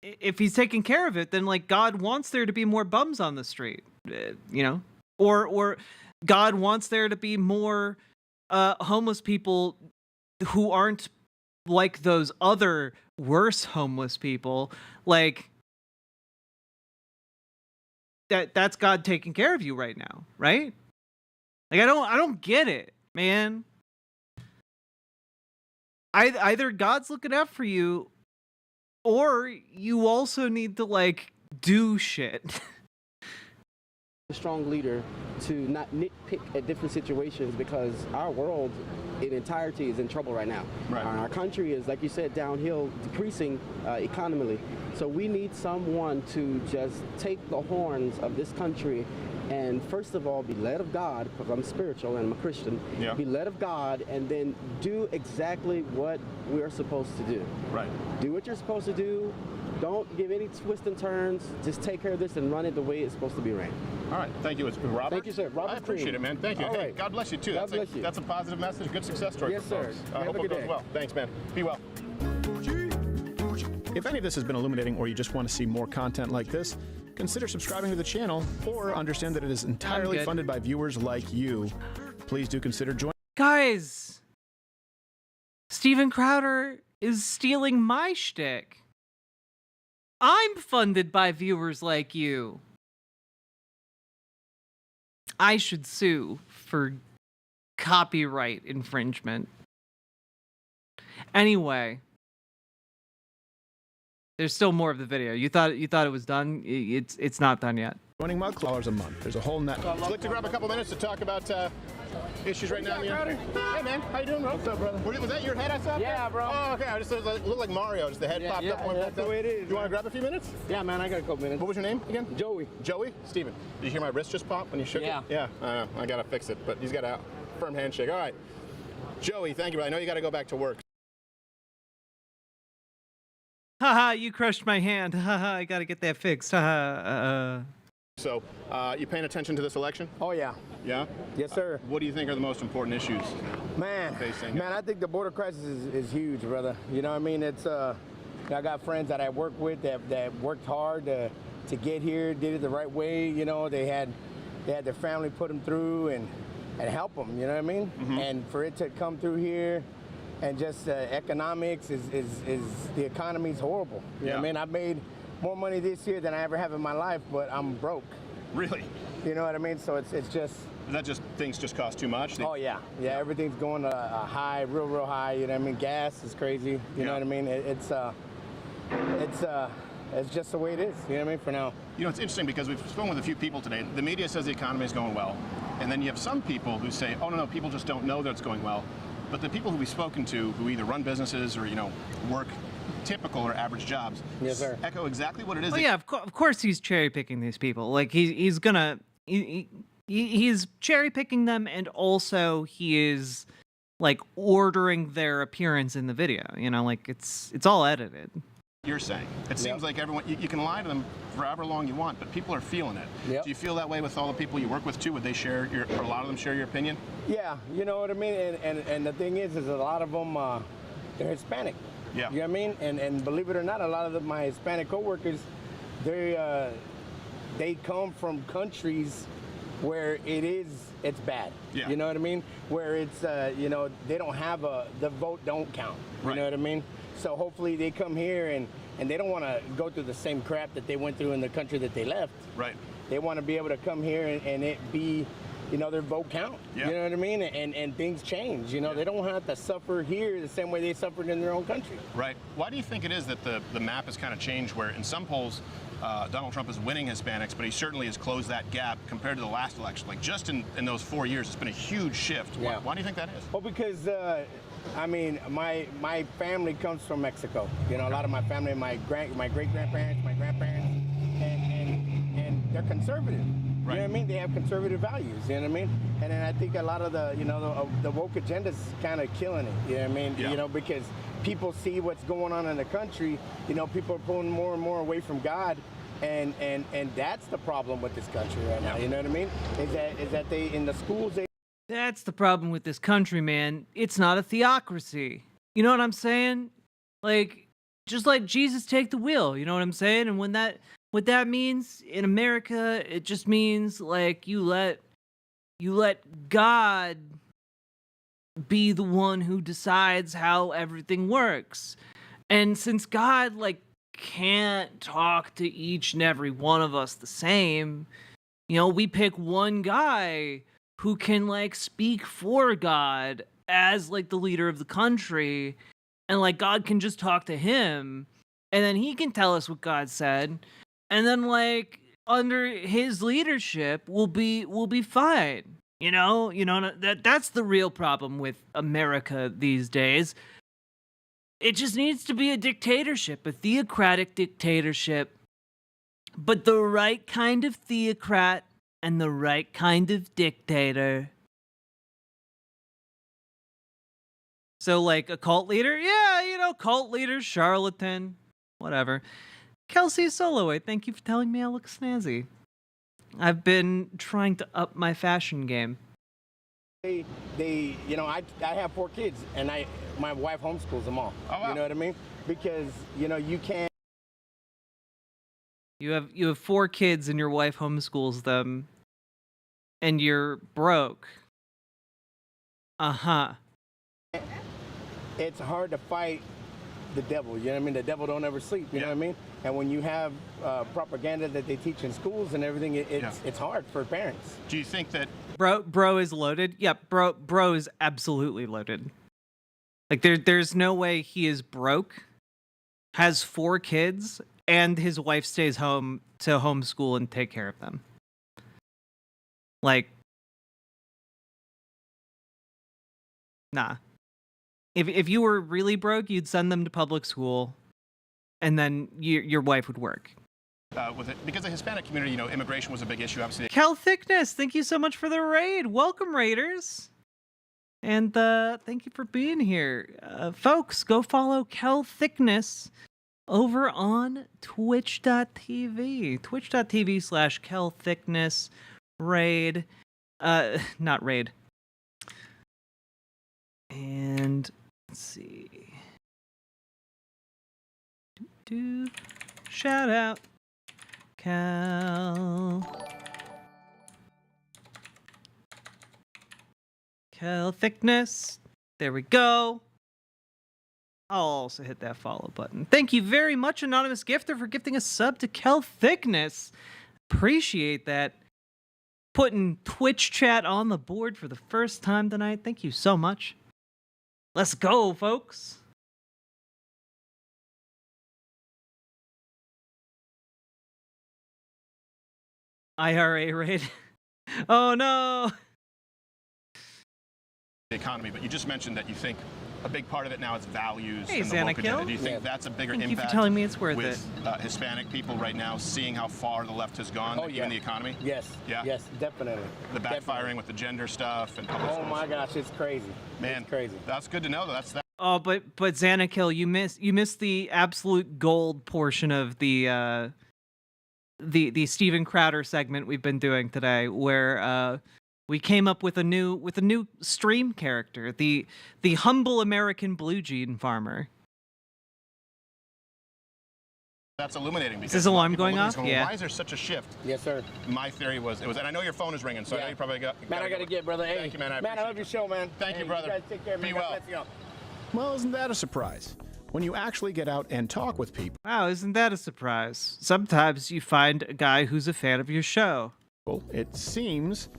If he's taking care of it, then God wants there to be more bums on the street, or God wants there to be more homeless people who aren't like those other worse homeless people. Like that's God taking care of you right now, right? Like I don't get it, man. Either God's looking out for you, or you also need to do shit. A strong leader to not nitpick at different situations, because our world in entirety is in trouble right now. Right. Our country is, like you said, downhill, decreasing economically. So we need someone to just take the horns of this country and first of all be led of God, because I'm spiritual and I'm a Christian. Yeah. Be led of God and then do exactly what we're supposed to do. Right. Do what you're supposed to do. Don't give any twists and turns. Just take care of this and run it the way it's supposed to be ran. All right. Thank you. It's Robert. Thank you, sir. Robert I appreciate it, man. Thank you. All Hey, right. God bless you, too. God bless you. That's a positive message. Good success story Yes, for sir. folks. Have Hope a it good goes day. well. Thanks, man. Be well. If any of this has been illuminating, or you just want to see more content like this, consider subscribing to the channel, or understand that it is entirely funded by viewers like you. Please do consider joining. Guys, Steven Crowder is stealing my shtick. I'm funded by viewers like you. I should sue for copyright infringement. Anyway, there's still more of the video. You thought it was done? It's not done yet. Joining Mug $1 a month. There's a whole net. I'd like to grab a couple minutes to talk about issues right now? Hey, man. How you doing, bro? What's up, brother? Was that your head I saw? Yeah, bro. Oh, okay. I just looked like Mario. Just the head popped up. Yeah, that's the way it is. You want to grab a few minutes? Yeah, man, I got a couple minutes. What was your name again? Joey. Joey? Steven. Did you hear my wrist just pop when you shook it? Yeah. I got to fix it, but he's got a firm handshake. All right. Joey, thank you. I know you got to go back to work. Haha, you crushed my hand. Haha, I gotta get that fixed. Haha. So, you paying attention to this election? Oh, yeah. Yeah? Yes, sir. What do you think are the most important issues Man, facing? I think the border crisis is huge, brother. You know what I mean? It's I got friends that I work with that worked hard to get here, did it the right way. You know, they had their family put them through and help them. You know what I mean? And for it to come through here, and just economics is the economy's horrible. You know what I mean? I've made more money this year than I ever have in my life, but I'm broke. Really? You know what I mean? So it's just. Is that just things just cost too much? Oh yeah, everything's going a high, real high. You know what I mean? Gas is crazy. You know what I mean? It's just the way it is. You know what I mean? For now. You know, it's interesting because we've spoken with a few people today. The media says the economy is going well, and then you have some people who say, "Oh no, people just don't know that it's going well." But the people who we've spoken to, who either run businesses or work typical or average jobs, yes, sir, echo exactly what it is. Oh yeah, of course he's cherry picking these people. Like he's cherry picking them, and also he is like ordering their appearance in the video. You know, like it's all edited. You're saying it seems like everyone you can lie to them for however long you want, but people are feeling it. Yep. Do you feel that way with all the people you work with too? Would they share or a lot of them share your opinion? Yeah, you know what I mean. And the thing is a lot of them they're Hispanic. Yeah. You know what I mean? And believe it or not, a lot of my Hispanic coworkers, they come from countries where it's bad. Yeah. You know what I mean? Where it's they don't have the vote don't count. You know what I mean? So hopefully they come here and they don't want to go through the same crap that they went through in the country that they left. Right. They want to be able to come here and it be, their vote count. Yeah. You know what I mean? And things change. You know, they don't have to suffer here the same way they suffered in their own country. Right. Why do you think it is that the map has kind of changed where in some polls Donald Trump is winning Hispanics, but he certainly has closed that gap compared to the last election? Like just in those 4 years, it's been a huge shift. Yeah. Why do you think that is? Well, because my family comes from Mexico. You know, a lot of my family, my great grandparents, my grandparents, and they're conservative. Right. You know what I mean? They have conservative values. You know what I mean? And then I think a lot of the woke agenda's kind of killing it. You know what I mean? Yeah. You know, because people see what's going on in the country. You know, people are pulling more and more away from God. And that's the problem with this country right now. You know what I mean? Is that they in the schools they. That's the problem with this country, man. It's not a theocracy. You know what I'm saying? Like, just like Jesus take the wheel. You know what I'm saying? And what that means in America, it just means like you let God be the one who decides how everything works. And since God like can't talk to each and every one of us the same, we pick one guy who can like speak for God as like the leader of the country, and like God can just talk to him, and then he can tell us what God said, and then like under his leadership we'll be fine. That's the real problem with America these days. It just needs to be a dictatorship, a theocratic dictatorship, but the right kind of theocrat and the right kind of dictator. So, like, a cult leader? Yeah, cult leader, charlatan, whatever. Kelsey Soloway, thank you for telling me I look snazzy. I've been trying to up my fashion game. I have 4 kids, and my wife homeschools them all. Oh, wow. You know what I mean? Because, you can't. You have 4 kids and your wife homeschools them, and you're broke. Uh-huh. It's hard to fight the devil, you know what I mean? The devil don't ever sleep, you know what I mean? And when you have propaganda that they teach in schools and everything, it's hard for parents. Do you think that bro is loaded? Yep, bro is absolutely loaded. Like there's no way he is broke, has 4 kids, and his wife stays home to homeschool and take care of them. Like, Nah. If you were really broke, you'd send them to public school, and then your wife would work. With it, because the Hispanic community, immigration was a big issue. Obviously, Cal Thickness, thank you so much for the raid. Welcome, Raiders. And thank you for being here. Folks, go follow Cal Thickness over on twitch.tv. Twitch.tv/Cal Thickness raid. Not raid. And let's see. Shout out Cal Thickness. There we go. I'll also hit that follow button. Thank you very much, Anonymous Gifter, for gifting a sub to Cal Thickness. Appreciate that. Putting Twitch chat on the board for the first time tonight. Thank you so much. Let's go, folks. IRA raid. Oh no. the economy, but you just mentioned that you think a big part of it now is values Hey, and the woke Xanakill. agenda. Do you think that's a bigger Thank you for impact telling me it's worth with Hispanic people right now, seeing how far the left has gone in the economy? Yes. Yeah. Yes, definitely. The backfiring with the gender stuff and public Oh schools. my gosh, it's crazy. Man, it's crazy. That's good to know. That's that. Oh, but Xanakill, you missed the absolute gold portion of the Steven Crowder segment we've been doing today, where we came up with a new stream character, the humble American blue jean farmer. That's illuminating. Because Is this alarm people going look at this off? going, Yeah. Why is there such a shift? Yes, sir. My theory was and I know your phone is ringing, so I know you probably got. Man, I gotta get, brother. Hey, Thank you, man. I love your show, man. Thank you, Hey, brother. You guys take care, man. Be God well. bless you. Well, isn't that a surprise? When you actually get out and talk with people. Wow, isn't that a surprise? Sometimes you find a guy who's a fan of your show. Well, it seems,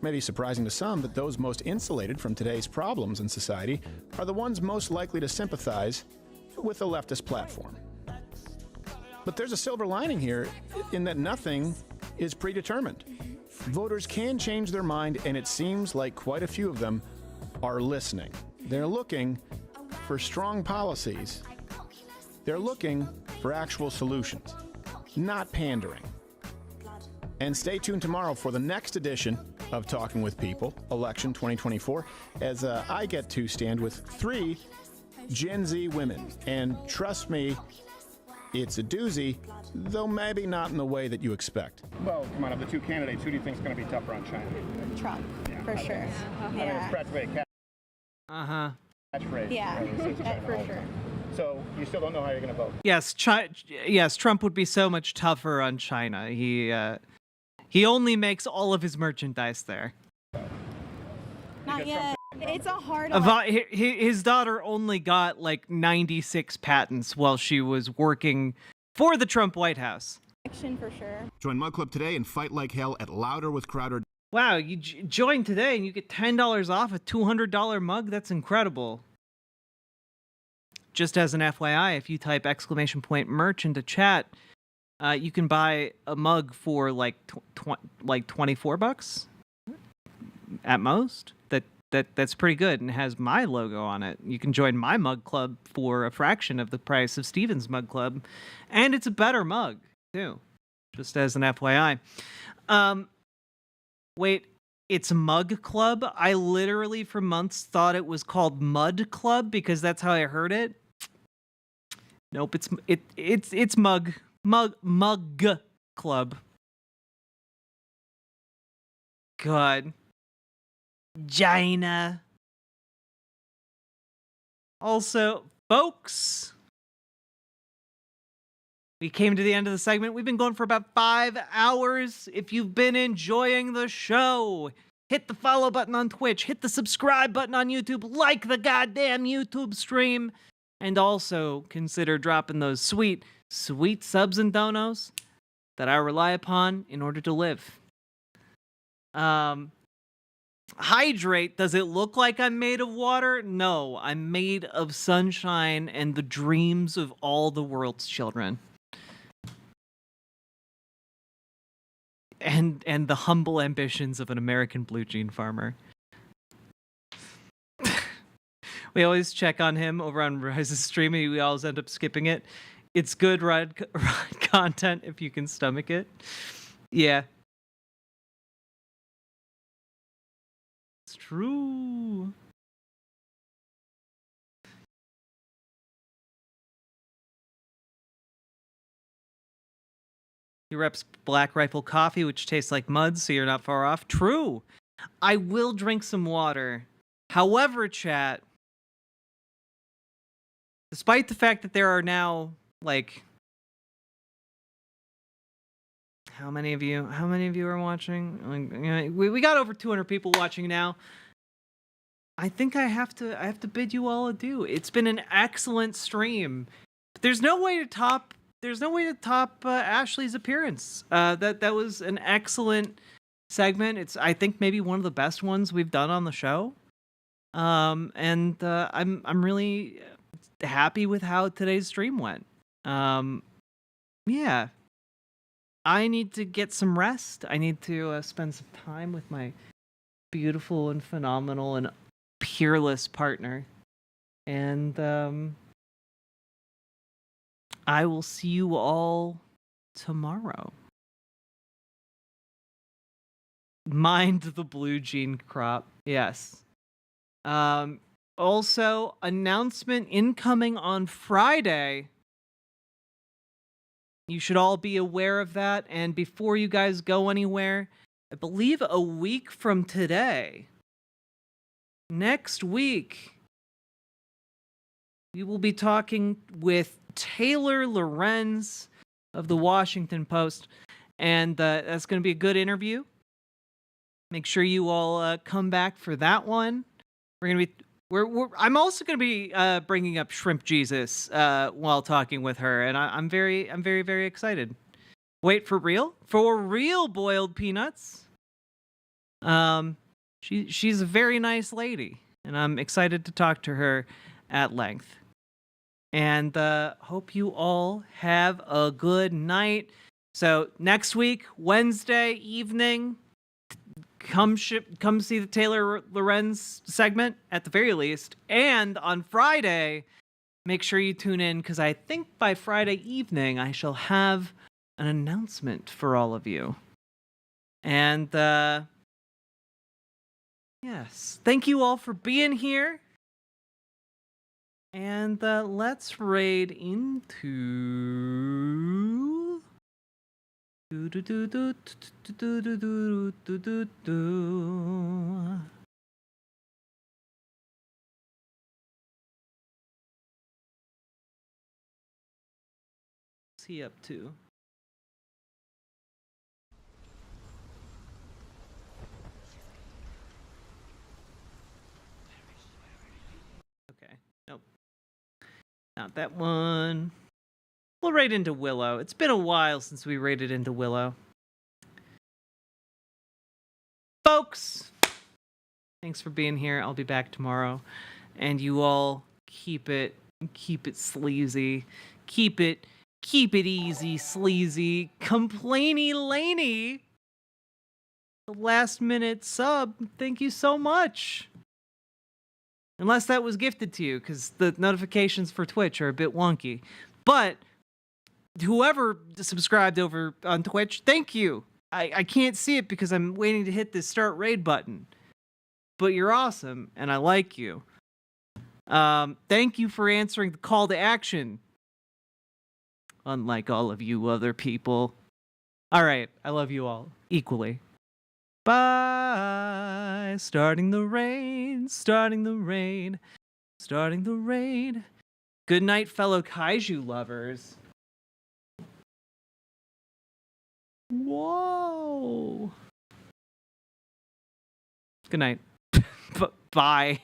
maybe surprising to some, that those most insulated from today's problems in society are the ones most likely to sympathize with the leftist platform. But there's a silver lining here in that nothing is predetermined. Voters can change their mind, and it seems like quite a few of them are listening. They're looking for strong policies. They're looking for actual solutions, not pandering. And stay tuned tomorrow for the next edition of Talking with People, Election 2024, as I get to stand with 3 Gen Z women. And trust me, it's a doozy, though maybe not in the way that you expect. Well, come on, of the 2 candidates, who do you think is going to be tougher on China? Trump, for sure. It's practically a catchphrase. Yeah, for sure. So you still don't know how you're going to vote? Yes, yes, Trump would be so much tougher on China. He only makes all of his merchandise there. Not yet. It's a hard His daughter only got like 96 patents while she was working for the Trump White House. election for sure. Join Mug Club today and fight like hell at louderwithcrowder. Wow, you join today and you get $10 off a $200 mug? That's incredible. Just as an FYI, if you type !merch into chat, you can buy a mug for like $24 at most. That's pretty good and has my logo on it. You can join my mug club for a fraction of the price of Steven's mug club, and it's a better mug too. Just as an FYI. Wait, it's Mug Club? I literally for months thought it was called Mud Club because that's how I heard it. Nope, it's Mug Club. God. China. Also, folks, we came to the end of the segment. We've been going for about 5 hours. If you've been enjoying the show, hit the follow button on Twitch, hit the subscribe button on YouTube, like the goddamn YouTube stream, and also consider dropping those sweet, sweet subs and donos that I rely upon in order to live. Hydrate, does it look like I'm made of water? No, I'm made of sunshine and the dreams of all the world's children. And the humble ambitions of an American blue jean farmer. We always check on him over on Rise's stream, and we always end up skipping it. It's good ride content if you can stomach it. Yeah. It's true. He reps Black Rifle Coffee, which tastes like mud, so you're not far off. True. I will drink some water. However, chat, despite the fact that there are now, like, how many of you are watching? Like, you know, we got over 200 people watching now. I think I have to bid you all adieu. It's been an excellent stream. There's no way to top Ashley's appearance. That was an excellent segment. It's, I think, maybe one of the best ones we've done on the show. I'm really happy with how today's stream went. Yeah. I need to get some rest. I need to spend some time with my beautiful and phenomenal and peerless partner. And I will see you all tomorrow. Mind the blue jean crop. Yes. Also, announcement incoming on Friday. You should all be aware of that. And before you guys go anywhere, I believe a week from today, next week, we will be talking with Taylor Lorenz of the Washington Post. And that's going to be a good interview. Make sure you all come back for that one. I'm also going to be bringing up Shrimp Jesus while talking with her, and I'm very, very excited. Wait, for real? For real, boiled peanuts. She's a very nice lady, and I'm excited to talk to her at length. And hope you all have a good night. So next week, Wednesday evening, come see the Taylor Lorenz segment at the very least. And on Friday, make sure you tune in, because I think by Friday evening I shall have an announcement for all of you. And yes, thank you all for being here. And let's raid into What's he up to? Okay, nope. Not that one. We'll raid into Willow. It's been a while since we raided into Willow. Folks, thanks for being here. I'll be back tomorrow. And you all keep it sleazy. Keep it easy, sleazy. Complainy Laney, the last minute sub. Thank you so much. Unless that was gifted to you, because the notifications for Twitch are a bit wonky. But whoever subscribed over on Twitch, thank you. I can't see it because I'm waiting to hit this start raid button. But you're awesome, and I like you. Thank you for answering the call to action. Unlike all of you other people. All right, I love you all equally. Bye. Starting the rain, starting the rain, starting the rain. Good night, fellow kaiju lovers. Whoa. Good night. Bye.